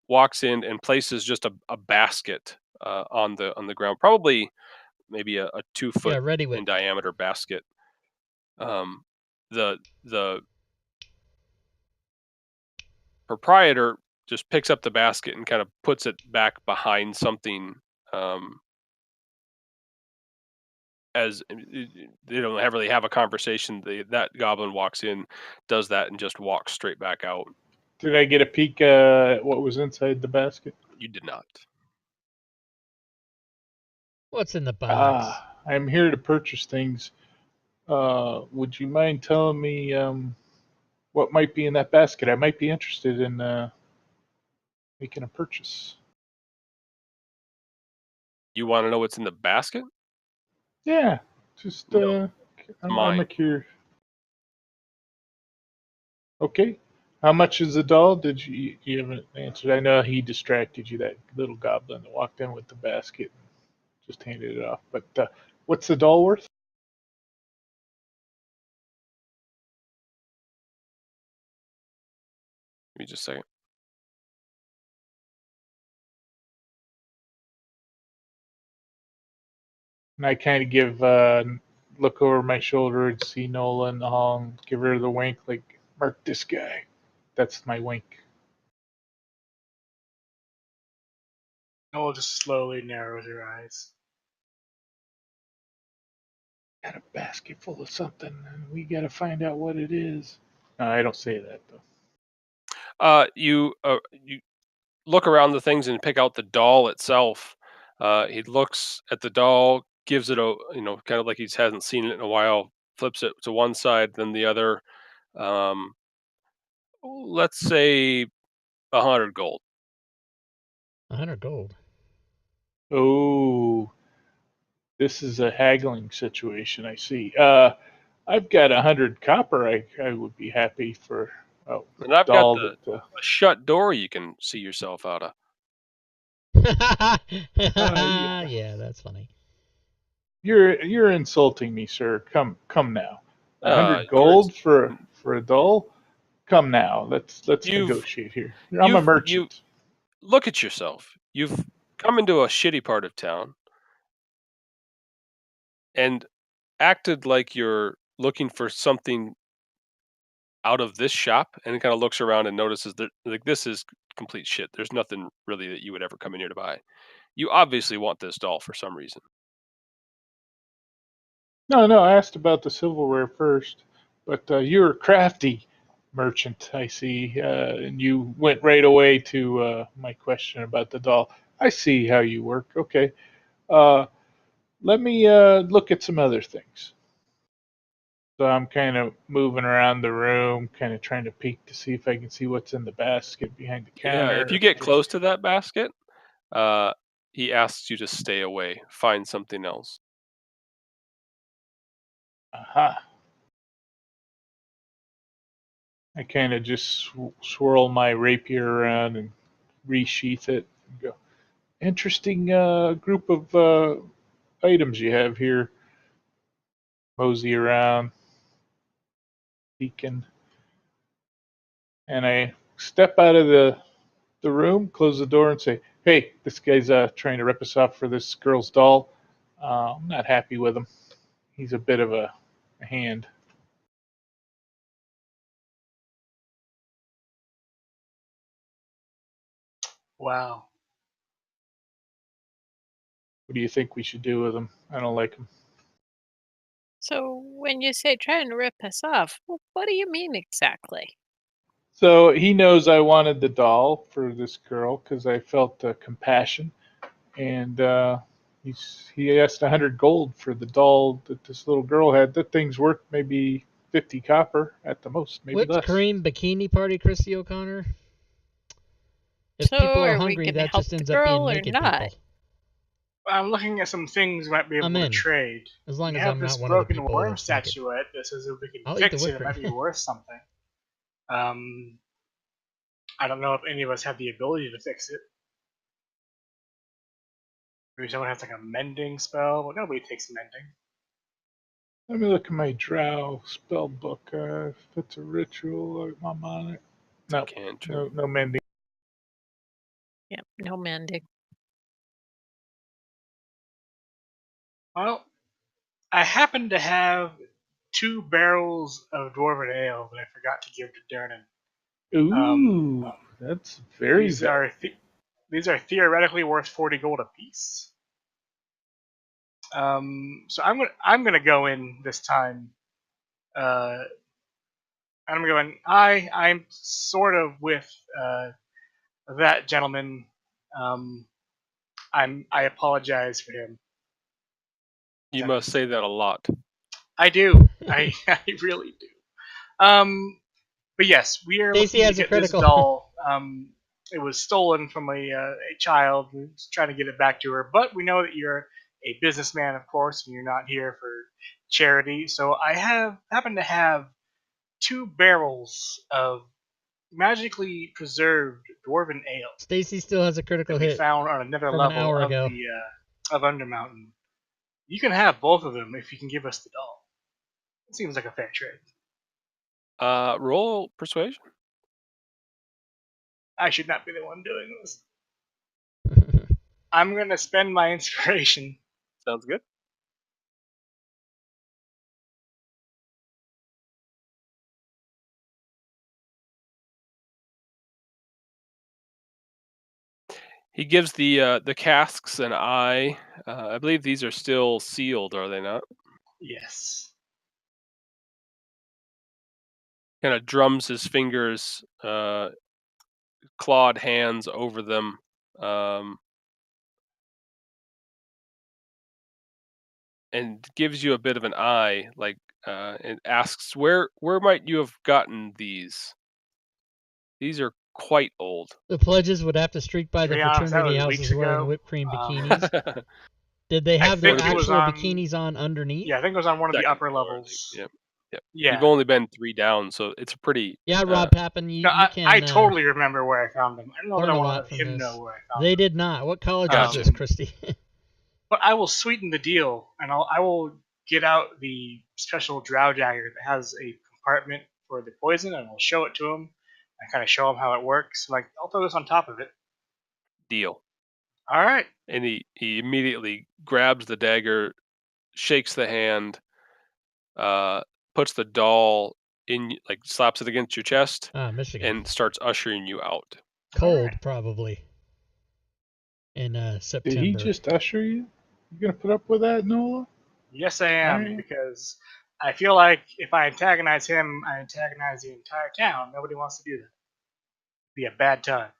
Speaker 1: Walks in and places just a basket on the ground, probably maybe a 2 foot
Speaker 2: Ready
Speaker 1: in
Speaker 2: Whip.
Speaker 1: diameter basket. The proprietor just picks up the basket and kind of puts it back behind something. As they don't really have a conversation, that goblin walks in, does that, and just walks straight back out.
Speaker 3: Did I get a peek at what was inside the basket?
Speaker 1: You did not.
Speaker 2: What's in the box?
Speaker 3: I'm here to purchase things. Would you mind telling me what might be in that basket? I might be interested in making a purchase.
Speaker 1: You want to know what's in the basket?
Speaker 3: Yeah, just
Speaker 1: No,
Speaker 3: I'm
Speaker 1: mine.
Speaker 3: a curious. Okay, how much is the doll? You haven't answered? I know he distracted you, that little goblin that walked in with the basket and just handed it off. But what's the doll worth?
Speaker 1: Give me just a second.
Speaker 3: And I kind of give look over my shoulder and see Nola in the hall and give her the wink, like mark this guy. That's my wink.
Speaker 4: Noel just slowly narrows her eyes.
Speaker 3: Got a basket full of something, and we got to find out what it is. No, I don't say that though.
Speaker 1: You look around the things and pick out the doll itself. He looks at the doll, gives it a kind of like he hasn't seen it in a while. Flips it to one side, then the other. Um, let's say 100 gold.
Speaker 2: 100 gold.
Speaker 3: Oh, this is a haggling situation. I see. I've got 100 copper. I would be happy for a
Speaker 1: And I've got
Speaker 3: doll
Speaker 1: the
Speaker 3: that.
Speaker 1: a shut door you can see yourself out of.
Speaker 2: Yeah, that's funny.
Speaker 3: You're insulting me, sir. Come now. A hundred
Speaker 1: You're
Speaker 3: gold for a doll. Come now. Let's
Speaker 1: you've
Speaker 3: negotiate here. I'm a
Speaker 1: you
Speaker 3: merchant.
Speaker 1: look at yourself. You've come into a shitty part of town and acted like you're looking for something out of this shop, and kind of looks around and notices that like this is complete shit. There's nothing really that you would ever come in here to buy. You obviously want this doll for some reason.
Speaker 3: No. I asked about the silverware first, but you're a crafty merchant. I see, and you went right away to my question about the doll. I see how you work. Okay. Uh, Let me look at some other things. So I'm kind of moving around the room, kind of trying to peek to see if I can see what's in the basket behind the
Speaker 1: Yeah, if you
Speaker 3: counter.
Speaker 1: get close to that basket, uh, he asks you to stay away. Find something else.
Speaker 3: Aha. I kind of just swirl my rapier around and resheath it and go, interesting group of items you have here. Mosey around, peeking. And I step out of the room, close the door, and say, "Hey, this guy's trying to rip us off for this girl's doll. I'm not happy with him. He's a bit of a hand."
Speaker 4: Wow.
Speaker 3: What do you think we should do with him? I don't like him.
Speaker 5: So when you say trying to rip us off, what do you mean exactly?
Speaker 3: So he knows I wanted the doll for this girl because I felt compassion, and he asked 100 gold for the doll that this little girl had. That thing's worth maybe 50 copper at the most, maybe
Speaker 2: Whipped
Speaker 3: less.
Speaker 2: cream bikini party, Christy O'Connor. If
Speaker 5: So
Speaker 2: people are
Speaker 5: are we
Speaker 2: hungry,
Speaker 5: gonna
Speaker 2: that
Speaker 5: help
Speaker 2: just
Speaker 5: the
Speaker 2: ends up being
Speaker 5: girl or
Speaker 2: naked
Speaker 5: not?
Speaker 2: people.
Speaker 4: I'm looking at some things we might be able
Speaker 2: I'm
Speaker 4: to
Speaker 2: in.
Speaker 4: trade.
Speaker 2: As long
Speaker 4: We
Speaker 2: as
Speaker 4: have
Speaker 2: I'm
Speaker 4: this
Speaker 2: not one of the
Speaker 4: broken
Speaker 2: people
Speaker 4: worm
Speaker 2: that's naked.
Speaker 4: statuette that says if we can
Speaker 2: I'll eat the
Speaker 4: fix it,
Speaker 2: whipped
Speaker 4: it might be
Speaker 2: cream.
Speaker 4: worth something. I don't know if any of us have the ability to fix it. Maybe someone has like a mending spell. Well, nobody takes mending.
Speaker 3: Let me look at my drow spell book. If it's a ritual, I'm on it. No,
Speaker 1: Cantrip.
Speaker 3: no mending.
Speaker 5: Yep, no mending.
Speaker 4: Well, I happen to have 2 barrels of dwarven ale that I forgot to give to Dernan.
Speaker 3: Ooh, that's very
Speaker 4: These
Speaker 3: valuable.
Speaker 4: are these are theoretically worth 40 gold apiece. So I'm gonna go in this time. I'm going. I'm sort of with that gentleman. Um, I apologize for him.
Speaker 1: You must say that a lot.
Speaker 4: I do. I really do. But yes, we are
Speaker 2: Stacy
Speaker 4: looking to
Speaker 2: has a
Speaker 4: get this
Speaker 2: critical.
Speaker 4: doll. It was stolen from a child who's trying to get it back to her. But we know that you're a businessman, of course, and you're not here for charity. So I happen to have 2 barrels of magically preserved dwarven ale
Speaker 2: Stacy still has a critical
Speaker 4: that we
Speaker 2: hit
Speaker 4: found on another
Speaker 2: from an
Speaker 4: level
Speaker 2: hour
Speaker 4: of
Speaker 2: ago.
Speaker 4: the of Undermountain. You can have both of them if you can give us the doll. It seems like a fair trade.
Speaker 1: Roll persuasion.
Speaker 4: I should not be the one doing this. I'm gonna spend my inspiration.
Speaker 1: Sounds good. He gives the casks an eye. I believe these are still sealed, are they not?
Speaker 4: Yes.
Speaker 1: Kind of drums his fingers, clawed hands over them. And gives you a bit of an eye, like, and asks, where might you have gotten these? These are quite old.
Speaker 2: The pledges would have to streak by
Speaker 4: To
Speaker 2: the
Speaker 4: be honest, that
Speaker 2: fraternity
Speaker 4: was weeks
Speaker 2: houses wearing
Speaker 4: ago.
Speaker 2: whipped cream bikinis. Did they
Speaker 4: I
Speaker 2: have their
Speaker 4: think it was
Speaker 2: actual
Speaker 4: on.
Speaker 2: bikinis on underneath?
Speaker 4: Yeah, I think it was on one of the
Speaker 1: Second
Speaker 4: upper
Speaker 1: floor, I think.
Speaker 4: levels.
Speaker 1: Yep.
Speaker 4: Yeah.
Speaker 1: You've only been 3 down, so it's a pretty.
Speaker 2: Yeah, Rob Pappin, you
Speaker 4: No,
Speaker 2: can
Speaker 4: I totally remember where I found them. I don't know that
Speaker 2: learn
Speaker 4: I
Speaker 2: a
Speaker 4: want to
Speaker 2: lot
Speaker 4: let
Speaker 2: from
Speaker 4: him
Speaker 2: this.
Speaker 4: know where I found
Speaker 2: They
Speaker 4: them.
Speaker 2: did not. What college
Speaker 1: Gotcha.
Speaker 2: was this, Christy?
Speaker 4: But I will sweeten the deal, and I will get out the special drow dagger that has a compartment for the poison, and I'll show it to him. I kind of show him how it works. Like, I'll throw this on top of it.
Speaker 1: Deal.
Speaker 4: All right.
Speaker 1: And he immediately grabs the dagger, shakes the hand, puts the doll in, like slaps it against your chest,
Speaker 2: Michigan.
Speaker 1: and starts ushering you out.
Speaker 2: Cold,
Speaker 4: right.
Speaker 2: probably. In September.
Speaker 3: Did he just usher you? You gonna put up with that, Nola?
Speaker 4: Yes, I am,
Speaker 3: Alright.
Speaker 4: because I feel like if I antagonize him, I antagonize the entire town. Nobody wants to do that. Be a bad time.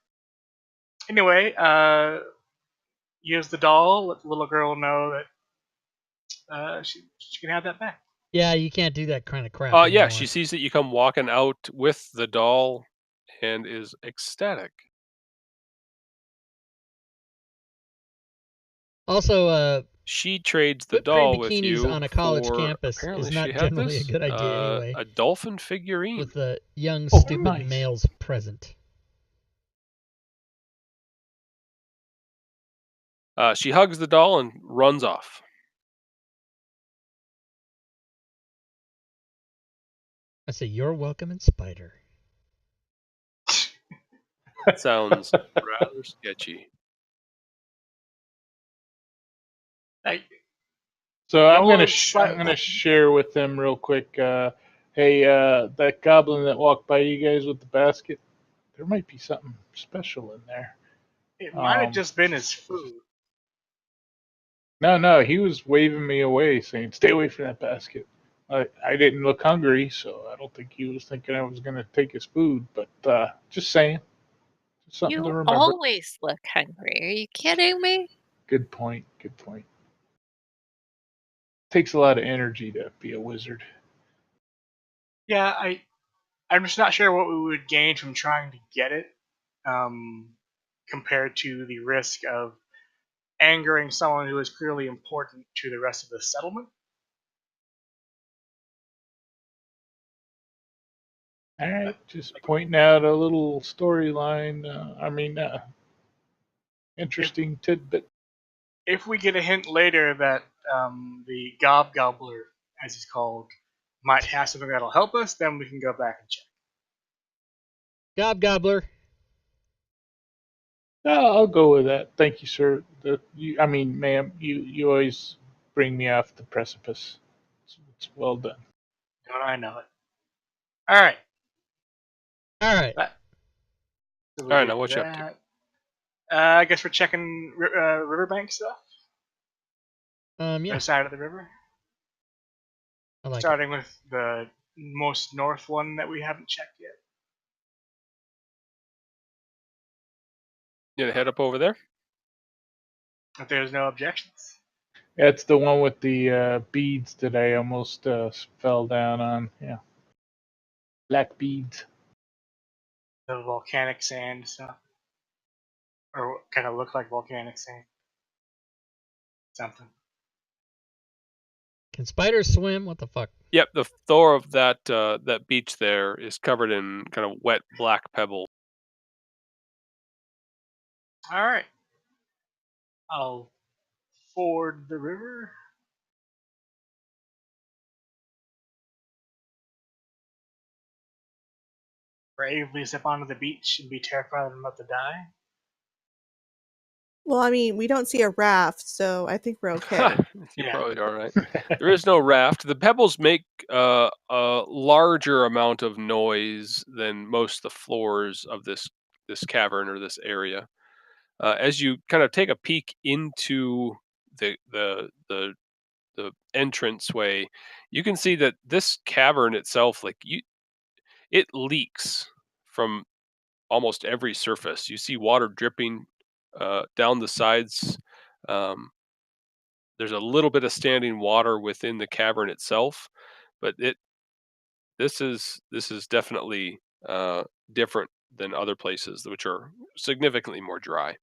Speaker 4: Anyway, use the doll. Let the little girl know that she can have that back.
Speaker 2: Yeah, you can't do that kind of crap anymore.
Speaker 1: Yeah, she sees that you come walking out with the doll and is ecstatic.
Speaker 2: Also,
Speaker 1: She trades the
Speaker 2: whipped cream
Speaker 1: doll with
Speaker 2: bikinis
Speaker 1: you
Speaker 2: on a college
Speaker 1: for,
Speaker 2: campus
Speaker 1: apparently
Speaker 2: is not
Speaker 1: she had
Speaker 2: generally
Speaker 1: this,
Speaker 2: a good idea anyway.
Speaker 1: a dolphin figurine.
Speaker 2: With the young,
Speaker 3: Oh,
Speaker 2: stupid
Speaker 3: nice.
Speaker 2: males present.
Speaker 1: She hugs the doll and runs off.
Speaker 2: I say, you're welcome in Spider.
Speaker 1: That sounds rather sketchy.
Speaker 3: So I'm
Speaker 4: Roll
Speaker 3: gonna
Speaker 4: a
Speaker 3: I'm gonna share with them real quick. Hey, that goblin that walked by you guys with the basket, there might be something special in there.
Speaker 4: It might have just been his food.
Speaker 3: No, he was waving me away, saying, "Stay away from that basket." I didn't look hungry, so I don't think he was thinking I was gonna take his food. But just saying, just something to
Speaker 5: You
Speaker 3: remember.
Speaker 5: always look hungry. Are you kidding me?
Speaker 3: Good point. Good point. Takes a lot of energy to be a wizard.
Speaker 4: Yeah, I'm just not sure what we would gain from trying to get it, compared to the risk of angering someone who is clearly important to the rest of the settlement.
Speaker 3: All right, just pointing out a little storyline. Interesting tidbit.
Speaker 4: If we get a hint later that the Gobgobbler, as he's called, might have something that'll help us, then we can go back and check.
Speaker 2: Gobgobbler.
Speaker 3: I'll go with that. Thank you, sir. Ma'am, you always bring me off the precipice. It's well done.
Speaker 4: Don't I know it? All right.
Speaker 2: All right.
Speaker 4: So
Speaker 1: All right, now what you up to?
Speaker 4: I guess we're checking riverbank stuff.
Speaker 2: Yeah.
Speaker 4: The side of the river.
Speaker 2: I like
Speaker 4: Starting with the most north one that we haven't checked yet.
Speaker 1: You gonna head up over there?
Speaker 4: If there's no objections.
Speaker 3: That's the one with the beads that I almost fell down on. Yeah, black beads.
Speaker 4: The volcanic sand stuff. Or kind of look like volcanic sand. Something.
Speaker 2: Can spiders swim? What the fuck?
Speaker 1: Yep, the floor of that beach there is covered in kind of wet black pebble.
Speaker 4: All right. I'll ford the river. Bravely step onto the beach and be terrified I'm about to die.
Speaker 7: Well, I mean, we don't see a raft, so I think we're okay.
Speaker 1: You
Speaker 4: Yeah.
Speaker 1: probably are right. There is no raft. The pebbles make a larger amount of noise than most of the floors of this cavern or this area. As you kind of take a peek into the entranceway, you can see that this cavern itself, it leaks from almost every surface. You see water dripping down the sides. Um, there's a little bit of standing water within the cavern itself, but this is definitely different than other places, which are significantly more dry.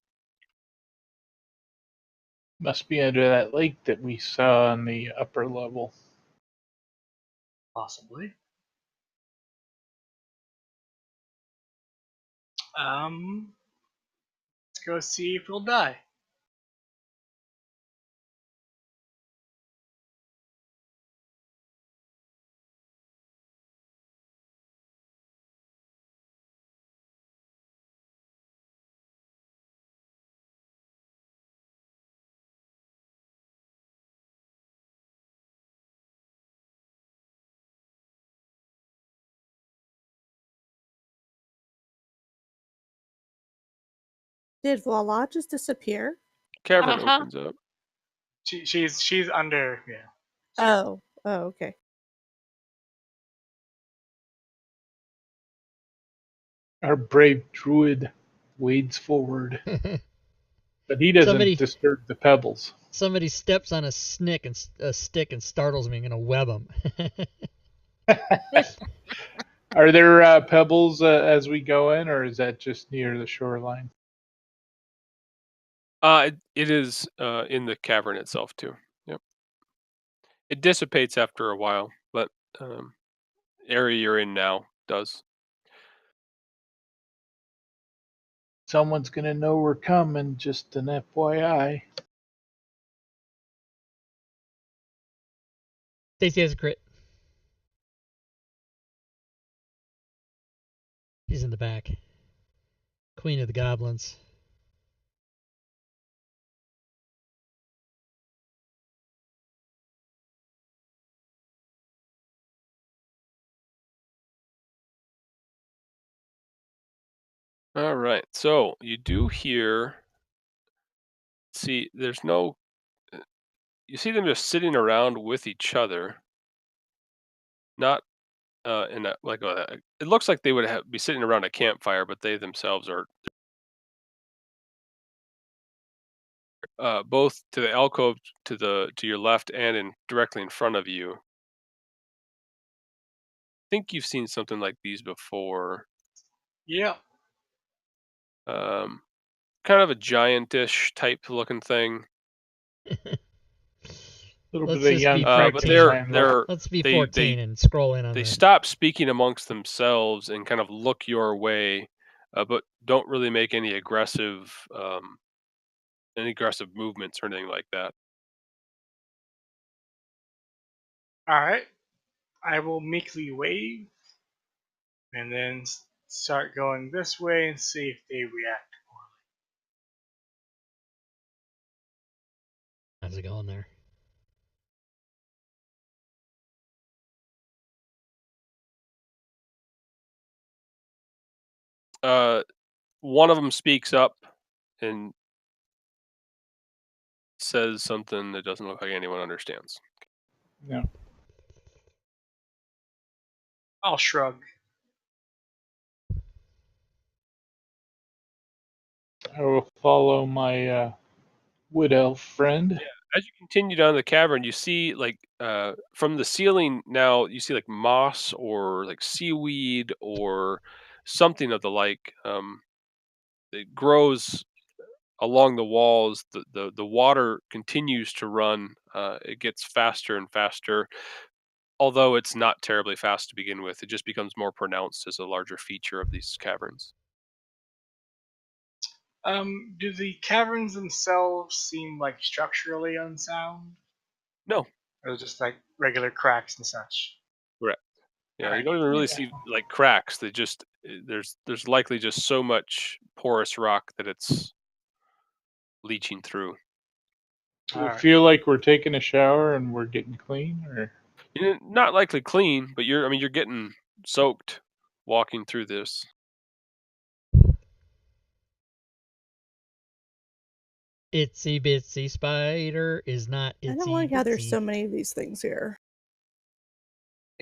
Speaker 3: Must be under that lake that we saw on the upper level.
Speaker 4: Possibly. Let's go see if we'll die.
Speaker 7: Did Voila just disappear?
Speaker 1: Cavern
Speaker 5: Uh-huh.
Speaker 1: opens up.
Speaker 4: She's under, yeah.
Speaker 7: Oh, okay.
Speaker 3: Our brave druid wades forward, but he doesn't disturb the pebbles.
Speaker 2: Somebody steps on a stick and startles me. I'm gonna web them.
Speaker 3: Are there pebbles as we go in, or is that just near the shoreline?
Speaker 1: It is in the cavern itself too. Yep. It dissipates after a while, but area you're in now does.
Speaker 3: Someone's gonna know we're coming. Just an FYI.
Speaker 2: Stacy has a crit. She's in the back. Queen of the Goblins.
Speaker 1: All right. So you do hear. See, there's no. You see them just sitting around with each other, not in a like a. It looks like they would be sitting around a campfire, but they themselves are both to the alcove to your left and directly in front of you. I think you've seen something like these before.
Speaker 4: Yeah.
Speaker 1: Um, Kind of a giantish type looking thing.
Speaker 3: little
Speaker 2: Let's
Speaker 3: bit of
Speaker 2: just be
Speaker 3: young
Speaker 1: But
Speaker 2: 14.
Speaker 3: Frankenstein look.
Speaker 2: Let's be
Speaker 1: they
Speaker 2: 14 and scroll in on
Speaker 1: they
Speaker 2: the.
Speaker 1: stop speaking amongst themselves and kind of look your way, but don't really make any aggressive movements or anything like that.
Speaker 4: All right. I will meekly wave and then start going this way and see if they react.
Speaker 2: How's it going there?
Speaker 1: One of them speaks up and says something that doesn't look like anyone understands.
Speaker 3: Yeah.
Speaker 4: I'll shrug.
Speaker 3: I will follow my wood elf friend.
Speaker 1: As you continue down the cavern, you see from the ceiling now you see like moss or like seaweed or something of the like. It grows along the walls. The water continues to run. It gets faster and faster, although it's not terribly fast to begin with. It just becomes more pronounced as a larger feature of these caverns.
Speaker 4: Do the caverns themselves seem like structurally unsound?
Speaker 1: No,
Speaker 4: Or just like regular cracks and such?
Speaker 1: correct. Yeah, you
Speaker 4: Alright.
Speaker 1: don't even really
Speaker 3: Yeah.
Speaker 1: see like cracks. They just there's likely just so much porous rock that it's leaching through.
Speaker 3: Do we
Speaker 4: Alright.
Speaker 3: feel like we're taking a shower and we're getting clean, or
Speaker 1: You're not likely clean, but you're getting soaked walking through this.
Speaker 2: Itsy bitsy spider is not
Speaker 7: I don't
Speaker 2: itsy
Speaker 7: like how there's
Speaker 2: bitsy.
Speaker 7: so many of these things here.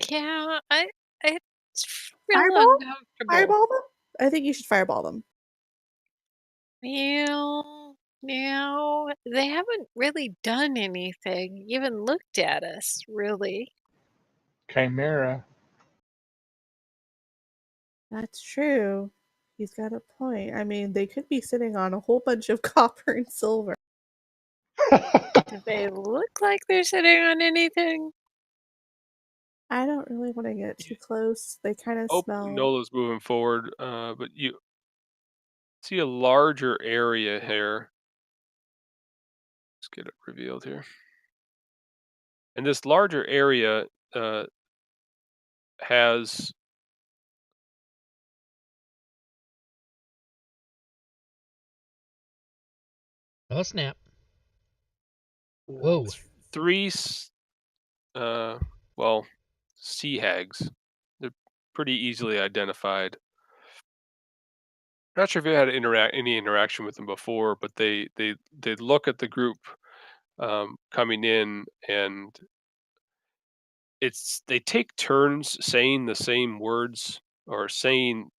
Speaker 5: Yeah, it's real
Speaker 7: Fireball?
Speaker 5: uncomfortable.
Speaker 7: Fireball them? I think you should fireball them.
Speaker 5: Well, no, they haven't really done anything, even looked at us, really.
Speaker 3: chimera?
Speaker 7: That's true. He's got a point. I mean, they could be sitting on a whole bunch of copper and silver.
Speaker 5: Do they look like they're sitting on anything?
Speaker 7: I don't really want to get too close. They kind of
Speaker 1: Oh,
Speaker 7: smell.
Speaker 1: Nola's moving forward, but you see a larger area here. Let's get it revealed here. And this larger area has
Speaker 2: Oh, snap. Whoa.
Speaker 1: three, well, sea hags. They're pretty easily identified. Not sure if you had any interaction with them before, but they look at the group coming in, and they take turns saying the same words or saying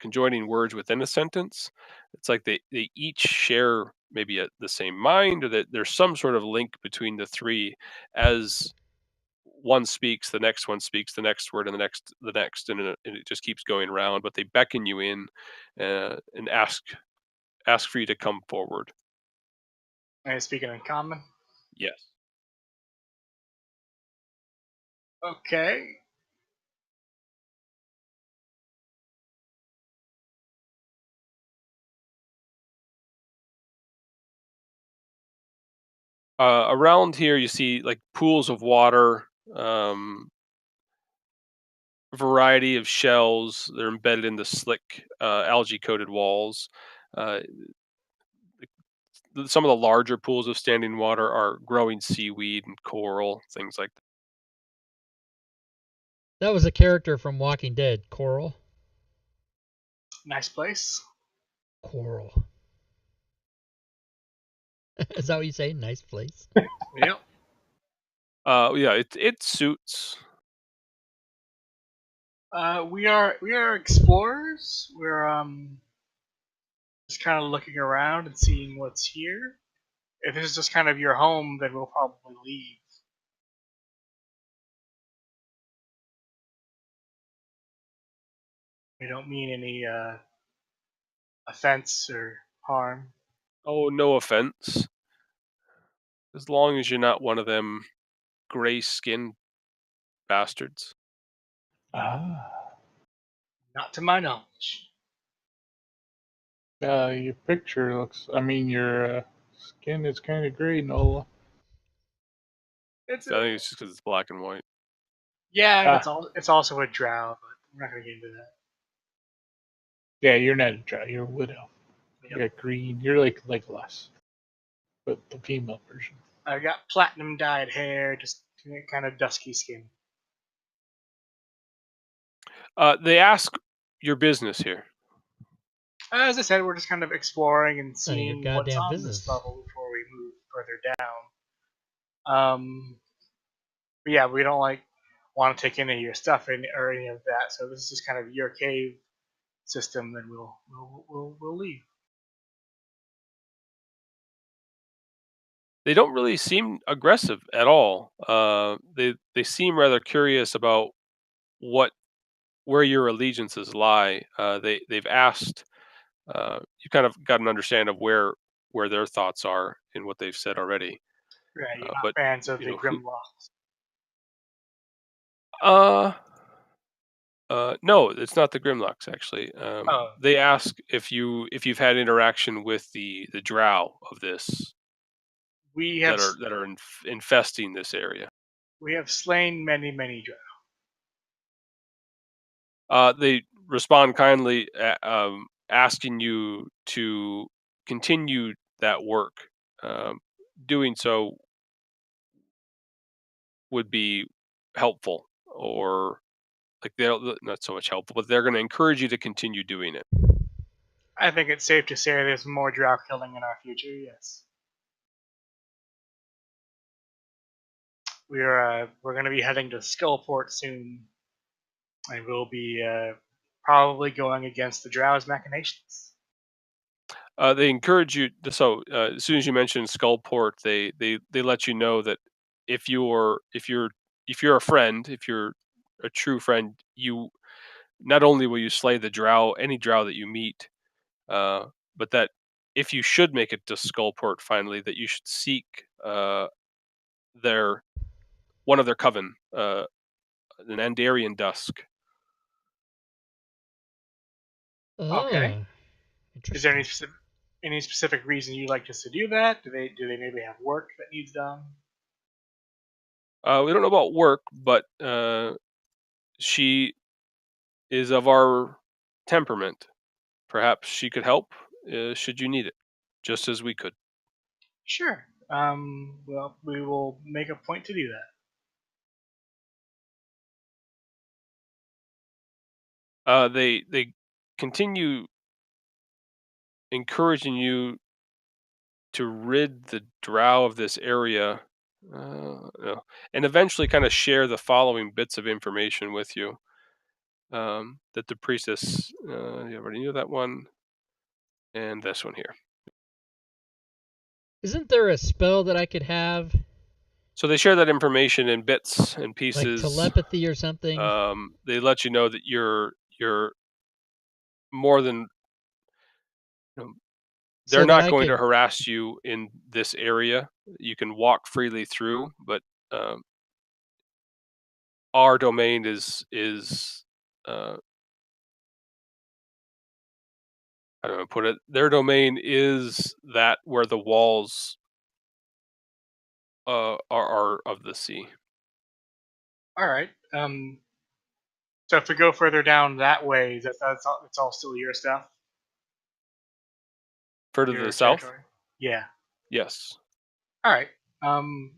Speaker 1: conjoining words within a sentence. It's like they each share maybe the same mind, or that there's some sort of link between the three. As one speaks, the next one speaks the next word, and the next, and it just keeps going around. But they beckon you in and ask for you to come forward.
Speaker 4: Are you speaking in common?
Speaker 1: Yes.
Speaker 4: Okay.
Speaker 1: Around here, you see like pools of water variety of shells. They're embedded in the slick algae-coated walls. Uh, some of the larger pools of standing water are growing seaweed and coral, things like that.
Speaker 2: That was a character from Walking Dead, Coral.
Speaker 4: Nice place.
Speaker 2: Coral. Is that what you say? Nice place.
Speaker 4: Yep.
Speaker 1: Yeah, it suits.
Speaker 4: We are explorers. We're just kind of looking around and seeing what's here. If this is just kind of your home, then we'll probably leave. We don't mean any offense or harm.
Speaker 1: Oh, no offense. As long as you're not one of them gray-skinned bastards.
Speaker 3: Ah.
Speaker 4: Not to my knowledge.
Speaker 3: Your picture looks. I mean, your skin is kind of gray, Nola.
Speaker 4: It's
Speaker 1: I think it's just because it's black and white.
Speaker 4: yeah, and
Speaker 3: Ah.
Speaker 4: it's also a drow, but we're not gonna get into that.
Speaker 3: Yeah, you're not a drow. You're a widow.
Speaker 4: Yep.
Speaker 3: You got green. You're like Legolas, but the female version.
Speaker 4: I've got platinum dyed hair, just kind of dusky skin.
Speaker 1: They ask your business here.
Speaker 4: As I said, we're just kind of exploring and
Speaker 2: None of your
Speaker 4: seeing what's
Speaker 2: goddamn
Speaker 4: on
Speaker 2: business.
Speaker 4: this level before we move further down. But yeah, we don't want to take any of your stuff or any of that. So this is just kind of your cave system, and we'll leave.
Speaker 1: They don't really seem aggressive at all. They seem rather curious about what where your allegiances lie. They've asked. You kind of got an understanding of where their thoughts are in what they've said already.
Speaker 4: Right, you're not
Speaker 1: But
Speaker 4: fans of
Speaker 1: you
Speaker 4: the
Speaker 1: know who?
Speaker 4: Grimlocks.
Speaker 1: Uh, no, it's not the Grimlocks actually.
Speaker 4: Oh,
Speaker 1: They ask if you've had interaction with the Drow of this
Speaker 4: we have
Speaker 1: that are infesting this area.
Speaker 4: we have slain many drow.
Speaker 1: They respond kindly, asking you to continue that work. Um, Doing so would be helpful, or like they'll not so much helpful, but they're going to encourage you to continue doing it.
Speaker 4: I think it's safe to say there's more drow killing in our future. Yes, we're going to be heading to Skullport soon, and we'll be probably going against the drow's machinations.
Speaker 1: They encourage you. As soon as you mention Skullport, they let you know that if you're a friend, if you're a true friend, you not only will you slay the drow, any drow that you meet, uh, but that if you should make it to Skullport finally, that you should seek their one of their coven, an Andarian Dusk.
Speaker 4: Okay.
Speaker 2: Oh,
Speaker 4: Is there
Speaker 2: interesting.
Speaker 4: any specific reason you'd like us to do that? Do they maybe have work that needs done?
Speaker 1: We don't know about work, but she is of our temperament. Perhaps she could help should you need it, just as we could.
Speaker 4: Sure. Well, we will make a point to do that.
Speaker 1: They continue encouraging you to rid the drow of this area, and eventually kind of share the following bits of information with you. That the priestess, you already knew that one, and this one here.
Speaker 2: Isn't there a spell that I could have,
Speaker 1: So they share that information in bits and
Speaker 2: like
Speaker 1: pieces.
Speaker 2: telepathy or something,
Speaker 1: They let you know that you're more than they're
Speaker 2: so that
Speaker 1: not
Speaker 2: I
Speaker 1: going to
Speaker 2: could?
Speaker 1: harass you in this area. You can walk freely through, but um, our domain is I don't know how to put it. Their domain is that where the walls are of the sea.
Speaker 4: All right. So if we go further down that way, that's all still your stuff,
Speaker 1: Further to
Speaker 4: your
Speaker 1: the south?
Speaker 4: territory. Yeah.
Speaker 1: Yes.
Speaker 4: All right. Um,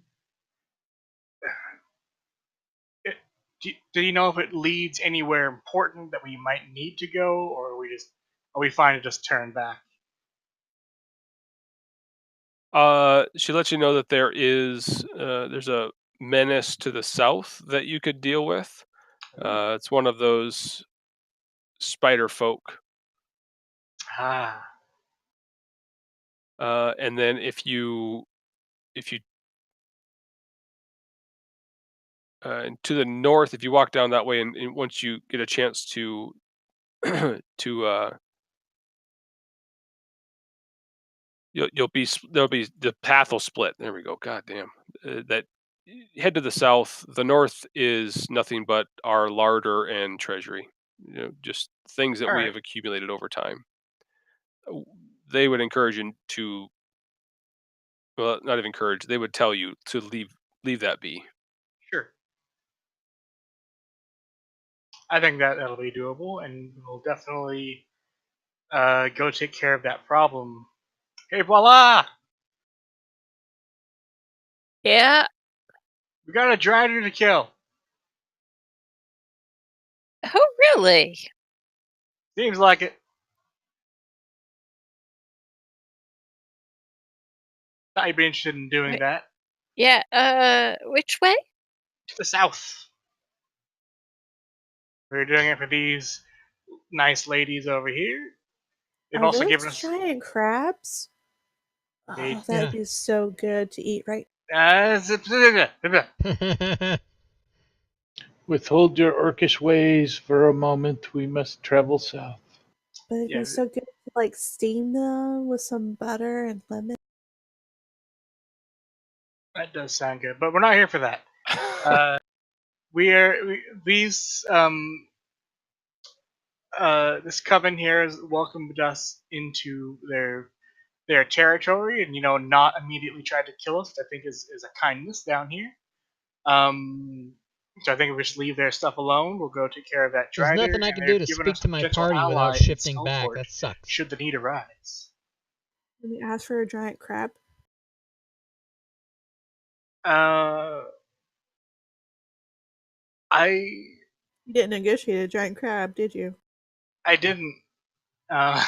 Speaker 4: do you know if it leads anywhere important that we might need to go, or are we fine to just turn back?
Speaker 1: She lets you know that there's a menace to the south that you could deal with. It's one of those spider folk.
Speaker 4: Ah.
Speaker 1: And then if you to the north, if you walk down that way, and once you get a chance to to there'll be the path will split. There we go. God damn. That head to the south. The north is nothing but our larder and treasury. Just things that
Speaker 4: All
Speaker 1: we
Speaker 4: right.
Speaker 1: have accumulated over time. They would encourage you to, well, not even encourage. They would tell you to leave that be.
Speaker 4: Sure. I think that'll be doable, and we'll definitely go take care of that problem. Hey, voila!
Speaker 5: Yeah.
Speaker 4: We got a drider to kill.
Speaker 5: Oh, really?
Speaker 4: Seems like it. Thought you'd be interested in doing
Speaker 5: Wait.
Speaker 4: that.
Speaker 5: Yeah. Which way?
Speaker 4: To the south. We're doing it for these nice ladies over here. They've
Speaker 7: Are
Speaker 4: also
Speaker 7: those
Speaker 4: given us.
Speaker 7: giant crabs?
Speaker 4: They,
Speaker 7: Oh, that would
Speaker 2: Yeah.
Speaker 7: be so good to eat right.
Speaker 3: Withhold your orcish ways for a moment. We must travel south.
Speaker 7: But it'd
Speaker 4: yeah,
Speaker 7: be so good to like steam them with some butter and lemon.
Speaker 4: that does sound good, but we're not here for that. These this coven here has welcomed us into their territory, and not immediately tried to kill us, which I think is a kindness down here. Um, so I think if we just leave their stuff alone, we'll go take care of that
Speaker 2: There's
Speaker 4: Drider,
Speaker 2: nothing I
Speaker 4: and
Speaker 2: can do
Speaker 4: they've
Speaker 2: to
Speaker 4: given
Speaker 2: speak
Speaker 4: us
Speaker 2: to
Speaker 4: a
Speaker 2: my
Speaker 4: potential
Speaker 2: party without
Speaker 4: ally in
Speaker 2: shifting back.
Speaker 4: Skullport
Speaker 2: That sucks.
Speaker 4: should the need arise.
Speaker 7: Let me ask for a giant crab.
Speaker 4: Uh, I
Speaker 7: You didn't negotiate a giant crab, did you?
Speaker 4: I didn't uh,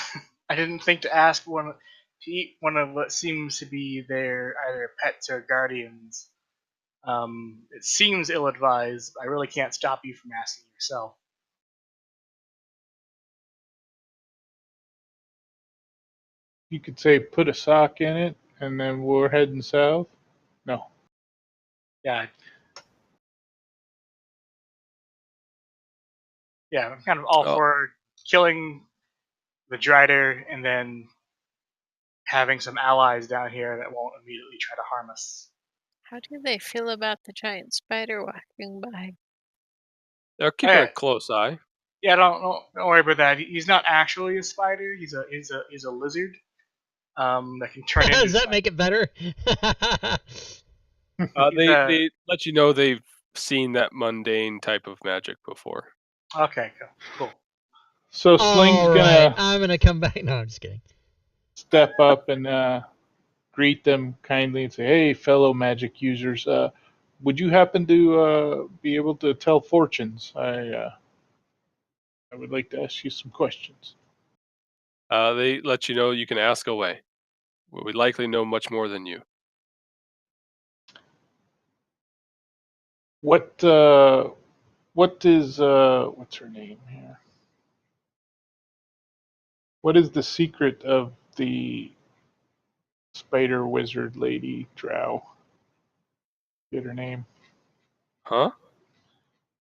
Speaker 4: I didn't think to ask one to eat one of what seems to be their either pets or guardians. It seems ill-advised. I really can't stop you from asking yourself.
Speaker 3: You could say put a sock in it, and then we're heading south. No.
Speaker 4: Yeah, yeah, I'm kind of all
Speaker 1: Oh,
Speaker 4: for killing the Drider and then having some allies down here that won't immediately try to harm us.
Speaker 5: How do they feel about the giant spider walking by?
Speaker 1: they're
Speaker 4: Oh,
Speaker 1: keeping
Speaker 4: yeah,
Speaker 1: a close eye.
Speaker 4: yeah. Don't worry about that. He's not actually a spider. He's a lizard. That can turn into
Speaker 2: Does that
Speaker 4: spider.
Speaker 2: make it better?
Speaker 4: He's
Speaker 1: They let you know they've seen that mundane type of magic before.
Speaker 4: okay, cool.
Speaker 3: So Sling's
Speaker 2: All right,
Speaker 3: gonna
Speaker 2: I'm gonna come back. No, I'm just kidding.
Speaker 3: step up and greet them kindly and say, "Hey, fellow magic users, would you happen to be able to tell fortunes? I would like to ask you some questions."
Speaker 1: They let you know you can ask away. We likely know much more than you.
Speaker 3: What what is what's her name here? What is the secret of the spider wizard lady Drow? Get her name.
Speaker 1: Huh?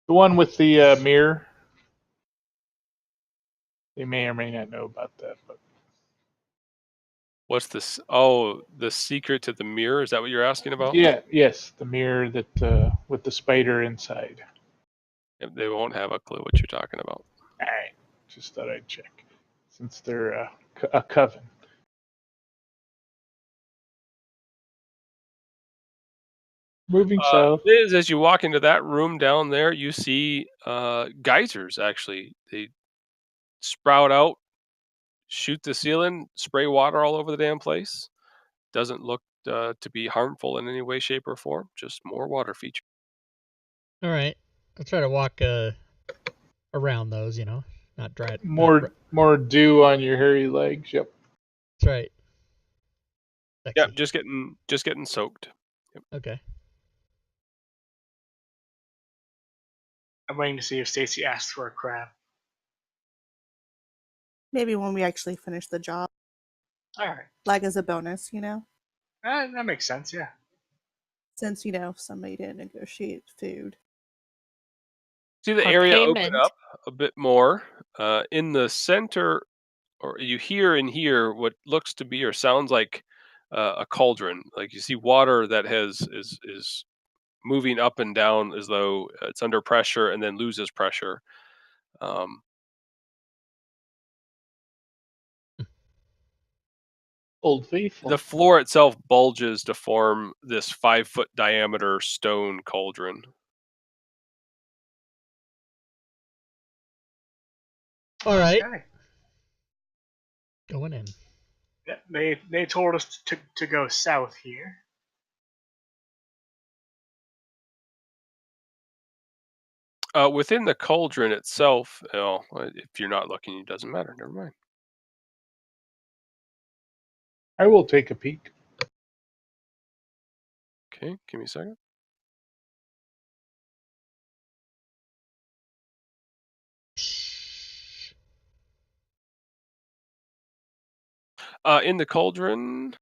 Speaker 3: The one with the mirror. They may or may not know about that, but
Speaker 1: What's this? Oh, the secret to the mirror? Is that what you're asking about?
Speaker 3: yeah, yes, the mirror that with the spider inside.
Speaker 1: They won't have a clue what you're talking about.
Speaker 3: All right, just thought I'd check since they're a coven. Moving south.
Speaker 1: As you walk into that room down there, you see geysers. Actually, they sprout out, shoot the ceiling, spray water all over the damn place. Doesn't look to be harmful in any way, shape, or form. Just more water feature.
Speaker 2: All right. I'll try to walk around those. Not dry.
Speaker 3: More dew on your hairy legs. Yep.
Speaker 2: That's right.
Speaker 1: Yeah,
Speaker 2: Sexy.
Speaker 1: just getting soaked. Yep.
Speaker 2: Okay.
Speaker 4: I'm waiting to see if Stacy asks for a crab.
Speaker 7: Maybe when we actually finish the job,
Speaker 4: All right.
Speaker 7: like as a bonus,
Speaker 4: That makes sense, yeah.
Speaker 7: since somebody didn't negotiate food.
Speaker 1: See the
Speaker 5: Or
Speaker 1: area open
Speaker 5: payment.
Speaker 1: up a bit more. In the center, or you hear in here what looks to be or sounds like a cauldron. Like you see water that is moving up and down as though it's under pressure and then loses pressure.
Speaker 3: Old Faithful.
Speaker 1: The floor itself bulges to form this 5-foot diameter stone cauldron.
Speaker 2: All right.
Speaker 4: Okay.
Speaker 2: Going in.
Speaker 4: Yeah, they told us to go south here.
Speaker 1: Within the cauldron itself, if you're not looking, it doesn't matter. Never mind.
Speaker 3: I will take a peek.
Speaker 1: Okay, give me a second. In the cauldron,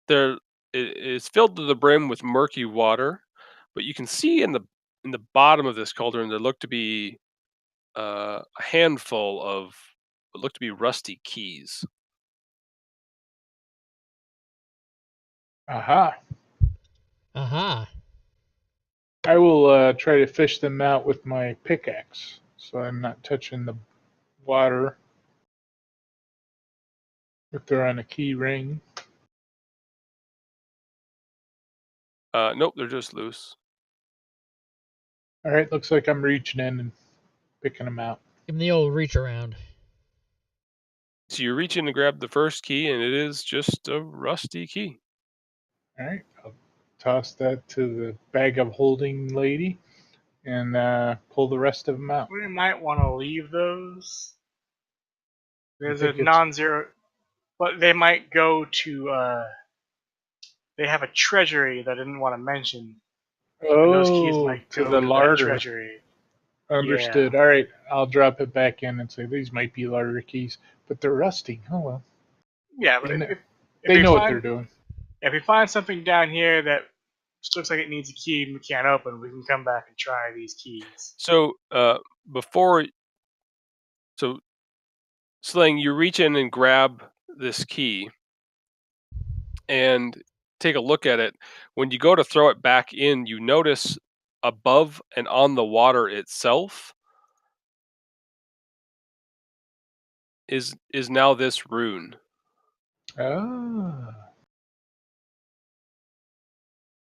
Speaker 1: there it is filled to the brim with murky water, but you can see in the bottom of this cauldron there look to be a handful of what look to be rusty keys.
Speaker 3: Aha.
Speaker 2: Aha.
Speaker 3: I will try to fish them out with my pickaxe, so I'm not touching the water. If they're on a key ring.
Speaker 1: Nope, they're just loose.
Speaker 3: All right, looks like I'm reaching in and picking them out.
Speaker 2: Give him the old reach around.
Speaker 1: So you reach in to grab the first key, and it is just a rusty key.
Speaker 3: All right, I'll toss that to the bag of holding lady and pull the rest of them out.
Speaker 4: We might want to leave those. There's a
Speaker 3: think it's-
Speaker 4: non-zero, but they might go to. They have a treasury that I didn't want to mention. And those keys
Speaker 3: Oh,
Speaker 4: might
Speaker 3: to
Speaker 4: go
Speaker 3: the
Speaker 4: to that
Speaker 3: larder.
Speaker 4: treasury.
Speaker 3: Understood.
Speaker 4: Yeah.
Speaker 3: All right, I'll drop it back in and say these might be larder keys, but they're rusty. Oh well.
Speaker 4: Yeah, but
Speaker 3: They
Speaker 4: if
Speaker 3: they
Speaker 4: we
Speaker 3: know what
Speaker 4: find
Speaker 3: they're doing.
Speaker 4: if we find something down here that looks like it needs a key and we can't open, we can come back and try these keys.
Speaker 1: So so Sling, you reach in and grab this key and take a look at it. When you go to throw it back in, you notice above and on the water itself is now this rune.
Speaker 3: Ah.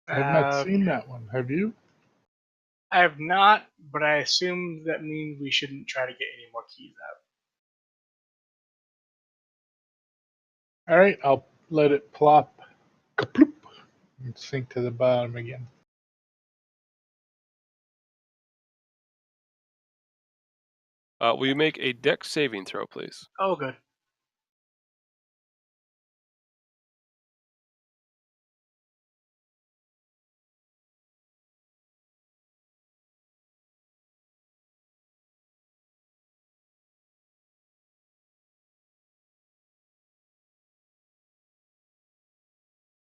Speaker 3: I have not seen that one. Have you?
Speaker 4: I have not, but I assume that means we shouldn't try to get any more keys out.
Speaker 3: All right, I'll let it plop, kaploop, and sink to the bottom again.
Speaker 1: Will you make a dex saving throw, please?
Speaker 4: Oh, good.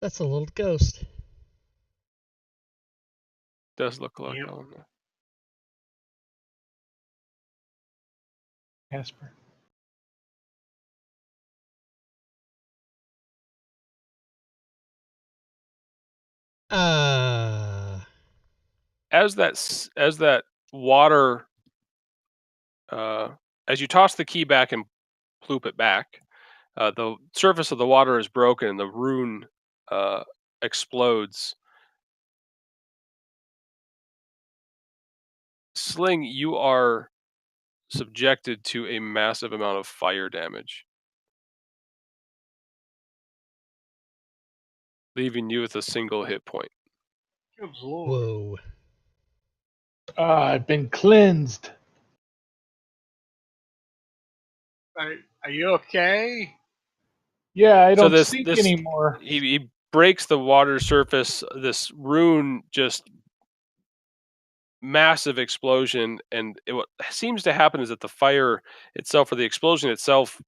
Speaker 2: That's a little ghost.
Speaker 1: Does look like
Speaker 4: Yep.
Speaker 1: that one.
Speaker 3: Casper.
Speaker 1: As that water, as you toss the key back and ploop it back, The surface of the water is broken, and the rune explodes. Sling, you are subjected to a massive amount of fire damage, leaving you with a single hit point.
Speaker 4: Good lord.
Speaker 2: Whoa.
Speaker 3: I've been cleansed.
Speaker 4: Are you okay?
Speaker 3: Yeah, I
Speaker 1: So
Speaker 3: don't
Speaker 1: this
Speaker 3: stink
Speaker 1: this
Speaker 3: anymore.
Speaker 1: he breaks the water surface. This rune just massive explosion, and what seems to happen is that the fire itself, or the explosion itself,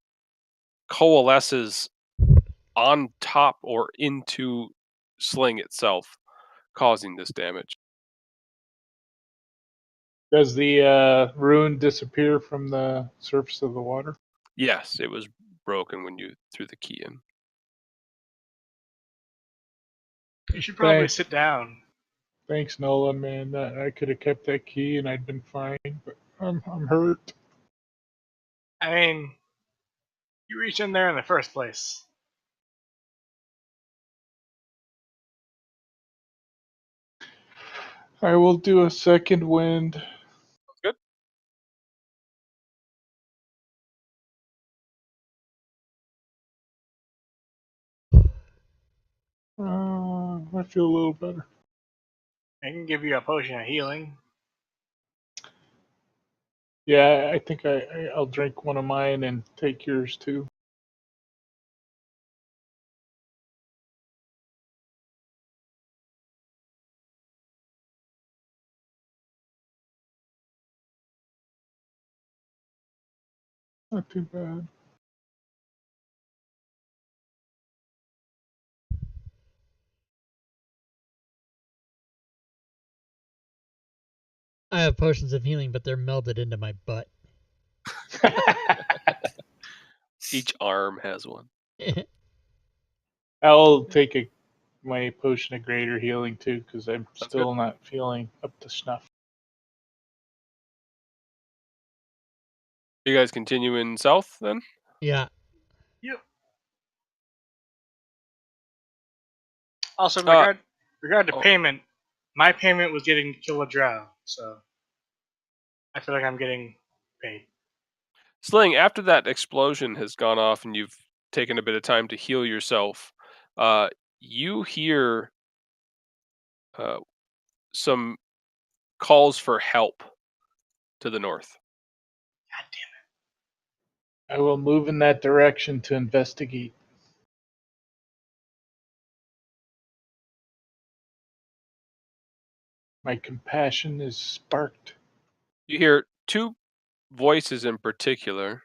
Speaker 1: coalesces on top or into Sling itself, causing this damage.
Speaker 3: Does the rune disappear from the surface of the water?
Speaker 1: Yes, it was broken when you threw the key in.
Speaker 4: You should probably
Speaker 3: Thanks,
Speaker 4: sit down.
Speaker 3: thanks, Nola, man. I could have kept that key and I'd been fine, but I'm hurt.
Speaker 4: I mean, you reached in there in the first place.
Speaker 3: I will do a second wind.
Speaker 1: Good.
Speaker 3: I feel a little better.
Speaker 4: I can give you a potion of healing.
Speaker 3: Yeah, I think I'll drink one of mine and take yours too. Not too bad.
Speaker 2: I have potions of healing, but they're melded into my butt.
Speaker 1: Each arm has one.
Speaker 3: I'll take my potion of greater healing too, because I'm
Speaker 1: That's good.
Speaker 3: still not feeling up to snuff.
Speaker 1: You guys continuing south then?
Speaker 2: Yeah.
Speaker 4: Yep. Also, in
Speaker 1: Uh,
Speaker 4: regard to
Speaker 1: oh,
Speaker 4: payment, my payment was getting to kill a drow, so I feel like I'm getting paid.
Speaker 1: Sling, after that explosion has gone off and you've taken a bit of time to heal yourself, you hear uh, some calls for help to the north.
Speaker 4: God damn
Speaker 3: I will move in that direction to investigate. My compassion is sparked.
Speaker 1: You hear two voices in particular,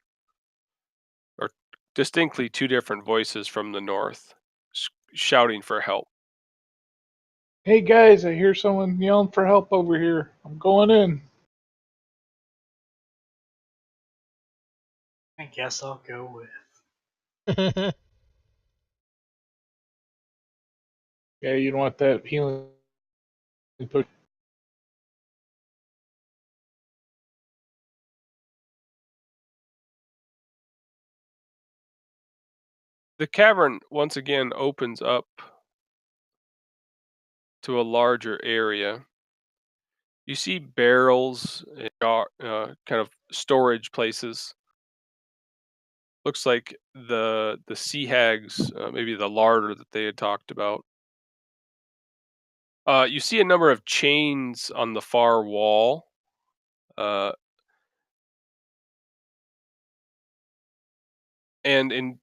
Speaker 1: or distinctly two different voices from the north, shouting for help.
Speaker 3: Hey guys, I hear someone yelling for help over here. I'm going in.
Speaker 4: it. I guess I'll go with.
Speaker 3: Yeah, you don't want that healing.
Speaker 1: The cavern once again opens up to a larger area. You see barrels, and kind of storage places. Looks like the sea hags, maybe the larder that they had talked about. You see a number of chains on the far wall. Uh, and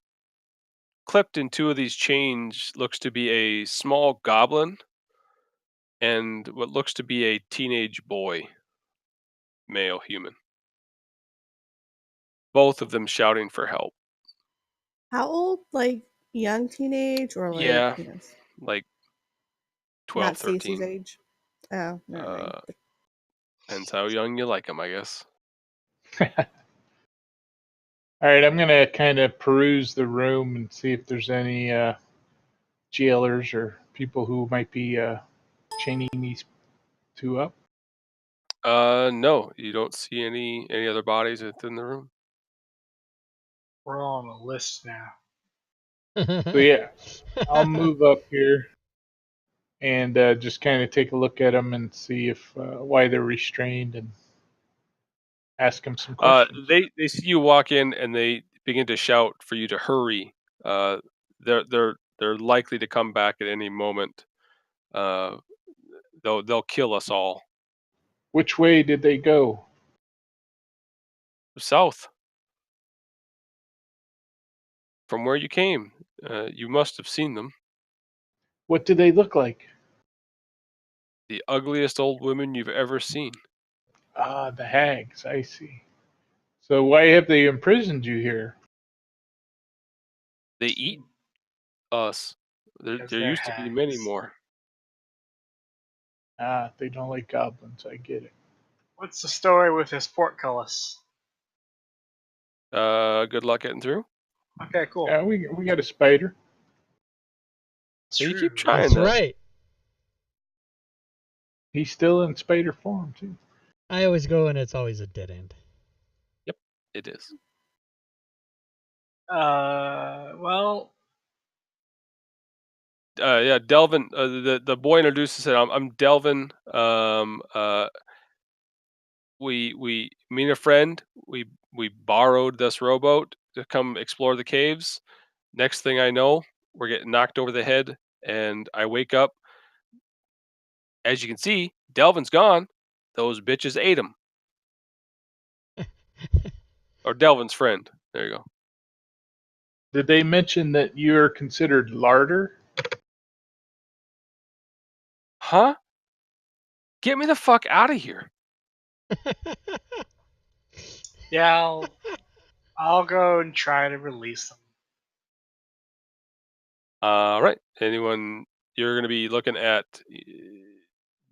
Speaker 1: clipped in two of these chains looks to be a small goblin and what looks to be a teenage boy, male human. Both of them shouting for help.
Speaker 7: How old? Like young teenage or like,
Speaker 1: Yeah, like 12,
Speaker 7: not Stacy's
Speaker 1: 13.
Speaker 7: age? Oh, never mind.
Speaker 1: Uh, depends how young you like them, I guess.
Speaker 3: All right, I'm gonna kind of peruse the room and see if there's any jailers or people who might be chaining these two up.
Speaker 1: No, you don't see any other bodies within the room.
Speaker 4: We're all on a list now.
Speaker 3: So yeah, I'll move up here and just kind of take a look at them and see if why they're restrained and ask them some questions.
Speaker 1: They see you walk in and they begin to shout for you to hurry. Uh, they're likely to come back at any moment. Uh, they'll kill us all.
Speaker 3: Which way did they go?
Speaker 1: South from where you came. You must have seen them.
Speaker 3: What do they look like?
Speaker 1: The ugliest old women you've ever seen.
Speaker 3: Ah, the hags. I see. So why have they imprisoned you here?
Speaker 1: They eat us.
Speaker 4: Because
Speaker 1: There
Speaker 4: they're
Speaker 1: used to be many
Speaker 4: hags.
Speaker 1: more.
Speaker 3: Ah, they don't like goblins. I get it.
Speaker 4: What's the story with this portcullis?
Speaker 1: Good luck getting through.
Speaker 4: Okay, cool.
Speaker 3: Yeah, we got a spider.
Speaker 4: It's
Speaker 1: You keep
Speaker 4: true.
Speaker 1: trying
Speaker 2: That's
Speaker 1: that.
Speaker 2: right.
Speaker 3: He's still in spider form too.
Speaker 2: I always go and it's always a dead end.
Speaker 1: Yep, it is.
Speaker 4: Well,
Speaker 1: Yeah, Delvin. The boy introduced us. I'm Delvin. We me and a friend. We borrowed this rowboat to come explore the caves. Next thing I know, we're getting knocked over the head, and I wake up. As you can see, Delvin's gone. Those bitches ate him. Or Delvin's friend. There you go.
Speaker 3: Did they mention that you're considered larder?
Speaker 1: Huh? Get me the fuck out of here.
Speaker 4: yeah, I'll go and try to release them.
Speaker 1: All right. Anyone? You're going to be looking at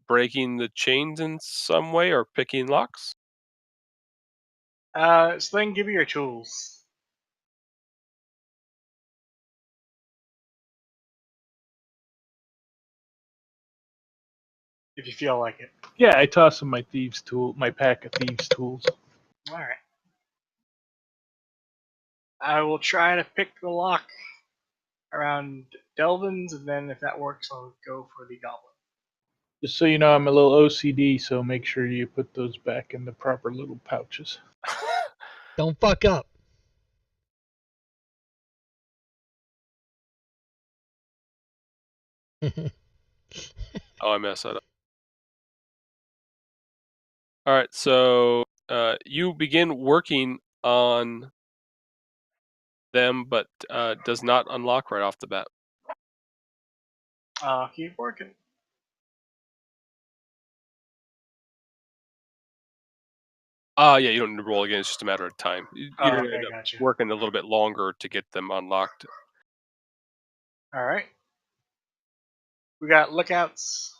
Speaker 1: breaking the chains in some way or picking locks.
Speaker 4: So then give me your tools. If you feel like it.
Speaker 3: Yeah, I toss him my pack of thieves tools.
Speaker 4: Alright. I will try to pick the lock around Delvin's, and then if that works, I'll go for the goblin.
Speaker 3: Just so you know, I'm a little OCD, so make sure you put those back in the proper little pouches.
Speaker 2: Don't fuck up.
Speaker 1: Oh, I messed that up. All right. So you begin working on them, but does not unlock right off the bat.
Speaker 4: Keep working.
Speaker 1: Yeah, you don't need to roll again. It's just a matter of time. You're going to
Speaker 4: Okay,
Speaker 1: end up
Speaker 4: gotcha.
Speaker 1: working a little bit longer to get them unlocked.
Speaker 4: Alright. We got lookouts.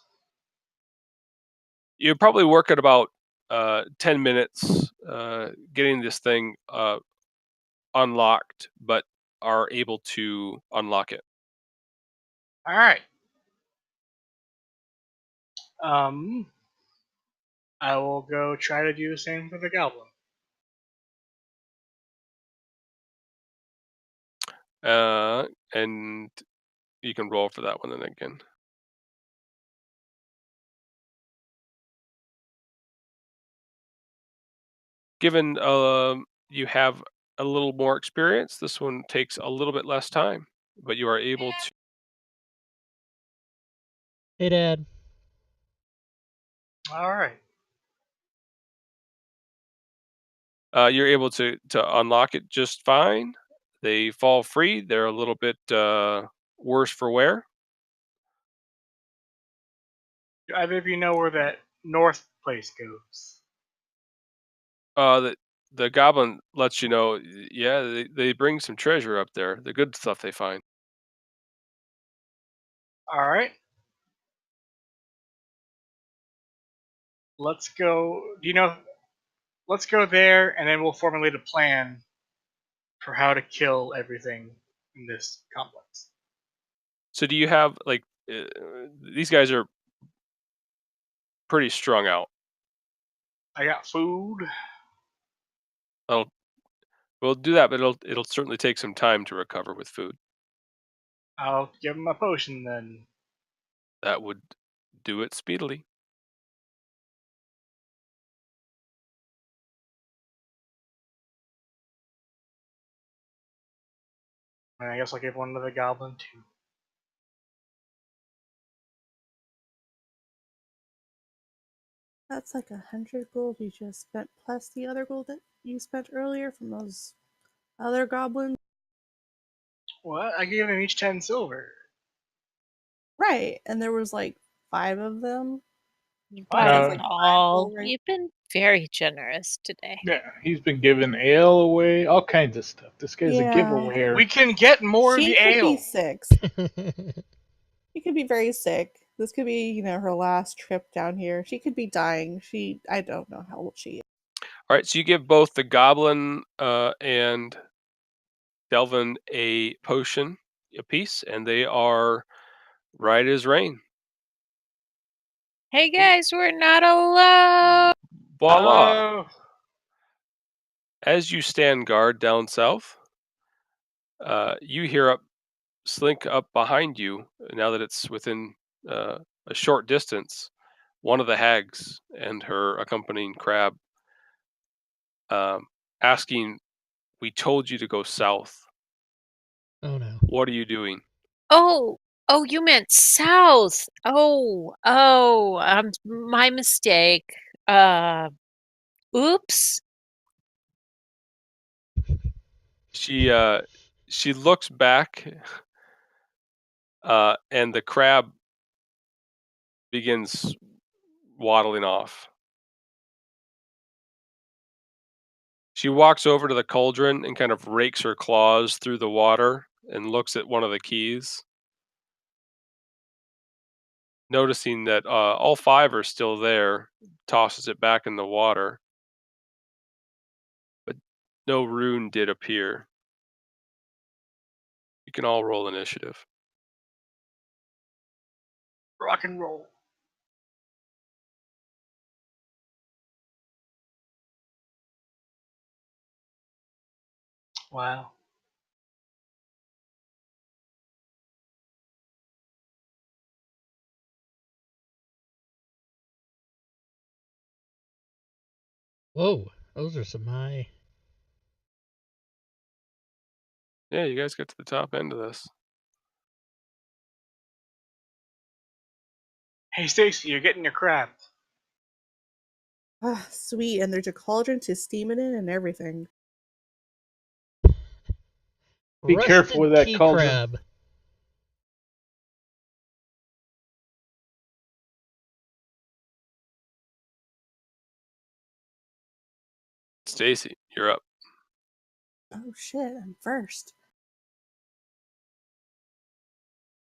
Speaker 1: You probably work at about 10 minutes getting this thing unlocked, but are able to unlock it.
Speaker 4: Alright. I will go try to do the same for the goblin.
Speaker 1: And you can roll for that one then again. Given you have a little more experience, this one takes a little bit less time, but you are able to.
Speaker 2: Hey, Dad.
Speaker 4: Alright.
Speaker 1: You're able to unlock it just fine. They fall free. They're a little bit worse for wear.
Speaker 4: Do either of you know where that north place goes?
Speaker 1: The goblin lets you know. Yeah, they bring some treasure up there. The good stuff they find.
Speaker 4: Alright. Let's go. Do you know? Let's go there, and then we'll formulate a plan for how to kill everything in this complex.
Speaker 1: So do you have like these guys are pretty strung out.
Speaker 4: I got food.
Speaker 1: I'll We'll do that, but it'll certainly take some time to recover with food.
Speaker 4: I'll give him a potion then.
Speaker 1: That would do it speedily.
Speaker 4: And I guess I'll give one to the goblin too.
Speaker 7: That's like 100 gold you just spent, plus the other gold that you spent earlier from those other goblins.
Speaker 4: What? I gave them each 10 silver.
Speaker 7: Right, and there was like 5 of them.
Speaker 5: Not
Speaker 3: No.
Speaker 5: at
Speaker 7: Like 5
Speaker 5: all.
Speaker 7: gold, right?
Speaker 5: You've been very generous today.
Speaker 3: Yeah, he's been giving ale away, all kinds of stuff. This guy's a
Speaker 7: Yeah.
Speaker 3: giveawayer.
Speaker 4: We can get more of
Speaker 7: She
Speaker 4: the
Speaker 7: could be
Speaker 4: ale.
Speaker 7: sick. She could be very sick. This could be, her last trip down here. She could be dying. I don't know how old she is.
Speaker 1: All right, so you give both the goblin and Delvin a potion apiece, and they are right as rain.
Speaker 5: Hey guys, we're not alone.
Speaker 1: Voila!
Speaker 4: Oh,
Speaker 1: As you stand guard down south, you hear slink up behind you. Now that it's within a short distance, one of the hags and her accompanying crab asking, "We told you to go south.
Speaker 2: Oh no.
Speaker 1: What are you doing?"
Speaker 5: Oh, you meant south. My mistake. Oops.
Speaker 1: She looks back, and the crab begins waddling off. She walks over to the cauldron and kind of rakes her claws through the water and looks at one of the keys, noticing that all 5 are still there, tosses it back in the water, but no rune did appear. You can all roll initiative.
Speaker 4: rock and roll. Wow.
Speaker 2: Whoa, those are some high.
Speaker 1: Yeah, you guys get to the top end of this.
Speaker 4: Hey Stacy, you're getting your crab.
Speaker 7: Ah, sweet, and there's a cauldron to steam it in and everything.
Speaker 3: Be careful with that
Speaker 2: Key
Speaker 3: cauldron.
Speaker 2: crab.
Speaker 1: Stacy, you're up.
Speaker 7: Oh shit, I'm first.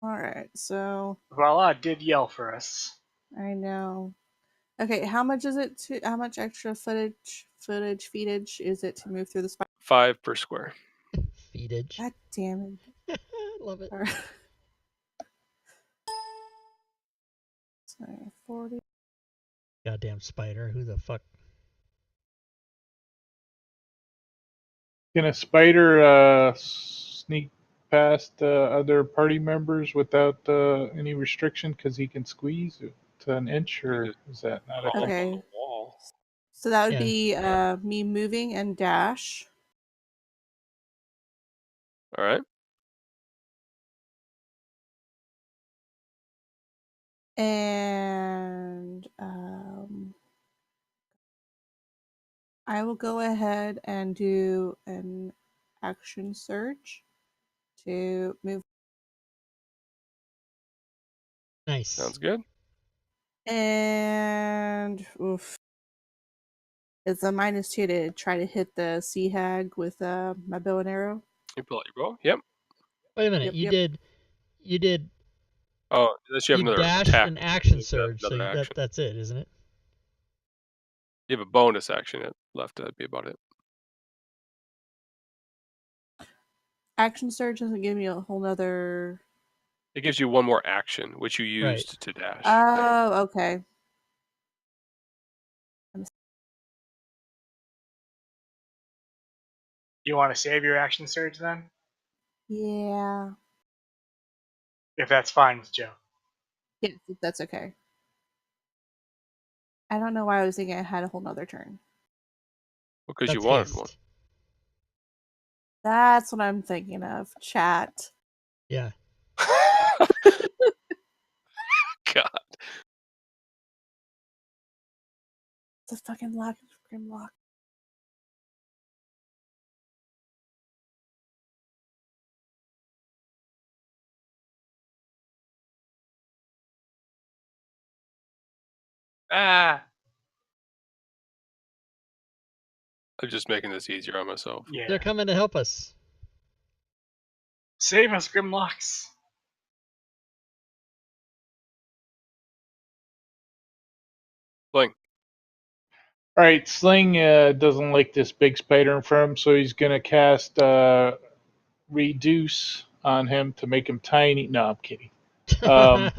Speaker 7: Alright, so
Speaker 4: Voila did yell for us.
Speaker 7: I know. Okay, how much extra feetage is it to move through the spider?
Speaker 1: 5 per square.
Speaker 2: Feedage.
Speaker 7: God damn it.
Speaker 2: Love it.
Speaker 7: Alright. Sorry, 40.
Speaker 2: Goddamn spider. Who the fuck?
Speaker 3: Can a spider sneak past other party members without any restriction because he can squeeze to an inch, or is that not a
Speaker 1: Crawl up
Speaker 3: thing?
Speaker 1: on
Speaker 7: Okay.
Speaker 1: the wall.
Speaker 7: So that would
Speaker 2: Yeah.
Speaker 7: be me moving and dash.
Speaker 1: All right.
Speaker 7: And I will go ahead and do an action surge to move.
Speaker 2: Nice.
Speaker 1: Sounds good.
Speaker 7: And oof. It's a -2 to try to hit the sea hag with my bow and arrow.
Speaker 1: You pull out your bow. Yep.
Speaker 2: Wait a minute.
Speaker 7: Yep,
Speaker 2: You
Speaker 7: yep.
Speaker 2: did.
Speaker 1: Oh, unless you have
Speaker 2: You
Speaker 1: another
Speaker 2: dashed
Speaker 1: attack.
Speaker 2: an action
Speaker 1: You have
Speaker 2: surge, so
Speaker 1: another action.
Speaker 2: that's it, isn't it?
Speaker 1: You have a bonus action left. That'd be about it.
Speaker 7: Action surge doesn't give me a whole nother.
Speaker 1: It gives you one more action, which you
Speaker 2: Right.
Speaker 1: used to dash.
Speaker 7: Oh, okay.
Speaker 4: You want to save your action surge then?
Speaker 7: Yeah.
Speaker 4: if that's fine with Joe.
Speaker 7: Yes, if that's okay. I don't know why I was thinking I had a whole nother turn.
Speaker 1: Because you
Speaker 2: That's
Speaker 1: wanted one.
Speaker 2: haste.
Speaker 7: That's what I'm thinking of. Chat.
Speaker 2: Yeah.
Speaker 1: God.
Speaker 7: It's a fucking lock. Grimlock.
Speaker 4: Ah,
Speaker 1: I'm just making this easier on myself.
Speaker 4: yeah.
Speaker 2: They're coming to help us.
Speaker 4: Save us, Grimlocks.
Speaker 1: Bling.
Speaker 3: All right, Sling doesn't like this big spider in front of him, so he's gonna cast reduce on him to make him tiny. No, I'm kidding. I'm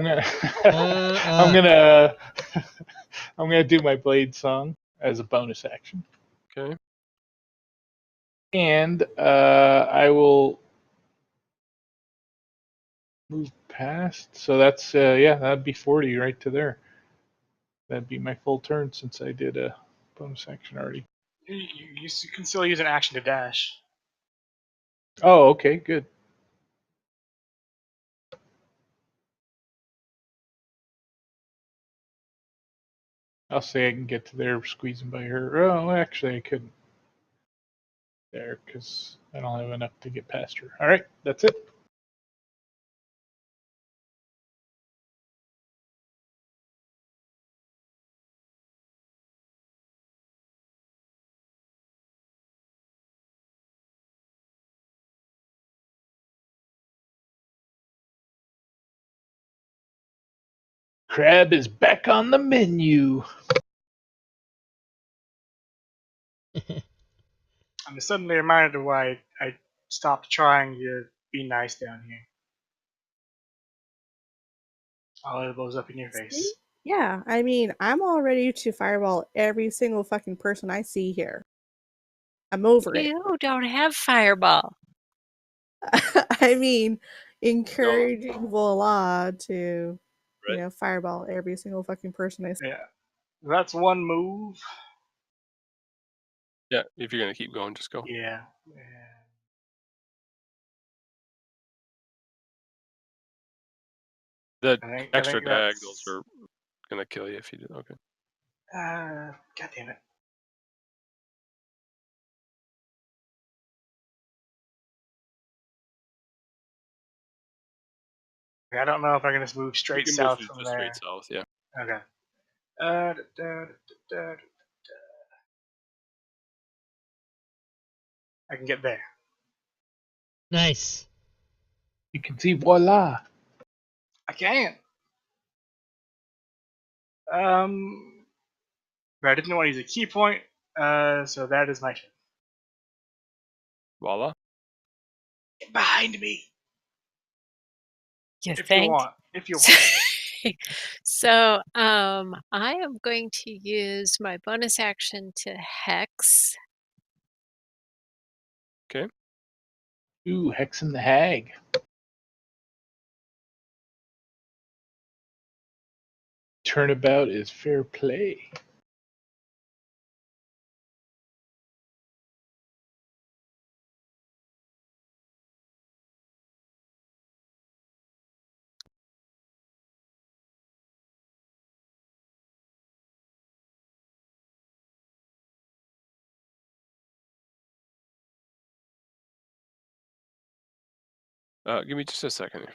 Speaker 3: gonna I'm gonna I'm gonna do my blade song as a bonus action,
Speaker 1: Okay.
Speaker 3: and I will move past. So that's yeah, that'd be 40 right to there. That'd be my full turn since I did a bonus action already.
Speaker 4: You can still use an action to dash.
Speaker 3: Oh, okay, good. I'll say I can get to there squeezing by her. Oh, actually, I couldn't there because I don't have enough to get past her. All right, that's it. Crab is back on the menu.
Speaker 4: I'm suddenly reminded of why I stopped trying to be nice down here. All of those up in your face.
Speaker 7: Yeah, I mean, I'm all ready to fireball every single fucking person I see here. I'm over it.
Speaker 5: You don't have fireball.
Speaker 7: I mean, encouraging Voila to,
Speaker 1: Right.
Speaker 7: fireball every single fucking person I see.
Speaker 4: Yeah. That's one move.
Speaker 1: Yeah, if you're gonna keep going, just go.
Speaker 4: Yeah.
Speaker 1: The
Speaker 4: I
Speaker 1: extra
Speaker 4: think
Speaker 1: dag, those
Speaker 4: that's.
Speaker 1: are gonna kill you if you do. Okay.
Speaker 4: God damn it. I don't know if I can just move
Speaker 1: You
Speaker 4: straight
Speaker 1: can move
Speaker 4: south from
Speaker 1: just straight
Speaker 4: there.
Speaker 1: south. Yeah.
Speaker 4: Okay. I can get there.
Speaker 2: Nice.
Speaker 3: You can see voila.
Speaker 4: I can. But I didn't want to use a key point, so that is my turn.
Speaker 1: Voila.
Speaker 4: Get behind me,
Speaker 5: You
Speaker 4: if you
Speaker 5: think?
Speaker 4: want. If you want.
Speaker 5: So, I am going to use my bonus action to hex.
Speaker 1: Okay.
Speaker 3: Ooh, hexing the hag. Turnabout is fair play.
Speaker 1: Give me just a second here.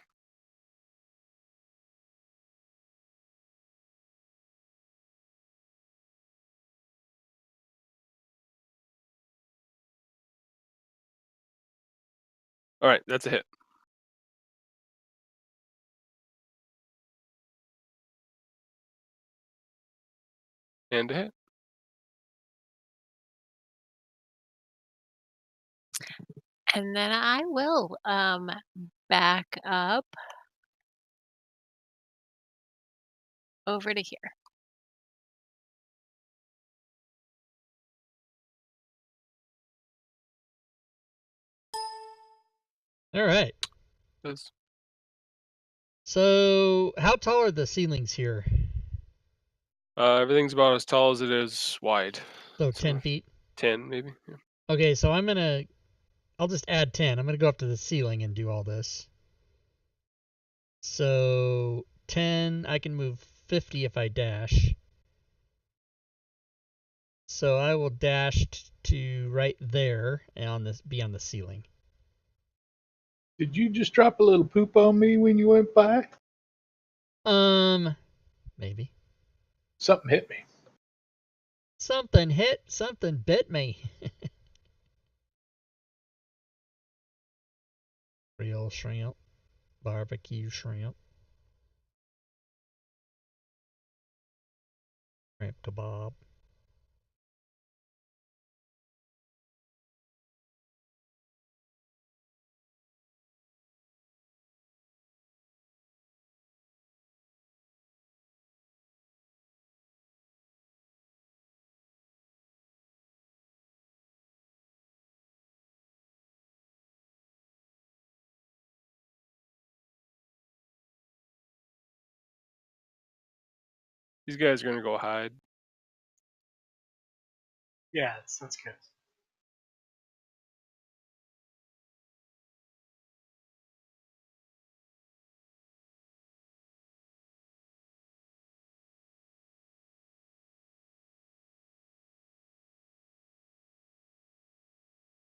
Speaker 1: All right, that's a hit. And a hit.
Speaker 5: And then I will back up over to here.
Speaker 2: All right.
Speaker 1: Does
Speaker 2: So, how tall are the ceilings here?
Speaker 1: Everything's about as tall as it is wide.
Speaker 2: So 10 feet.
Speaker 1: 10 maybe. Yeah.
Speaker 2: Okay, so I'll just add 10. I'm gonna go up to the ceiling and do all this. So 10, I can move 50 if I dash. So I will dash to right there and be on the ceiling.
Speaker 3: Did you just drop a little poop on me when you went by?
Speaker 2: Maybe.
Speaker 3: Something hit me.
Speaker 2: Something bit me. Real shrimp, barbecue shrimp, shrimp kebab.
Speaker 1: These guys are gonna go hide.
Speaker 4: Yeah, that's good.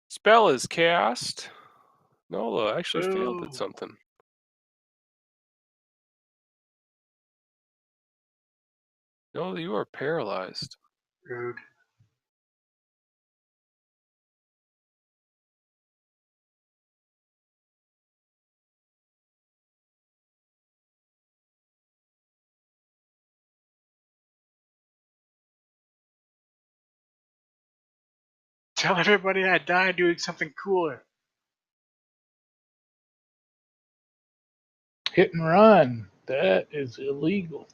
Speaker 1: Spell is cast. Nola actually failed at
Speaker 4: Ooh.
Speaker 1: something. Nola, you are paralyzed.
Speaker 4: Rude. Tell everybody I died doing something cooler.
Speaker 3: Hit and run. That is illegal.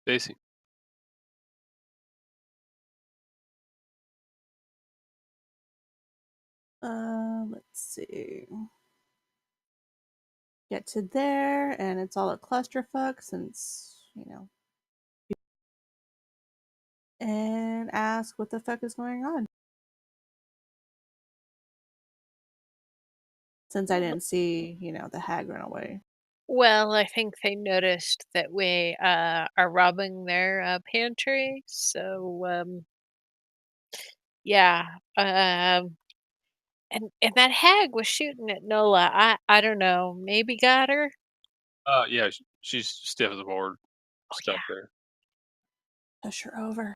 Speaker 1: Stacy.
Speaker 7: Let's see. Get to there, and it's all a clusterfuck since, and ask what the fuck is going on. Since I didn't see, the hag run away.
Speaker 5: Well, I think they noticed that we are robbing their pantry, so yeah. And that hag was shooting at Nola. I don't know. Maybe got her.
Speaker 1: Yeah, she's stiff as a board,
Speaker 5: Oh
Speaker 1: stuck there.
Speaker 7: Push her over.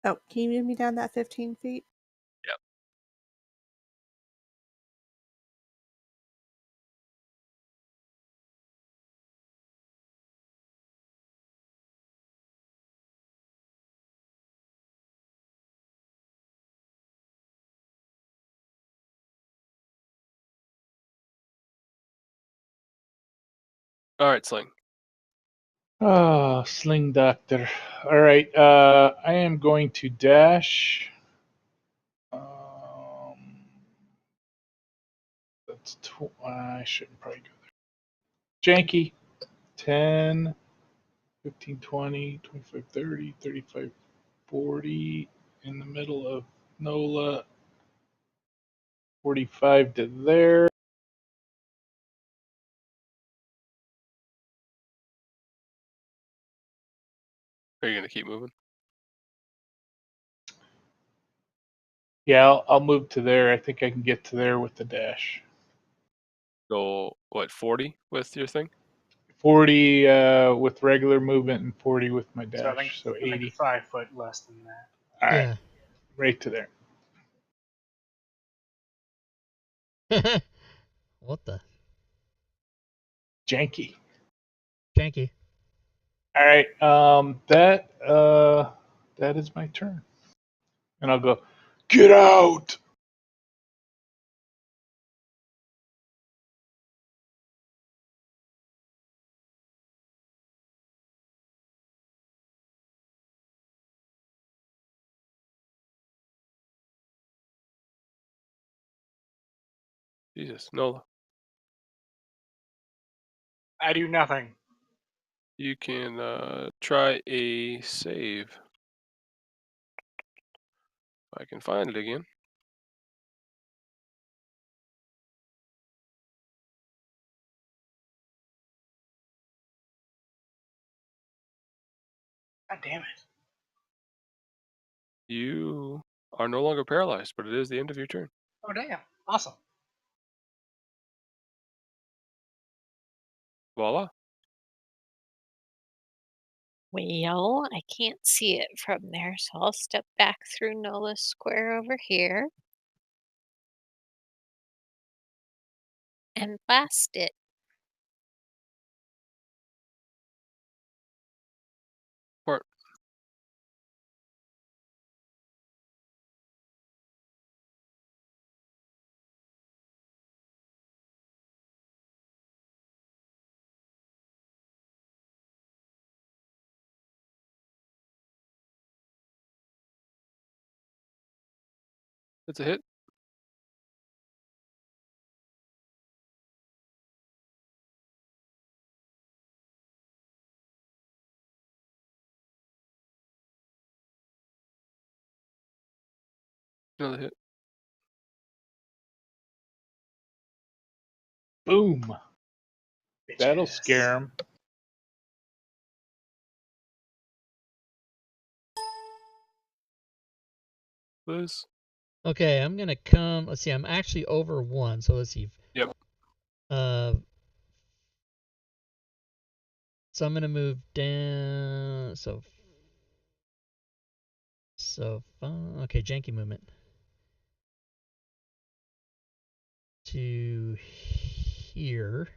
Speaker 7: Oh, can you move me down that 15 feet?
Speaker 1: Yep. All right, Sling.
Speaker 3: Oh, Sling Doctor. All right. I am going to dash. I shouldn't probably go there. Janky. 10, 15, 20, 25, 30, 35, 40. In the middle of Nola. 45 to there.
Speaker 1: Are you gonna keep moving?
Speaker 3: Yeah, I'll move to there. I think I can get to there with the dash.
Speaker 1: Go what? 40 with your thing?
Speaker 3: 40 with regular movement and 40 with my
Speaker 4: So
Speaker 3: dash. So
Speaker 4: I think
Speaker 3: 80.
Speaker 4: 5 foot less than that.
Speaker 3: All right.
Speaker 2: Yeah.
Speaker 3: Right to there.
Speaker 2: What the?
Speaker 3: Janky.
Speaker 2: Janky.
Speaker 3: All right. That is my turn, and I'll go. Get out!
Speaker 1: Jesus, Nola.
Speaker 4: I do nothing.
Speaker 1: You can try a save. If I can find it again.
Speaker 4: God damn it.
Speaker 1: You are no longer paralyzed, but it is the end of your turn.
Speaker 4: Oh, damn. Awesome.
Speaker 1: Voila.
Speaker 5: Well, I can't see it from there, so I'll step back through Nola's square over here and blast it.
Speaker 1: Or it's a hit. Another hit.
Speaker 3: Boom. That'll
Speaker 4: Bitches.
Speaker 3: scare him.
Speaker 1: Liz.
Speaker 2: Okay, I'm gonna come. Let's see. I'm actually over 1, so let's see.
Speaker 1: Yep.
Speaker 2: So I'm gonna move down. Okay, janky movement to here.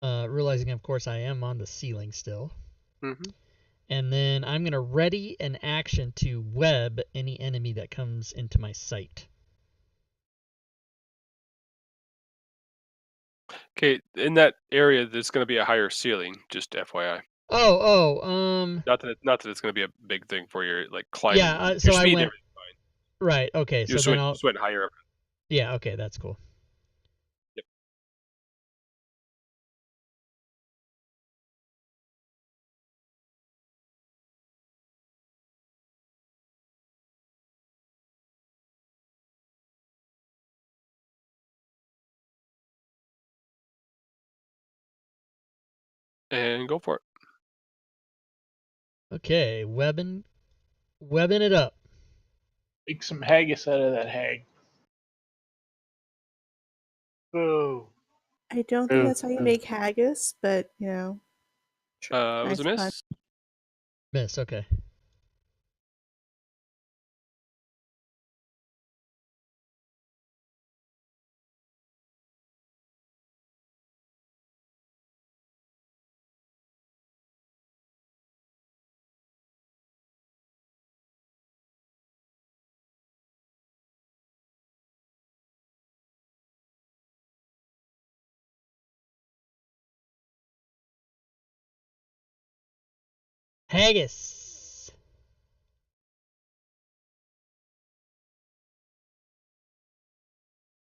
Speaker 2: Realizing, of course, I am on the ceiling still.
Speaker 1: Mm-hmm.
Speaker 2: And then I'm gonna ready an action to web any enemy that comes into my sight.
Speaker 1: Okay, in that area, there's going to be a higher ceiling. Just FYI. Not that it's going to be a big thing for your like climbing.
Speaker 2: Yeah.
Speaker 1: Your
Speaker 2: So I
Speaker 1: speed and
Speaker 2: went
Speaker 1: everything's fine.
Speaker 2: right. Okay.
Speaker 1: You
Speaker 2: So
Speaker 1: just
Speaker 2: then
Speaker 1: went,
Speaker 2: I'll.
Speaker 1: just went higher up.
Speaker 2: Yeah. Okay. That's cool.
Speaker 1: Yep. And go for it.
Speaker 2: Okay. Webbing it up.
Speaker 3: Make some haggis out of that hag.
Speaker 4: Boo.
Speaker 7: I don't think that's how you make haggis, but you know.
Speaker 1: Was a
Speaker 7: Nice fun.
Speaker 1: miss.
Speaker 2: Miss. Okay. Haggis.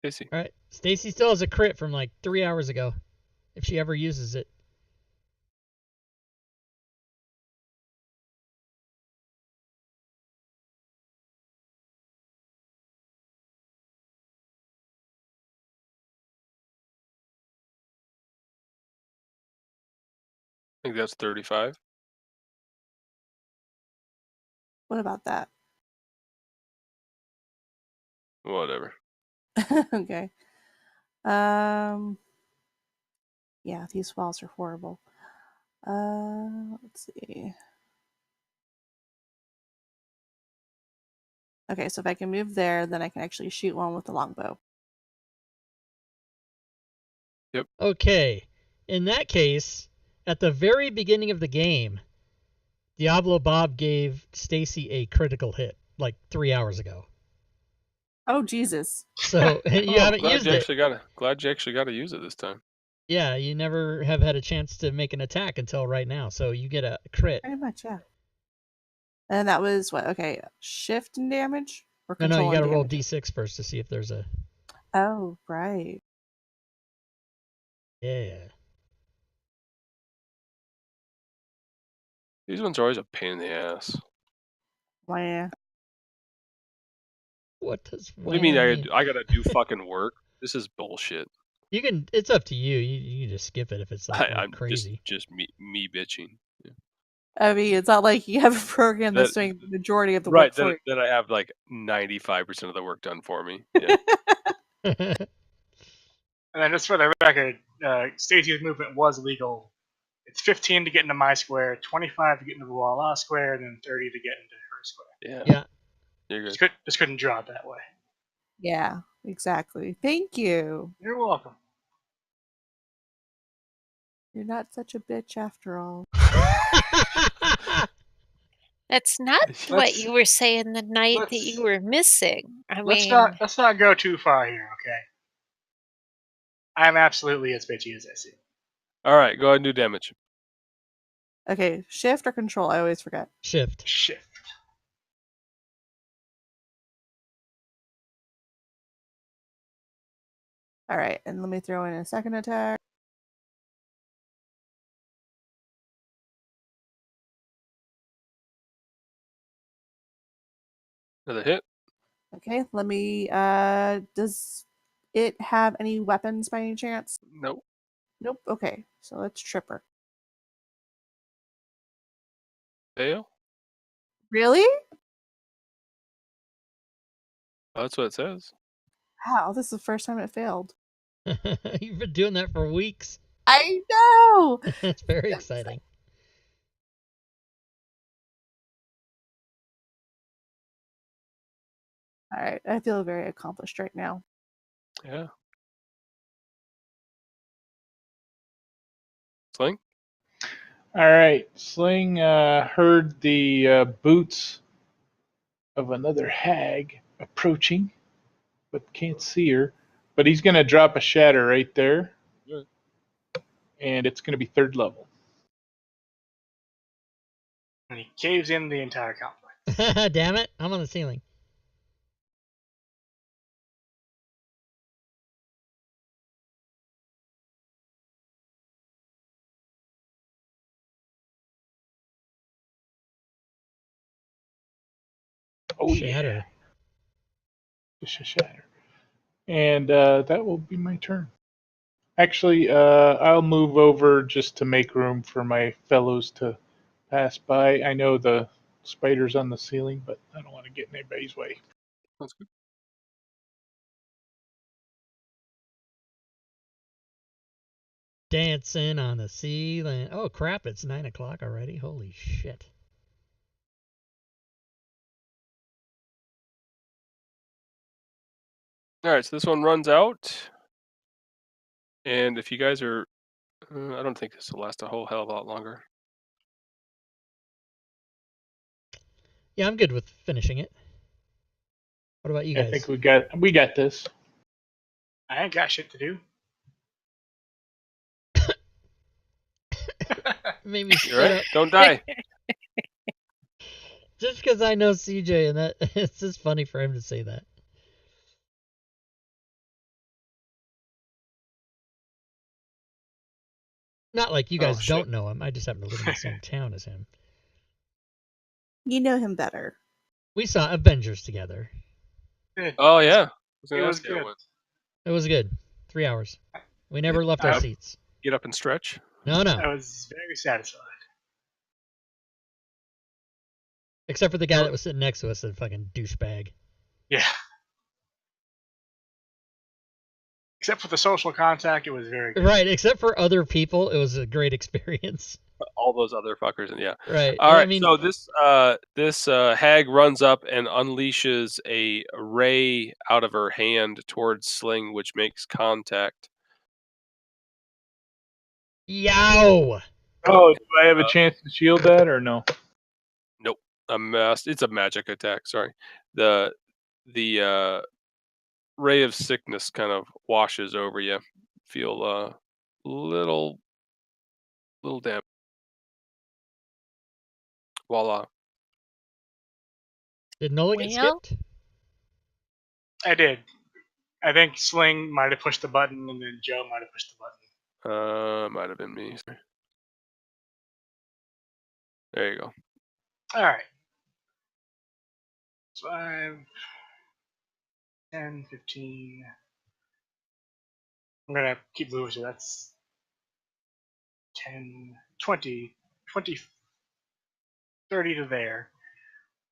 Speaker 1: Stacy.
Speaker 2: All right. Stacy still has a crit from like 3 hours ago, if she ever uses it.
Speaker 1: I think that's 35.
Speaker 7: What about that?
Speaker 1: Whatever.
Speaker 7: Okay. Yeah, these walls are horrible. Let's see. Okay, so if I can move there, then I can actually shoot one with the longbow.
Speaker 2: Okay. In that case, At the very beginning of the game, Diablo Bob gave Stacy a critical hit like 3 hours ago.
Speaker 7: Oh Jesus!
Speaker 2: So you
Speaker 1: Oh,
Speaker 2: haven't used it.
Speaker 1: Glad you actually got to use it this time.
Speaker 2: Yeah, you never have had a chance to make an attack until right now, so you get a crit.
Speaker 7: Pretty much, yeah. And that was what? Okay, shift and damage or
Speaker 2: No,
Speaker 7: control
Speaker 2: you got to
Speaker 7: and
Speaker 2: roll
Speaker 7: damage?
Speaker 2: d6 first to see if there's a.
Speaker 7: Oh, right.
Speaker 2: Yeah.
Speaker 1: These ones are always a pain in the ass.
Speaker 7: Wah.
Speaker 2: What does
Speaker 1: What do you mean
Speaker 2: mean?
Speaker 1: I gotta do fucking work? This is bullshit.
Speaker 2: You can. It's up to you. You can just skip it if it's like
Speaker 1: I'm
Speaker 2: crazy.
Speaker 1: just me bitching. Yeah.
Speaker 7: I mean, it's not like you have a program that's
Speaker 1: That-
Speaker 7: doing the majority of the
Speaker 1: Right,
Speaker 7: work for you.
Speaker 1: that I have like 95% of the work done for me. Yeah.
Speaker 4: And then just for the record, Stacy's movement was legal. It's 15 to get into my square, 25 to get into the Voila square, and then 30 to get into her square.
Speaker 1: Yeah.
Speaker 2: Yeah.
Speaker 1: You're good.
Speaker 4: Just couldn't draw it that way.
Speaker 7: Yeah, exactly. Thank you.
Speaker 4: You're welcome.
Speaker 7: You're not such a bitch after all.
Speaker 5: That's not what
Speaker 4: Let's-
Speaker 5: you were saying the night that
Speaker 4: let's-
Speaker 5: you were missing. I
Speaker 4: Let's
Speaker 5: mean,
Speaker 4: not go too far here, okay? I'm absolutely as bitchy as I seem.
Speaker 1: All right, go ahead and do damage.
Speaker 7: Okay, shift or control? I always forget.
Speaker 2: Shift.
Speaker 4: Shift.
Speaker 7: All right, and let me throw in a second attack.
Speaker 1: Another hit.
Speaker 7: Okay, let me. Does it have any weapons by any chance?
Speaker 1: Nope.
Speaker 7: Nope. Okay, so let's trip her.
Speaker 1: Fail.
Speaker 7: Really?
Speaker 1: Oh, that's what it says.
Speaker 7: Wow, this is the first time it failed.
Speaker 2: You've been doing that for weeks.
Speaker 7: I know.
Speaker 2: That's very exciting.
Speaker 7: All right, I feel very accomplished right now.
Speaker 1: Yeah. Sling.
Speaker 3: All right, Sling heard the boots of another hag approaching, but can't see her. But he's going to drop a shatter right there,
Speaker 1: Good.
Speaker 3: and it's going to be 3rd level.
Speaker 4: And he caves in the entire complex.
Speaker 2: Damn it! I'm on the ceiling.
Speaker 3: Oh
Speaker 2: Shatter.
Speaker 3: yeah, just a shatter, and that will be my turn. Actually, I'll move over just to make room for my fellows to pass by. I know the spider's on the ceiling, but I don't want to get in anybody's way.
Speaker 1: That's good.
Speaker 2: Dancing on the ceiling. Oh crap! It's 9 o'clock already. Holy shit!
Speaker 1: All right, so this one runs out, and if you guys are, I don't think this will last a whole hell of a lot longer.
Speaker 2: Yeah, I'm good with finishing it. What about you guys?
Speaker 3: I think we got this.
Speaker 4: I ain't got shit to do.
Speaker 2: Maybe
Speaker 1: You're right. Don't die.
Speaker 2: Just because I know CJ, and that it's just funny for him to say that. Not like you guys
Speaker 1: shit.
Speaker 2: don't know him. I just happen to live in the same town as him.
Speaker 7: You know him better.
Speaker 2: We saw Avengers together.
Speaker 1: Oh yeah.
Speaker 4: It was good.
Speaker 2: It was good. 3 hours. We never left our seats.
Speaker 1: Get up and stretch.
Speaker 2: No.
Speaker 4: I was very satisfied.
Speaker 2: Except for the guy that was sitting next to us, a fucking douchebag.
Speaker 4: Yeah. Except for the social contact, it was very good.
Speaker 2: Right, except for other people, it was a great experience.
Speaker 1: All those other fuckers, and yeah.
Speaker 2: Right.
Speaker 1: All right.
Speaker 2: I mean,
Speaker 1: so this hag runs up and unleashes a ray out of her hand towards Sling, which makes contact.
Speaker 2: yow!
Speaker 3: Oh, do I have a chance to shield that or no?
Speaker 1: Nope. It's a magic attack. Sorry. The ray of sickness kind of washes over you. Feel little damp. Voila.
Speaker 2: Did Nola get
Speaker 5: Well,
Speaker 2: skipped?
Speaker 4: I did. I think Sling might have pushed the button, and then Joe might have pushed the button.
Speaker 1: Might have been me. There you go.
Speaker 4: All right. 5, 10, 15. I'm going to keep moving, so that's 10, 20, 20, 30 to there.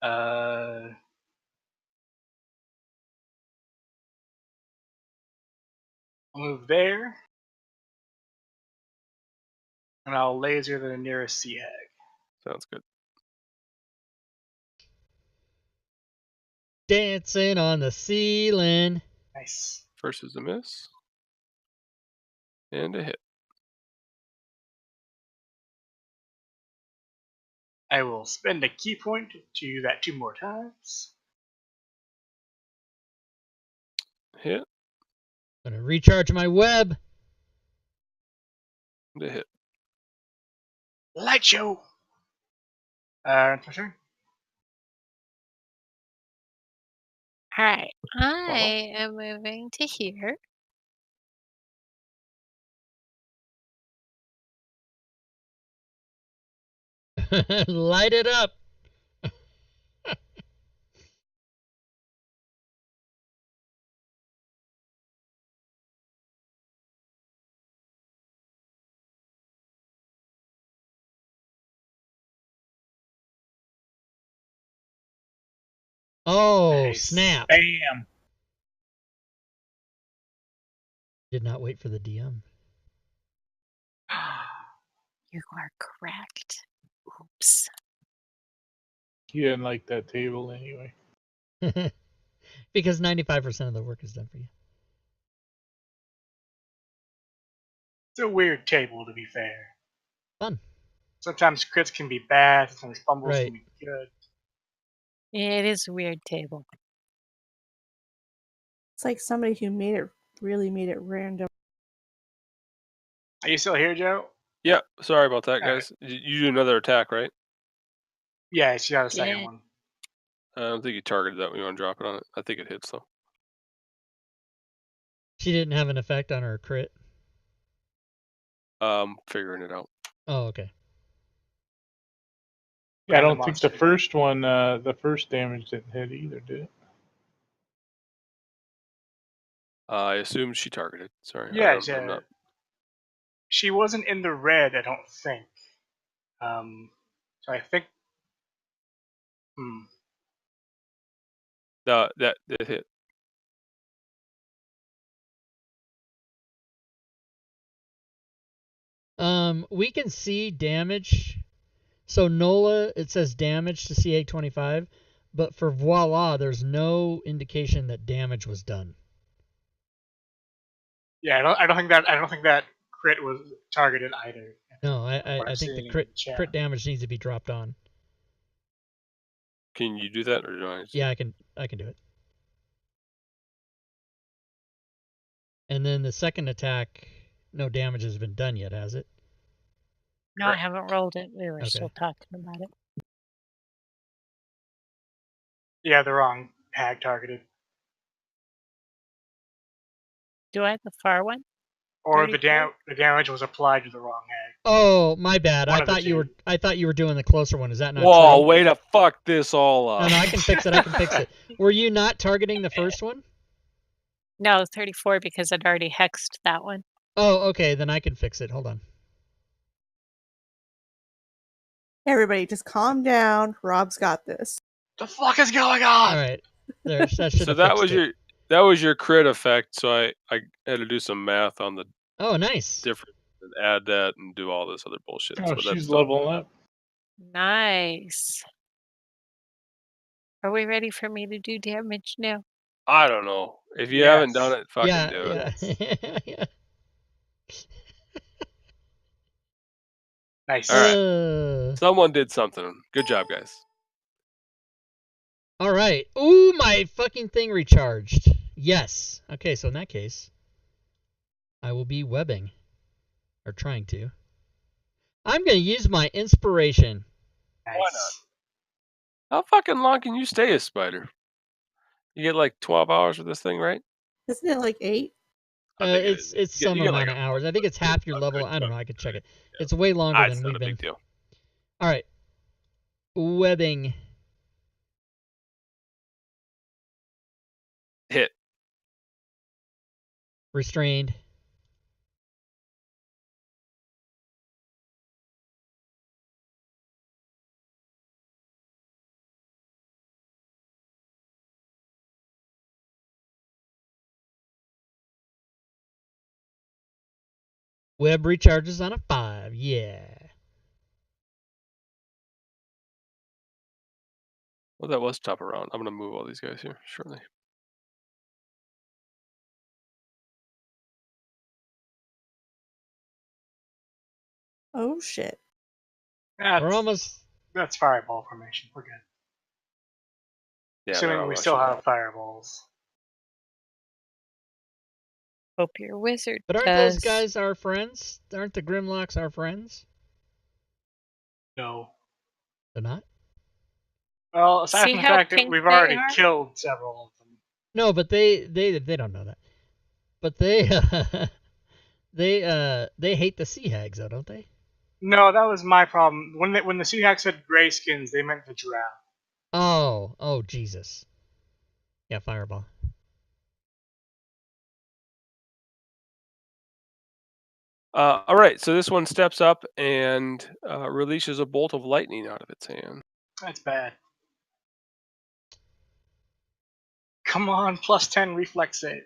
Speaker 4: I'll move there. And I'll laser the nearest sea hag.
Speaker 1: Sounds good.
Speaker 2: Dancing on the ceiling.
Speaker 4: Nice.
Speaker 1: First is a miss. And a hit.
Speaker 4: I will spend a key point to do that 2 more times.
Speaker 1: Hit.
Speaker 2: Gonna recharge my web.
Speaker 1: And a hit.
Speaker 4: Light show! That's my turn.
Speaker 5: alright. I am moving to here.
Speaker 2: Light it up. Oh,
Speaker 4: Nice.
Speaker 2: snap.
Speaker 3: Bam.
Speaker 2: Did not wait for the DM.
Speaker 5: You are correct. Oops.
Speaker 3: He didn't like that table anyway.
Speaker 2: Because 95% of the work is done for you.
Speaker 4: It's a weird table, to be fair.
Speaker 2: Fun.
Speaker 4: Sometimes crits can be bad, sometimes fumbles
Speaker 2: Right.
Speaker 4: can be good.
Speaker 5: It is a weird table.
Speaker 7: It's like somebody who really made it random.
Speaker 4: Are you still here, Joe?
Speaker 1: Yeah, sorry about that,
Speaker 4: All
Speaker 1: guys. You do another attack, right?
Speaker 4: Yeah, she got a second
Speaker 5: Yeah.
Speaker 4: one.
Speaker 1: I don't think you targeted that when you want to drop it on it. I think it hits, though.
Speaker 2: She didn't have an effect on her crit.
Speaker 1: Figuring it out.
Speaker 2: Oh, okay.
Speaker 3: Yeah, I
Speaker 4: Random
Speaker 3: don't think
Speaker 4: monster.
Speaker 3: the first one, the first damage didn't hit either, did it?
Speaker 1: I assumed she targeted. Sorry.
Speaker 4: Yeah,
Speaker 1: I'm not.
Speaker 4: she wasn't in the red, I don't think. So I think.
Speaker 1: That hit.
Speaker 2: We can see damage. So Nola, it says damage to CA 25, but for Voila, there's no indication that damage was done.
Speaker 4: Yeah, I don't think that crit was targeted either.
Speaker 2: No, I think the crit damage needs to be dropped on.
Speaker 1: Can you do that, or do I?
Speaker 2: Yeah, I can do it. And then the second attack, no damage has been done yet, has it?
Speaker 5: No, I haven't rolled it. We were
Speaker 2: Okay.
Speaker 5: still talking about it.
Speaker 4: Yeah, the wrong hag targeted.
Speaker 5: Do I have the far one?
Speaker 4: Or the
Speaker 5: 34?
Speaker 4: damage was applied to the wrong hag.
Speaker 2: Oh, my bad.
Speaker 4: One
Speaker 2: I
Speaker 4: of the
Speaker 2: thought you
Speaker 4: two.
Speaker 2: were doing the closer one. Is that not
Speaker 1: Whoa,
Speaker 2: true?
Speaker 1: way to fuck this all up.
Speaker 2: No, I can fix it. Were you not targeting the first one?
Speaker 5: No, 34 because I'd already hexed that one.
Speaker 2: Oh, okay. Then I can fix it. Hold on.
Speaker 7: Everybody, just calm down. Rob's got this.
Speaker 4: The fuck is going on?
Speaker 2: All right. There, that should
Speaker 1: So
Speaker 2: have
Speaker 1: that
Speaker 2: fixed
Speaker 1: was
Speaker 2: it.
Speaker 1: your crit effect. So I had to do some math on the
Speaker 2: Oh, nice.
Speaker 1: difference and add that and do all this other bullshit.
Speaker 3: Oh,
Speaker 1: so that's
Speaker 3: she's
Speaker 1: done.
Speaker 3: leveling up.
Speaker 5: Nice. Are we ready for me to do damage now?
Speaker 1: I don't know. If you
Speaker 4: Yes.
Speaker 1: haven't done it, fucking do it.
Speaker 2: Yeah.
Speaker 4: Nice.
Speaker 1: All right. Someone did something. Good job, guys.
Speaker 2: All right. Ooh, my fucking thing recharged. Yes. Okay, so in that case, I will be webbing. Or trying to. I'm going to use my inspiration.
Speaker 4: Nice.
Speaker 1: How fucking long can you stay a spider? You get like 12 hours with this thing, right?
Speaker 7: Isn't it like 8?
Speaker 1: I think it is.
Speaker 2: It's some
Speaker 1: you get
Speaker 2: amount
Speaker 1: like
Speaker 2: of hours. I think it's half your level. I don't know. I could check it. It's way longer
Speaker 1: It's
Speaker 2: than
Speaker 1: not
Speaker 2: we've
Speaker 1: a
Speaker 2: been.
Speaker 1: big deal.
Speaker 2: All right. Webbing.
Speaker 1: Hit.
Speaker 2: Restrained. Web recharges on a 5. Yeah.
Speaker 1: Well, that was top around. I'm going to move all these guys here shortly.
Speaker 7: Oh shit.
Speaker 2: We're almost.
Speaker 4: That's fireball formation. We're good.
Speaker 1: Yeah,
Speaker 4: Assuming we still have fireballs.
Speaker 5: Hope your wizard
Speaker 2: But aren't
Speaker 5: does.
Speaker 2: those guys our friends? Aren't the Grimlocks our friends?
Speaker 4: No.
Speaker 2: They're not?
Speaker 4: Well, aside
Speaker 5: See
Speaker 4: from the
Speaker 5: how
Speaker 4: fact that
Speaker 5: pink
Speaker 4: we've
Speaker 5: they
Speaker 4: already
Speaker 5: are?
Speaker 4: killed several of them.
Speaker 2: No, but they don't know that. But they they hate the sea hags though, don't they?
Speaker 4: No, that was my problem. When the Sea Hack said grayskins, they meant the giraffe.
Speaker 2: Oh Jesus. Yeah, fireball.
Speaker 1: All right, so this one steps up and releases a bolt of lightning out of its hand.
Speaker 4: That's bad. Come on, plus 10 reflex save.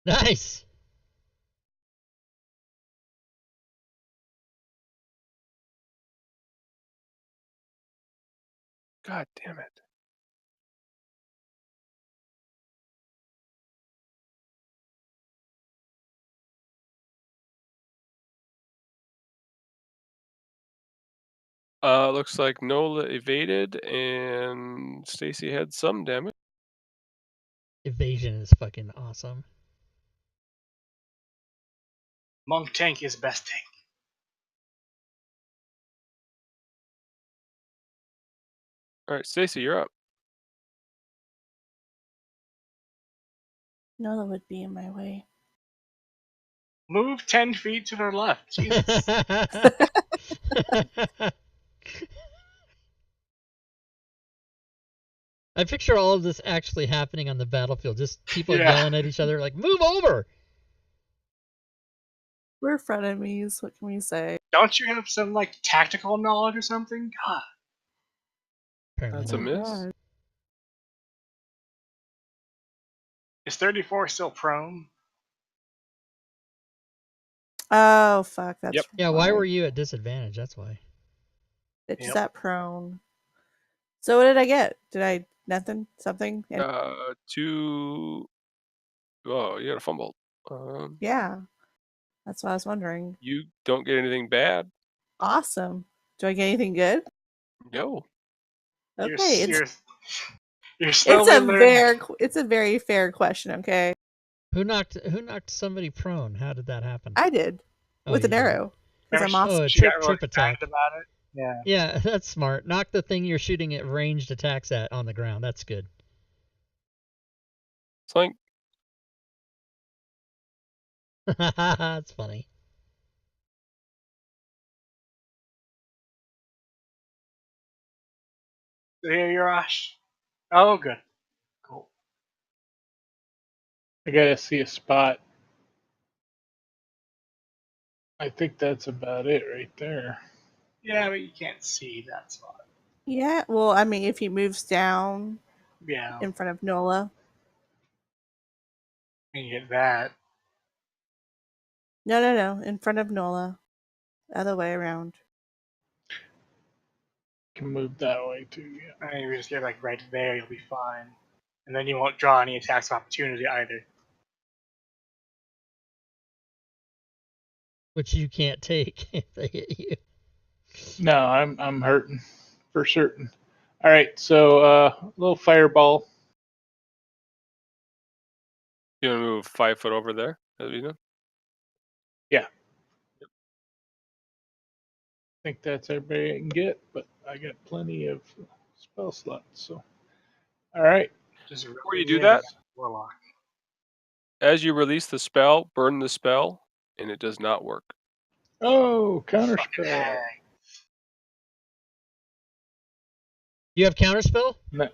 Speaker 2: Nice.
Speaker 1: God damn it. Looks like Nola evaded and Stacy had some damage.
Speaker 2: Evasion is fucking awesome.
Speaker 4: Monk tank is best tank.
Speaker 1: All right, Stacy, you're up.
Speaker 7: No, that would be in my way.
Speaker 4: Move 10 feet to their left. Jesus.
Speaker 2: I picture all of this actually happening on the battlefield. Just people yelling at each other like, move over!
Speaker 7: We're frenemies. What can we say?
Speaker 4: Don't you have some, like, tactical knowledge or something? God.
Speaker 2: Apparently
Speaker 1: That's a
Speaker 2: not.
Speaker 1: miss.
Speaker 7: God.
Speaker 4: Is 34 still prone?
Speaker 7: Oh fuck, that's
Speaker 1: Yep.
Speaker 2: Yeah, why were you at disadvantage? That's why.
Speaker 7: It's
Speaker 4: Yep.
Speaker 7: that prone. So what did I get? Did I nothing? Something?
Speaker 1: Two. Oh, you got a fumble.
Speaker 7: Yeah. That's what I was wondering.
Speaker 1: You don't get anything bad.
Speaker 7: Awesome. Do I get anything good?
Speaker 1: No.
Speaker 7: Okay,
Speaker 4: You're slowly learning.
Speaker 7: it's a very fair question, okay?
Speaker 2: Who knocked somebody prone? How did that happen?
Speaker 7: I did.
Speaker 2: Oh,
Speaker 7: With
Speaker 2: you
Speaker 7: an
Speaker 2: did.
Speaker 7: arrow. Because I'm awesome.
Speaker 2: Oh, a
Speaker 4: She got
Speaker 2: trip
Speaker 4: really
Speaker 2: attack.
Speaker 4: excited about it. Yeah.
Speaker 2: Yeah, that's smart. Knock the thing you're shooting at ranged attacks at on the ground. That's good.
Speaker 1: Slink.
Speaker 2: That's funny.
Speaker 4: There you're Ash. Oh, good. Cool.
Speaker 3: I gotta see a spot. I think that's about it right there.
Speaker 4: Yeah, but you can't see that spot.
Speaker 7: Yeah, well, I mean, if he moves down
Speaker 4: Yeah.
Speaker 7: in front of Nola.
Speaker 4: You get that.
Speaker 7: No, in front of Nola. Other way around.
Speaker 3: Can move that way too. Yeah.
Speaker 4: And you just get like right there, you'll be fine. And then you won't draw any attacks of opportunity either.
Speaker 2: Which you can't take if they hit you.
Speaker 3: No, I'm hurting for certain. All right, so a little fireball.
Speaker 1: You want to move 5 foot over there? You know?
Speaker 3: Yeah. I think that's everybody I can get, but I got plenty of spell slots. So, all right.
Speaker 4: Just
Speaker 1: Before you do that,
Speaker 4: Warlock.
Speaker 1: as you release the spell, burn the spell, and it does not work.
Speaker 3: Oh, counter spell.
Speaker 2: You have counterspell?
Speaker 3: No,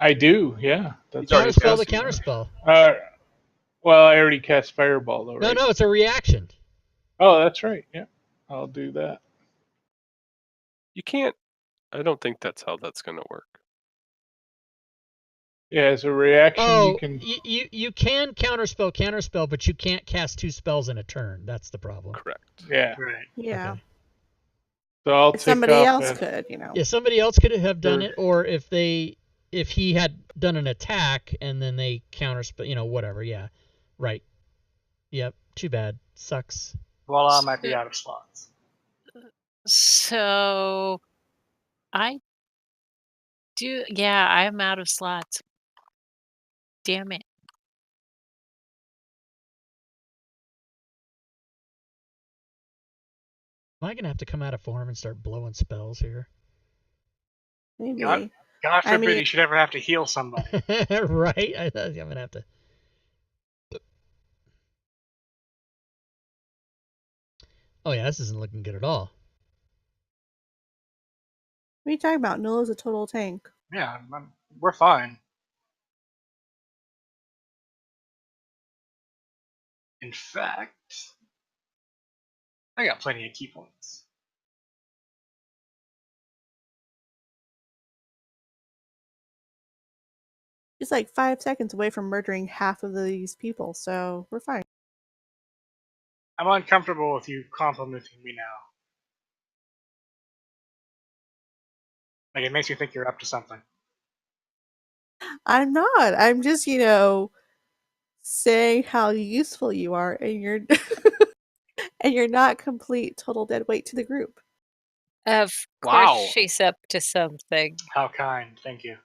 Speaker 3: I do. Yeah, that's
Speaker 1: already
Speaker 2: Counterspell the
Speaker 1: cast it.
Speaker 2: counterspell.
Speaker 3: Well, I already cast fireball though, right?
Speaker 2: No, it's a reaction.
Speaker 3: Oh, that's right. Yeah, I'll do that.
Speaker 1: You can't. I don't think that's how that's going to work.
Speaker 3: Yeah, as a reaction, you can.
Speaker 2: You can counterspell, but you can't cast 2 spells in a turn. That's the problem.
Speaker 1: Correct.
Speaker 3: Yeah.
Speaker 4: Right.
Speaker 7: Yeah.
Speaker 2: Okay.
Speaker 3: So I'll
Speaker 7: If
Speaker 3: take
Speaker 7: somebody
Speaker 3: off
Speaker 7: else
Speaker 3: a-
Speaker 7: could, you know.
Speaker 2: Yeah, somebody else could have done
Speaker 3: Sure.
Speaker 2: it, or if he had done an attack and then they counterspell, whatever. Yeah, right. Yep. Too bad. Sucks.
Speaker 4: Voila might be out of slots.
Speaker 5: So I do. Yeah, I'm out of slots. Damn it.
Speaker 2: Am I gonna have to come out of form and start blowing spells here?
Speaker 7: Maybe.
Speaker 4: God forbid you should ever have to heal somebody.
Speaker 2: Right? I'm gonna have to. Oh yeah, this isn't looking good at all.
Speaker 7: What are you talking about? Nola's a total tank.
Speaker 4: Yeah, we're fine. In fact, I got plenty of key points.
Speaker 7: She's like 5 seconds away from murdering half of these people, so we're fine.
Speaker 4: I'm uncomfortable with you complimenting me now. Like, it makes me think you're up to something.
Speaker 7: I'm not. I'm just, saying how useful you are, and you're and you're not complete total dead weight to the group.
Speaker 5: Of course
Speaker 1: Wow.
Speaker 5: she's up to something.
Speaker 4: How kind. Thank you.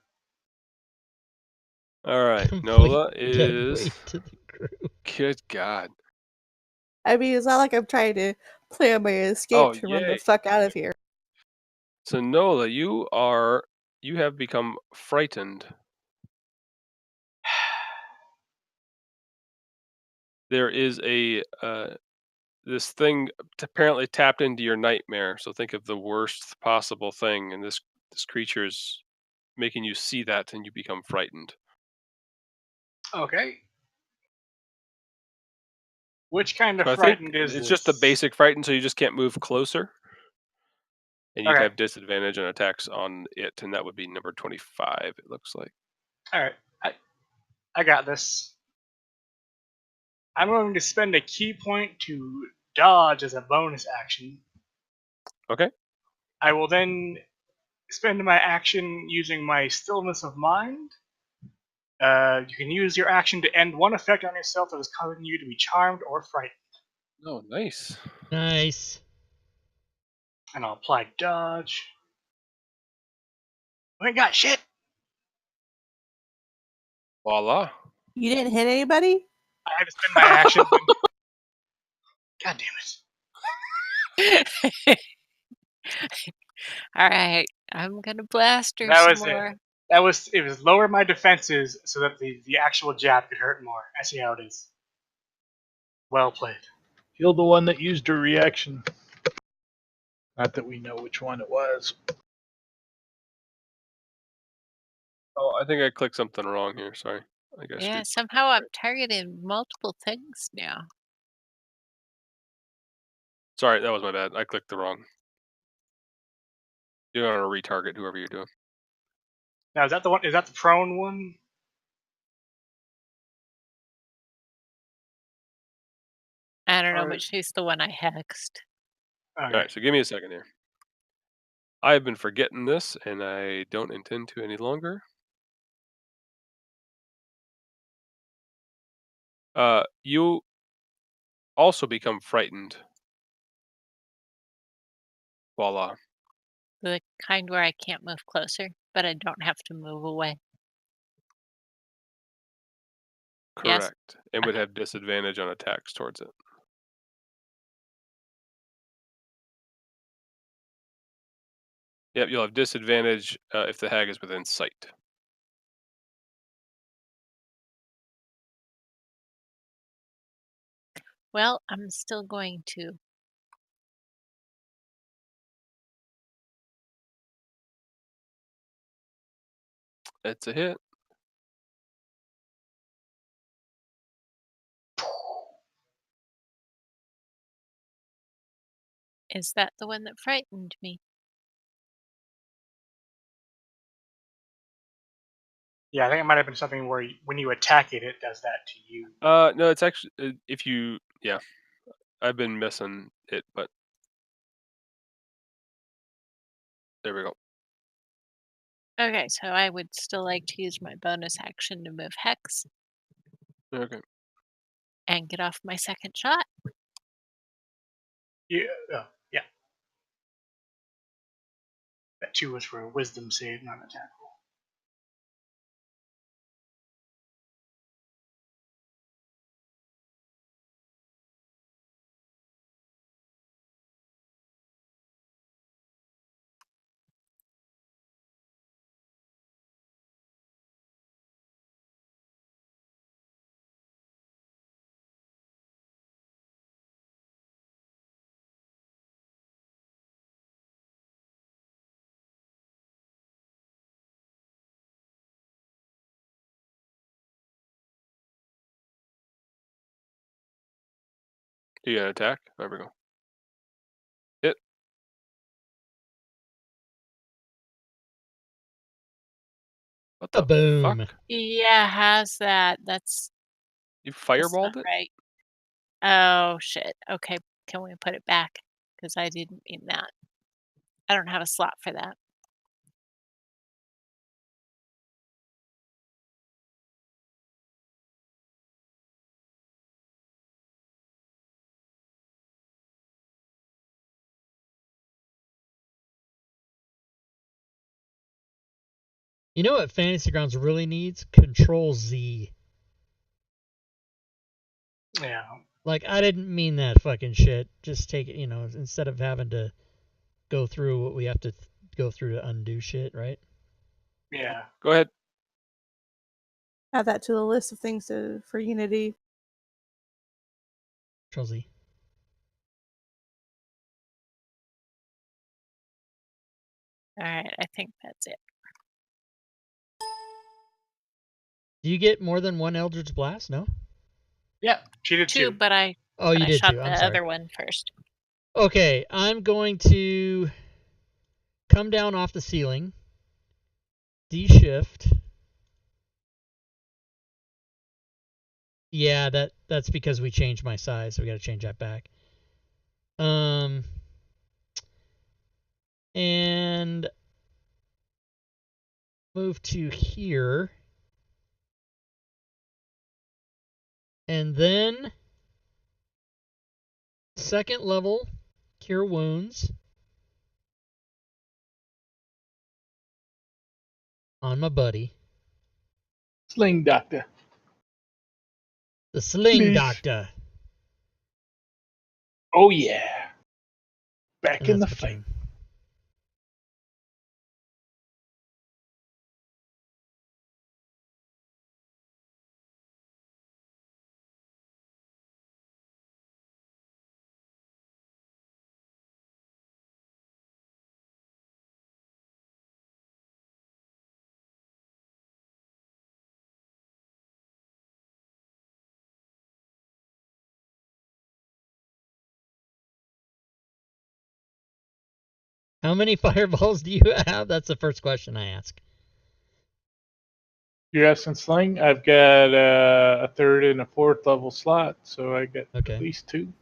Speaker 1: All right.
Speaker 2: Complete
Speaker 1: Nola
Speaker 2: dead
Speaker 1: is.
Speaker 2: weight to the group.
Speaker 1: Good God.
Speaker 7: I mean, it's not like I'm trying to plan my escape to run the
Speaker 1: yay.
Speaker 7: fuck out of here.
Speaker 1: So Nola, you have become frightened. There is a this thing apparently tapped into your nightmare. So think of the worst possible thing, and this creature is making you see that, and you become frightened.
Speaker 4: Okay. Which kind of
Speaker 1: So I
Speaker 4: frightened
Speaker 1: think
Speaker 4: is
Speaker 1: it's
Speaker 4: this?
Speaker 1: just a basic frightened, so you just can't move closer, and you'd
Speaker 4: Okay.
Speaker 1: have disadvantage on attacks on it, and that would be number 25. It looks like.
Speaker 4: All right. I got this. I'm going to spend a key point to dodge as a bonus action.
Speaker 1: Okay.
Speaker 4: I will then spend my action using my stillness of mind. You can use your action to end one effect on yourself that is causing you to be charmed or frightened.
Speaker 1: Oh, nice.
Speaker 2: Nice.
Speaker 4: And I'll apply dodge. I ain't got shit.
Speaker 1: Voila.
Speaker 7: You didn't hit anybody?
Speaker 4: I had to spend my action. God damn it.
Speaker 5: All right, I'm gonna blast her
Speaker 4: That was
Speaker 5: some more.
Speaker 4: It was lower my defenses so that the actual jab could hurt more. I see how it is. Well played.
Speaker 3: Heal the one that used her reaction. Not that we know which one it was.
Speaker 1: Oh, I think I clicked something wrong here. Sorry. I guess.
Speaker 5: Yeah, somehow I'm targeting multiple things now.
Speaker 1: Sorry, that was my bad. I clicked the wrong. You don't want to retarget whoever you're doing.
Speaker 4: Now is that the one? Is that the prone one?
Speaker 5: I don't know,
Speaker 4: Or-
Speaker 5: but she's the one I hexed.
Speaker 1: All
Speaker 4: Okay.
Speaker 1: right, so give me a second here. I have been forgetting this, and I don't intend to any longer. You also become frightened. Voila.
Speaker 5: The kind where I can't move closer, but I don't have to move away. Yes?
Speaker 1: Correct. And would
Speaker 5: Okay.
Speaker 1: have disadvantage on attacks towards it. Yep, you'll have disadvantage if the hag is within sight.
Speaker 5: Well, I'm still going to.
Speaker 1: It's a hit.
Speaker 5: Is that the one that frightened me?
Speaker 4: Yeah, I think it might have been something where when you attack it, it does that to you.
Speaker 1: No, it's actually if you I've been missing it, but there we go.
Speaker 5: Okay, so I would still like to use my bonus action to move Hex
Speaker 1: Okay.
Speaker 5: and get off my second shot.
Speaker 4: Yeah. Yeah. That 2 was for a wisdom save, not an attack roll.
Speaker 1: Do you get an attack? There we go. Hit. What the
Speaker 2: Boom.
Speaker 1: fuck?
Speaker 5: Yeah, how's that? That's
Speaker 1: You
Speaker 5: not
Speaker 1: fireballed it?
Speaker 5: right. Oh, shit. Okay, can we put it back? Because I didn't mean that. I don't have a slot for that.
Speaker 2: You know what Fantasy Grounds really needs? Control Z.
Speaker 4: Yeah.
Speaker 2: Like, I didn't mean that fucking shit. Just take it, instead of having to go through what we have to go through to undo shit, right?
Speaker 4: Yeah.
Speaker 1: Go ahead.
Speaker 7: Add that to the list of things for Unity.
Speaker 2: Control Z.
Speaker 5: All right, I think that's it.
Speaker 2: Do you get more than one Eldritch Blast? No?
Speaker 4: Yeah. She did
Speaker 5: 2,
Speaker 4: 2.
Speaker 5: but I
Speaker 2: Oh, you did
Speaker 5: shot
Speaker 2: too.
Speaker 5: the
Speaker 2: I'm sorry.
Speaker 5: other one first.
Speaker 2: Okay, I'm going to come down off the ceiling, D-shift. Yeah, that's because we changed my size, so we got to change that back. And move to here. And then second level, Cure Wounds on my buddy.
Speaker 3: Sling Doctor.
Speaker 2: The Sling
Speaker 3: Please.
Speaker 2: Doctor.
Speaker 3: Oh yeah. Back
Speaker 2: And
Speaker 3: in the
Speaker 2: that's my
Speaker 3: fight.
Speaker 2: turn. How many fireballs do you have? That's the first question I ask.
Speaker 3: You're asking Sling? I've got a third and a fourth level slot, so I got
Speaker 2: Okay.
Speaker 3: at least 2.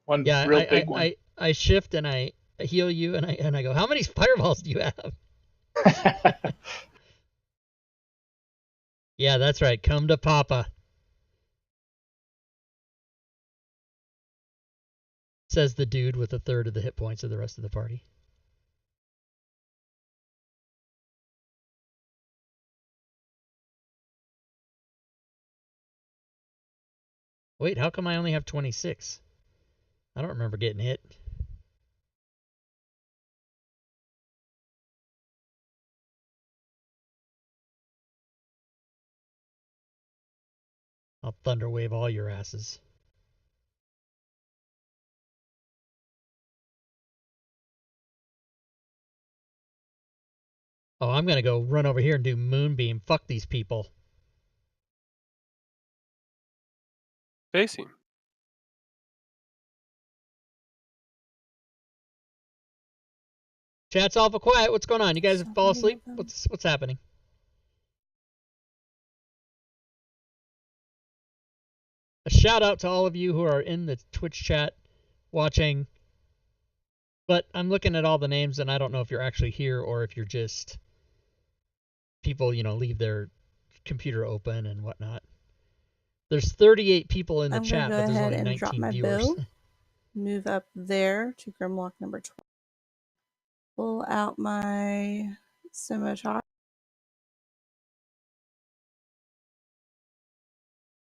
Speaker 3: One
Speaker 2: Yeah,
Speaker 3: real big one.
Speaker 2: I shift and I heal you, and I go, how many fireballs do you have? Yeah, that's right. Come to Papa. Says the dude with a third of the hit points of the rest of the party. Wait, how come I only have 26? I don't remember getting hit. I'll thunder wave all your asses. Oh, I'm gonna go run over here and do Moonbeam. Fuck these people.
Speaker 1: Facing.
Speaker 2: Chat's all for quiet. What's going on? You guys
Speaker 7: So
Speaker 2: fall
Speaker 7: many
Speaker 2: asleep?
Speaker 7: of them.
Speaker 2: What's happening? A shout out to all of you who are in the Twitch chat watching. But I'm looking at all the names and I don't know if you're actually here or if you're just people, leave their computer open and whatnot. There's 38 people in the
Speaker 7: I'm gonna
Speaker 2: chat,
Speaker 7: go
Speaker 2: but there's
Speaker 7: ahead
Speaker 2: only
Speaker 7: and drop
Speaker 2: 19
Speaker 7: my
Speaker 2: viewers.
Speaker 7: bow. Move up there to Grimlock number 12. Pull out my scimitar.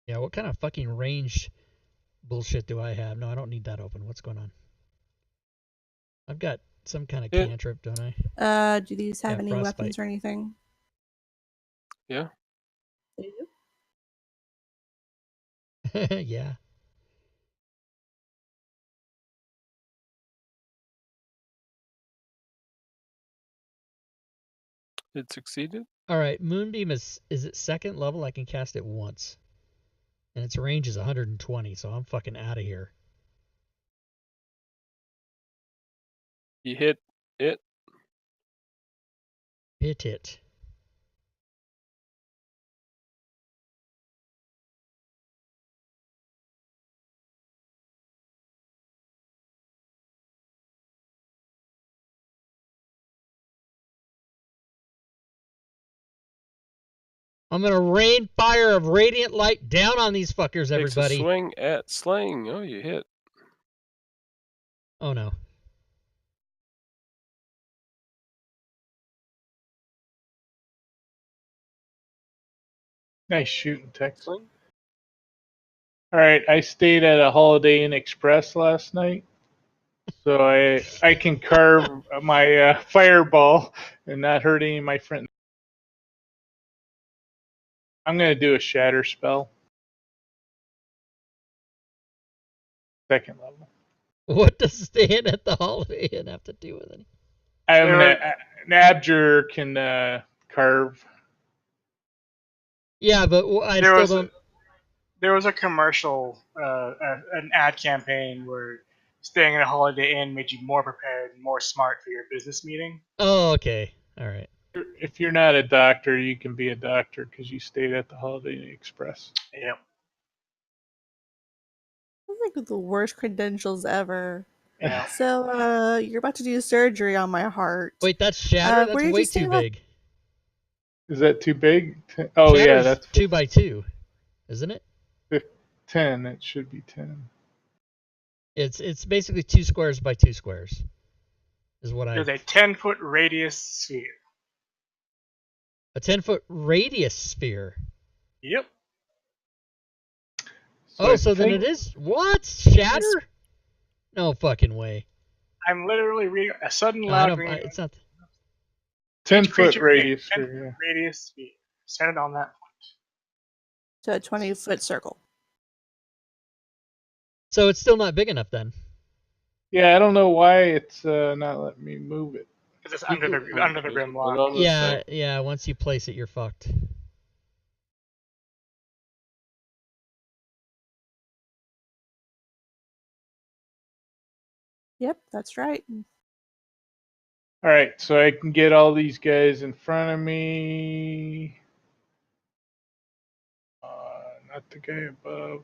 Speaker 2: Yeah, what kind of fucking range bullshit do I have? No, I don't need that open. What's going on? I've got some kind of
Speaker 1: Yeah.
Speaker 2: cantrip, don't I?
Speaker 7: Do these have
Speaker 2: Yeah,
Speaker 7: any
Speaker 2: frostbite.
Speaker 7: weapons or anything?
Speaker 1: Yeah.
Speaker 7: They do.
Speaker 2: Yeah.
Speaker 1: It succeeded.
Speaker 2: All right, Moonbeam is it second level? I can cast it once. And its range is 120, so I'm fucking out of here.
Speaker 1: You hit it.
Speaker 2: Hit it. I'm gonna rain fire of radiant light down on these fuckers,
Speaker 1: Takes a
Speaker 2: everybody.
Speaker 1: swing at slaying. Oh, you hit.
Speaker 2: Oh no.
Speaker 3: Nice shooting, Tex.
Speaker 1: Sling.
Speaker 3: All right, I stayed at a Holiday Inn Express last night, so I can carve my fireball and not hurt any of my friends. I'm gonna do a shatter spell, second level.
Speaker 2: What does staying at the Holiday Inn have to do with it?
Speaker 3: I have
Speaker 4: There
Speaker 3: an abjure can carve.
Speaker 2: Yeah, but I
Speaker 4: There
Speaker 2: still
Speaker 4: was
Speaker 2: don't.
Speaker 4: There was a commercial, an ad campaign where staying at a Holiday Inn made you more prepared and more smart for your business meeting.
Speaker 2: Oh, okay. All right.
Speaker 3: If you're not a doctor, you can be a doctor because you stayed at the Holiday Inn Express.
Speaker 4: Yep.
Speaker 7: That's like the worst credentials ever.
Speaker 4: Yeah.
Speaker 7: So, you're about to do surgery on my heart.
Speaker 2: Wait, that's shatter. That's
Speaker 7: where did
Speaker 2: way
Speaker 7: you say
Speaker 2: too
Speaker 7: about-
Speaker 2: big.
Speaker 3: Is that too big? Oh
Speaker 2: Shatter's
Speaker 3: yeah, that's
Speaker 2: 2x2, isn't it?
Speaker 3: 10. It should be 10.
Speaker 2: It's basically 2 squares by 2 squares. Is what
Speaker 4: There's a 10-foot radius sphere.
Speaker 2: a 10-foot radius sphere.
Speaker 4: Yep.
Speaker 2: So then it is what? Shatter? No fucking way.
Speaker 4: I'm literally reading a sudden
Speaker 2: No,
Speaker 4: loud green.
Speaker 2: it's not.
Speaker 3: 10-foot
Speaker 4: creature
Speaker 3: radius.
Speaker 4: 10-foot radius sphere. Centered on that point.
Speaker 7: to a 20-foot circle?
Speaker 2: So it's still not big enough then.
Speaker 3: Yeah, I don't know why it's not letting me move it.
Speaker 4: Because it's under the rim block.
Speaker 2: Yeah. Once you place it, you're fucked.
Speaker 7: Yep, that's right.
Speaker 3: All right, so I can get all these guys in front of me. Not the guy above.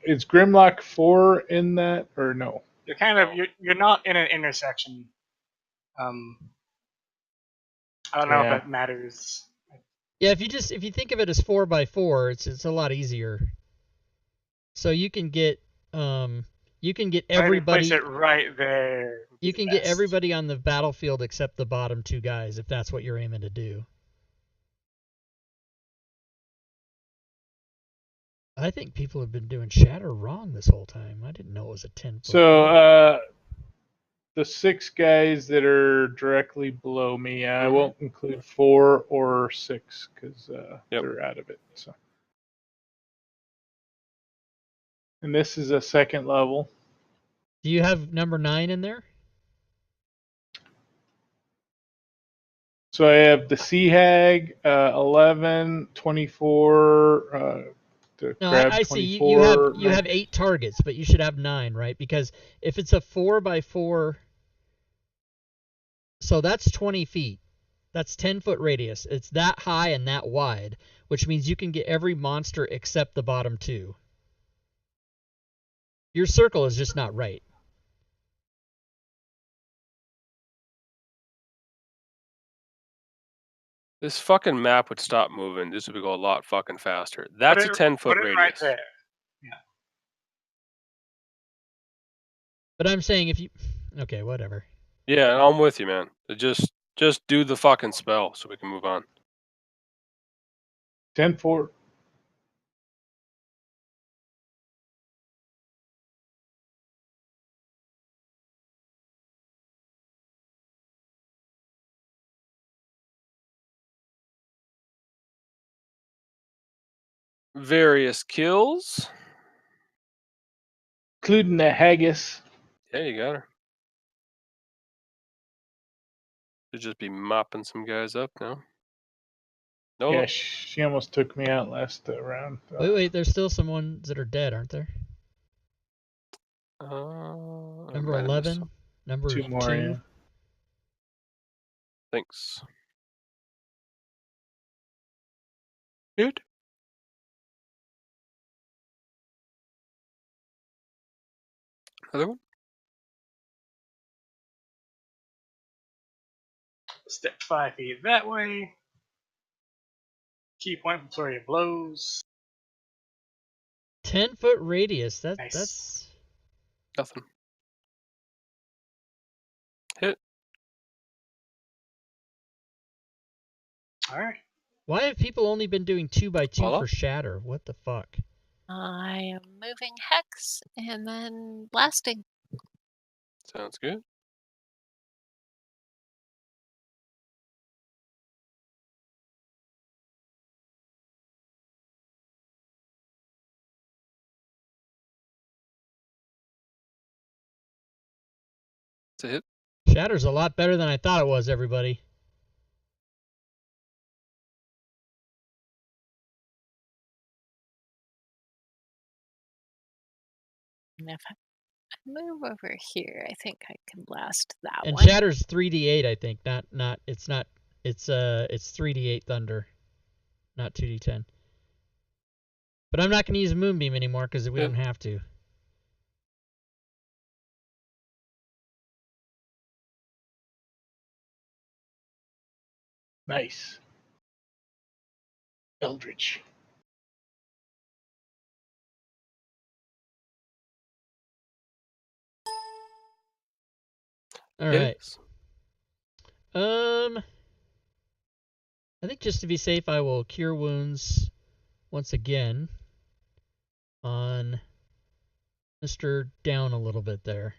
Speaker 3: Is Grimlock 4 in that or no?
Speaker 4: You're kind of you're not in an intersection. I don't know if
Speaker 3: Yeah.
Speaker 4: that matters.
Speaker 2: Yeah, if you think of it as 4x4, it's a lot easier. So you can get
Speaker 4: Maybe
Speaker 2: everybody.
Speaker 4: place it right there. Would be
Speaker 2: You
Speaker 4: the
Speaker 2: can get
Speaker 4: best.
Speaker 2: everybody on the battlefield except the bottom two guys if that's what you're aiming to do. I think people have been doing Shatter wrong this whole time. I didn't know it was a 10-foot.
Speaker 3: So the 6 guys that are directly below me, I
Speaker 1: Mhm.
Speaker 3: won't include 4 or 6 because
Speaker 1: Yep.
Speaker 3: they're out of it. So, and this is a second level.
Speaker 2: Do you have number 9 in there?
Speaker 3: So I have the Sea Hag, 11, 24, the
Speaker 2: No,
Speaker 3: Crab
Speaker 2: I see.
Speaker 3: 24.
Speaker 2: You have 8 targets, but you should have 9, right? Because if it's a 4x4, so that's 20 feet. That's 10-foot radius. It's that high and that wide, which means you can get every monster except the bottom two. Your circle is just not right.
Speaker 1: This fucking map would stop moving. This would go a lot fucking faster. That's a 10-foot
Speaker 4: Put it right
Speaker 1: radius.
Speaker 4: there.
Speaker 2: But I'm saying if you... Okay, whatever.
Speaker 1: Yeah, I'm with you, man. Just do the fucking spell so we can move on.
Speaker 3: 10-4.
Speaker 1: Various kills.
Speaker 3: Including the Haggis.
Speaker 1: Yeah, you got her. Should just be mopping some guys up now. No.
Speaker 3: Yeah, she almost took me out last round.
Speaker 2: Wait, there's still some ones that are dead, aren't there? Number 11, number
Speaker 3: 2 more,
Speaker 2: 2.
Speaker 3: yeah.
Speaker 1: Thanks. Good. Another one?
Speaker 4: Step 5 feet that way. Key point from flurry of blows.
Speaker 2: 10-foot radius.
Speaker 4: Nice.
Speaker 2: That's...
Speaker 1: Nothing. Hit.
Speaker 4: Alright.
Speaker 2: Why have people only been doing 2x2
Speaker 1: Voila.
Speaker 2: for Shatter? What the fuck?
Speaker 5: I am moving Hex and then blasting.
Speaker 1: Sounds good. It's a hit.
Speaker 2: Shatter's a lot better than I thought it was, everybody.
Speaker 5: And if I move over here, I think I can blast that
Speaker 2: And
Speaker 5: one.
Speaker 2: Shatter's 3d8, I think. It's 3d8 thunder, not 2d10. But I'm not going to use Moonbeam anymore because we don't have to.
Speaker 3: Nice. Eldritch.
Speaker 2: All right. I think just to be safe, I will Cure Wounds once again on Mr. Down a little bit there.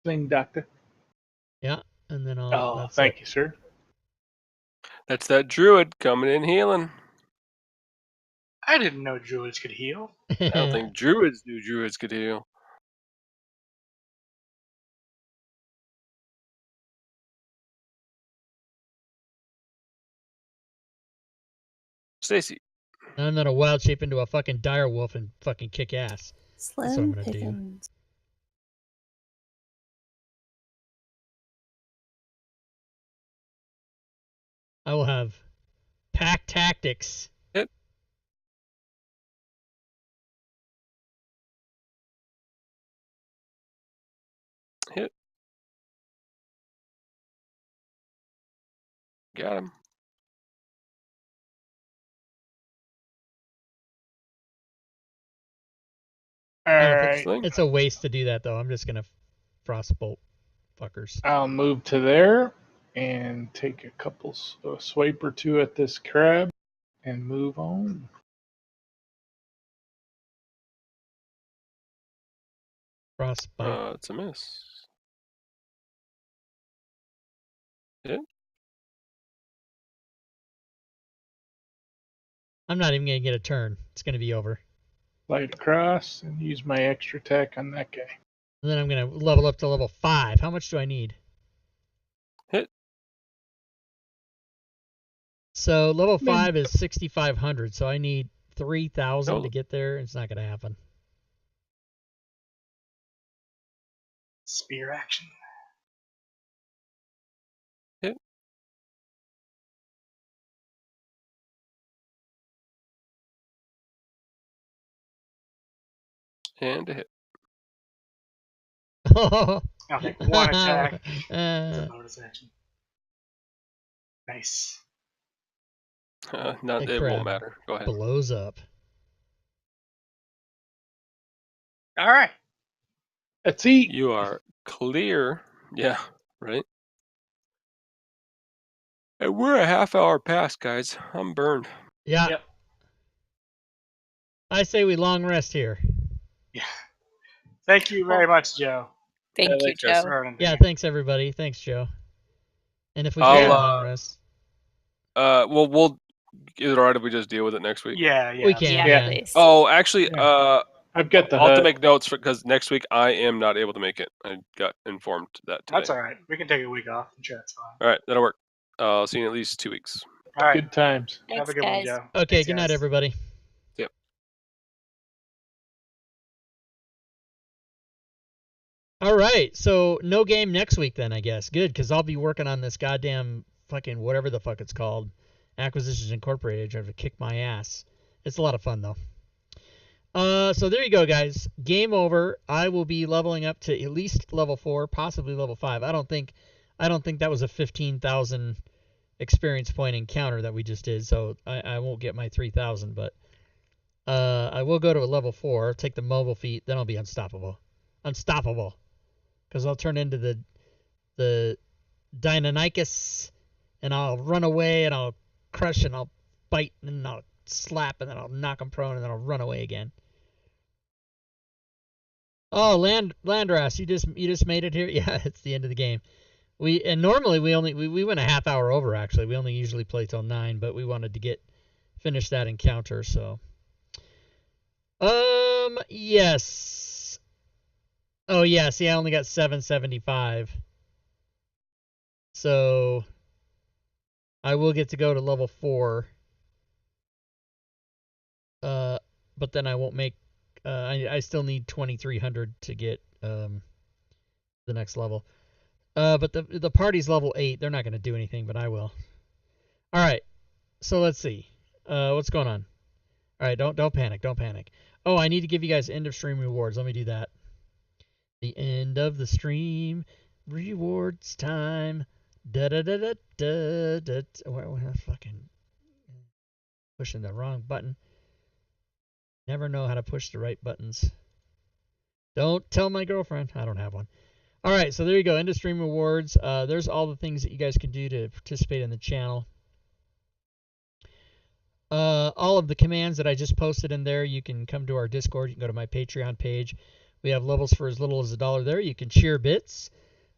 Speaker 3: Thing, Doctor.
Speaker 2: Yeah, and then I'll...
Speaker 3: Oh, thank you, sir.
Speaker 1: That's that druid coming in healing.
Speaker 4: I didn't know druids could heal.
Speaker 1: I don't think druids knew druids could heal. Stacy.
Speaker 2: I'm gonna wild shape into a fucking dire wolf and fucking kick ass. That's what I'm
Speaker 7: Slim
Speaker 2: gonna do.
Speaker 7: pickings.
Speaker 2: I will have pack tactics.
Speaker 1: Hit. Hit. Got him.
Speaker 3: All
Speaker 2: I don't think
Speaker 3: right.
Speaker 1: Sling.
Speaker 2: it's a waste to do that though. I'm just gonna frostbolt fuckers.
Speaker 3: I'll move to there and take a swipe or two at this crab and move on.
Speaker 2: Frostbite.
Speaker 1: It's a miss. Hit.
Speaker 2: I'm not even gonna get a turn. It's gonna be over.
Speaker 3: Light across and use my extra attack on that guy.
Speaker 2: And then I'm gonna level up to level 5. How much do I need?
Speaker 1: Hit.
Speaker 2: So level 5 is 6,500. So I need 3,000
Speaker 1: No.
Speaker 2: to get there. It's not gonna happen.
Speaker 4: Spear action.
Speaker 1: Hit. And a hit.
Speaker 4: I'll take one attack. It's a
Speaker 2: uh,
Speaker 4: bonus action. Nice.
Speaker 1: Not.
Speaker 2: The
Speaker 1: It
Speaker 2: crab
Speaker 1: won't matter. Go ahead.
Speaker 2: blows up.
Speaker 4: All right.
Speaker 3: Let's eat.
Speaker 1: You are clear. Yeah. Right. And we're a half hour past, guys. I'm burned.
Speaker 2: Yeah.
Speaker 4: Yep.
Speaker 2: I say we long rest here.
Speaker 4: Yeah. Thank you very much, Joe.
Speaker 5: Thank you,
Speaker 1: thanks, guys.
Speaker 5: Joe.
Speaker 4: for running
Speaker 2: Yeah,
Speaker 4: today.
Speaker 2: thanks everybody. Thanks, Joe. And if we
Speaker 1: I'll,
Speaker 2: can long rest,
Speaker 1: Well, we'll. Is it alright if we just deal with it next week?
Speaker 4: Yeah, yeah.
Speaker 2: we can.
Speaker 5: Yeah,
Speaker 2: Yeah.
Speaker 5: please.
Speaker 1: Oh, actually,
Speaker 3: Yeah. I've got the
Speaker 1: I'll have to
Speaker 3: hut.
Speaker 1: make notes because next week I am not able to make it. I got informed that today.
Speaker 4: That's all right. We can take a week off. I'm sure that's fine.
Speaker 1: All right, that'll work. I'll see you in at least 2 weeks.
Speaker 4: All right.
Speaker 3: Good times.
Speaker 4: Have
Speaker 5: Thanks,
Speaker 4: a good
Speaker 5: guys.
Speaker 4: one, Joe.
Speaker 2: Okay,
Speaker 4: Thanks,
Speaker 2: good night,
Speaker 4: guys.
Speaker 2: everybody.
Speaker 1: Yep.
Speaker 2: All right, so no game next week then, I guess. Good, because I'll be working on this goddamn fucking whatever the fuck it's called, Acquisitions Incorporated, trying to kick my ass. It's a lot of fun though. So there you go, guys. Game over. I will be leveling up to at least level 4, possibly level 5. I don't think that was a 15,000 experience point encounter that we just did, so I won't get my 3,000, but I will go to a level 4, take the mobile feat, then I'll be unstoppable. Unstoppable. Because I'll turn into the Deinonychus, and I'll run away, and I'll crush, and I'll bite, and I'll slap, and then I'll knock him prone, and then I'll run away again. Oh, Landras, you just made it here? Yeah, it's the end of the game. Normally we went a half hour over, actually. We only usually play till 9, but we wanted to finish that encounter, so. Yes. Oh, yeah, see, I only got 775. So, I will get to go to level 4. But then I won't make, I still need 2,300 to get the next level. But the party's level 8. They're not going to do anything, but I will. All right. So let's see. What's going on? All right, don't panic. Don't panic. Oh, I need to give you guys end of stream rewards. Let me do that. The end of the stream rewards time. Da da da da da da. We're fucking pushing the wrong button. Never know how to push the right buttons. Don't tell my girlfriend. I don't have one. All right, so there you go. End of stream rewards. There's all the things that you guys can do to participate in the channel. All of the commands that I just posted in there, you can come to our Discord. You can go to my Patreon page. We have levels for as little as $1 there. You can cheer bits.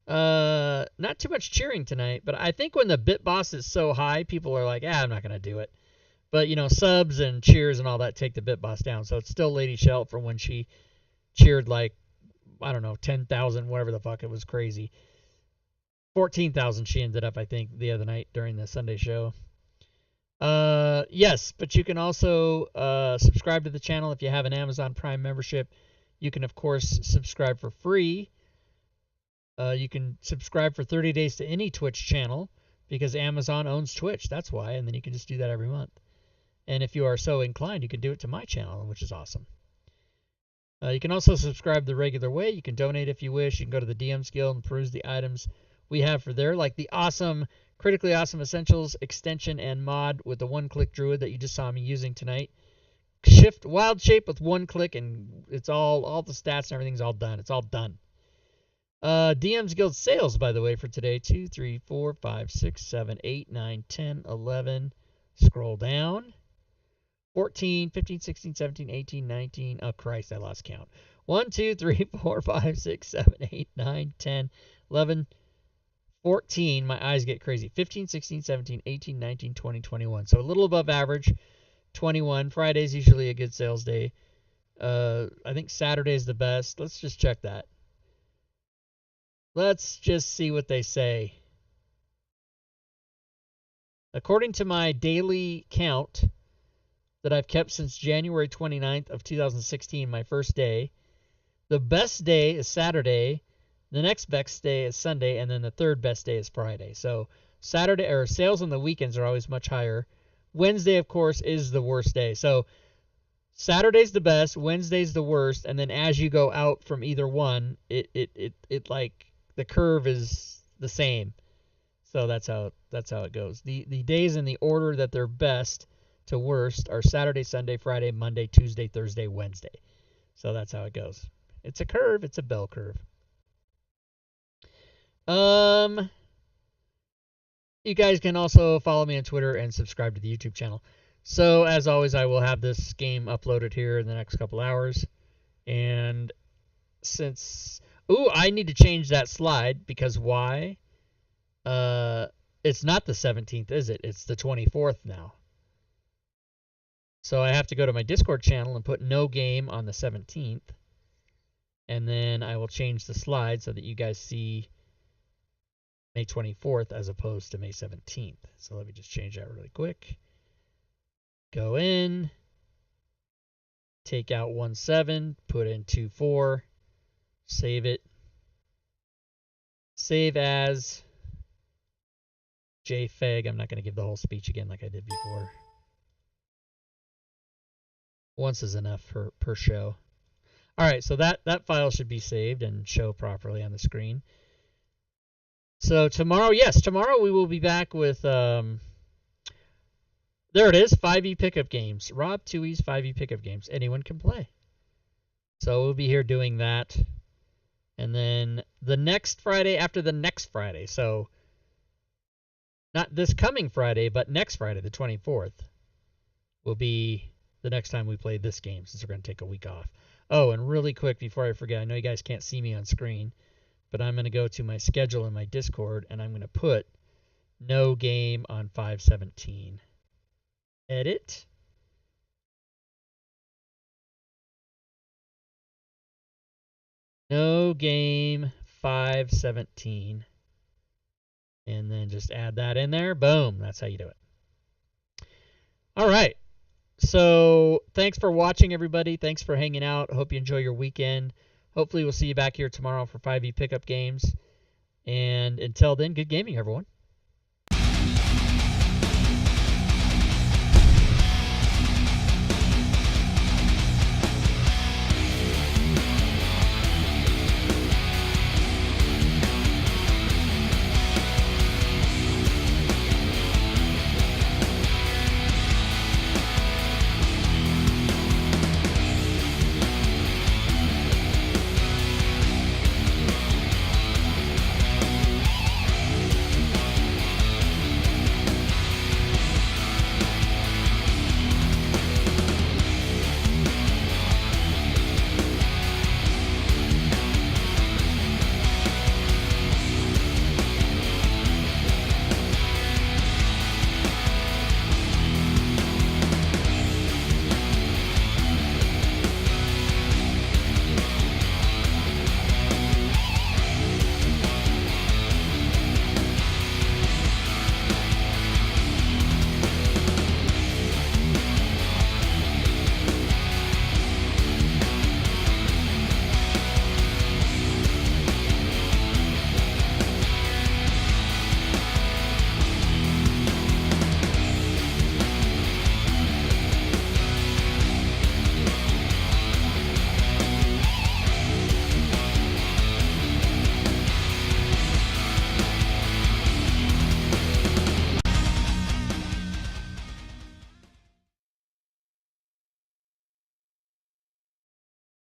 Speaker 2: Not too much cheering tonight, but I think when the bit boss is so high, people are like, I'm not going to do it. But, subs and cheers and all that take the bit boss down. So it's still Lady Shell from when she cheered like, I don't know, 10,000, whatever the fuck. It was crazy. 14,000 she ended up, I think, the other night during the Sunday show. Yes, but you can also subscribe to the channel if you have an Amazon Prime membership. You can, of course, subscribe for free. You can subscribe for 30 days to any Twitch channel because Amazon owns Twitch. That's why. And then you can just do that every month. And if you are so inclined, you can do it to my channel, which is awesome. You can also subscribe the regular way. You can donate if you wish. You can go to the DM's Guild and peruse the items we have for there, like the awesome, critically awesome Essentials extension and mod with the one-click druid that you just saw me using tonight. Shift wild shape with one click, and it's all the stats and everything's all done. It's all done. DM's Guild sales, by the way, for today: 2, 3, 4, 5, 6, 7, 8, 9, 10, 11. Scroll down. 14, 15, 16, 17, 18, 19. Oh, Christ, I lost count. 1, 2, 3, 4, 5, 6, 7, 8, 9, 10, 11, 14. My eyes get crazy. 15, 16, 17, 18, 19, 20, 21. So a little above average. 21. Friday's usually a good sales day. I think Saturday's the best. Let's just check that. Let's just see what they say. According to my daily count that I've kept since January 29th of 2016, my first day, the best day is Saturday, the next best day is Sunday, and then the third best day is Friday. So Saturday, or sales on the weekends are always much higher. Wednesday, of course, is the worst day. So Saturday's the best, Wednesday's the worst, and then as you go out from either one, it like the curve is the same. So that's how it goes. The days in the order that they're best to worst are Saturday, Sunday, Friday, Monday, Tuesday, Thursday, Wednesday. So that's how it goes. It's a curve. It's a bell curve. You guys can also follow me on Twitter and subscribe to the YouTube channel. So as always, I will have this game uploaded here in the next couple hours. And since I need to change that slide, because why? It's not the 17th, is it? It's the 24th now. So I have to go to my Discord channel and put no game on the 17th. And then I will change the slide so that you guys see May 24th as opposed to May 17th. So let me just change that really quick. Go in. Take out 1.7. Put in 2.4. Save it. Save as JFEG. I'm not going to give the whole speech again like I did before. Once is enough per show. All right, so that file should be saved and show properly on the screen. So tomorrow we will be back with, there it is, 5e pickup games. Rob Tui's 5e pickup games. Anyone can play. So we'll be here doing that. And then the next Friday after the next Friday. So not this coming Friday, but next Friday, the 24th, will be the next time we play this game, since we're going to take a week off. Oh, and really quick before I forget, I know you guys can't see me on screen, but I'm going to go to my schedule in my Discord, and I'm going to put no game on 5/17. Edit. No game 5/17. And then just add that in there. Boom. That's how you do it. All right. So thanks for watching, everybody. Thanks for hanging out. Hope you enjoy your weekend. Hopefully we'll see you back here tomorrow for 5e pickup games. And until then, good gaming, everyone.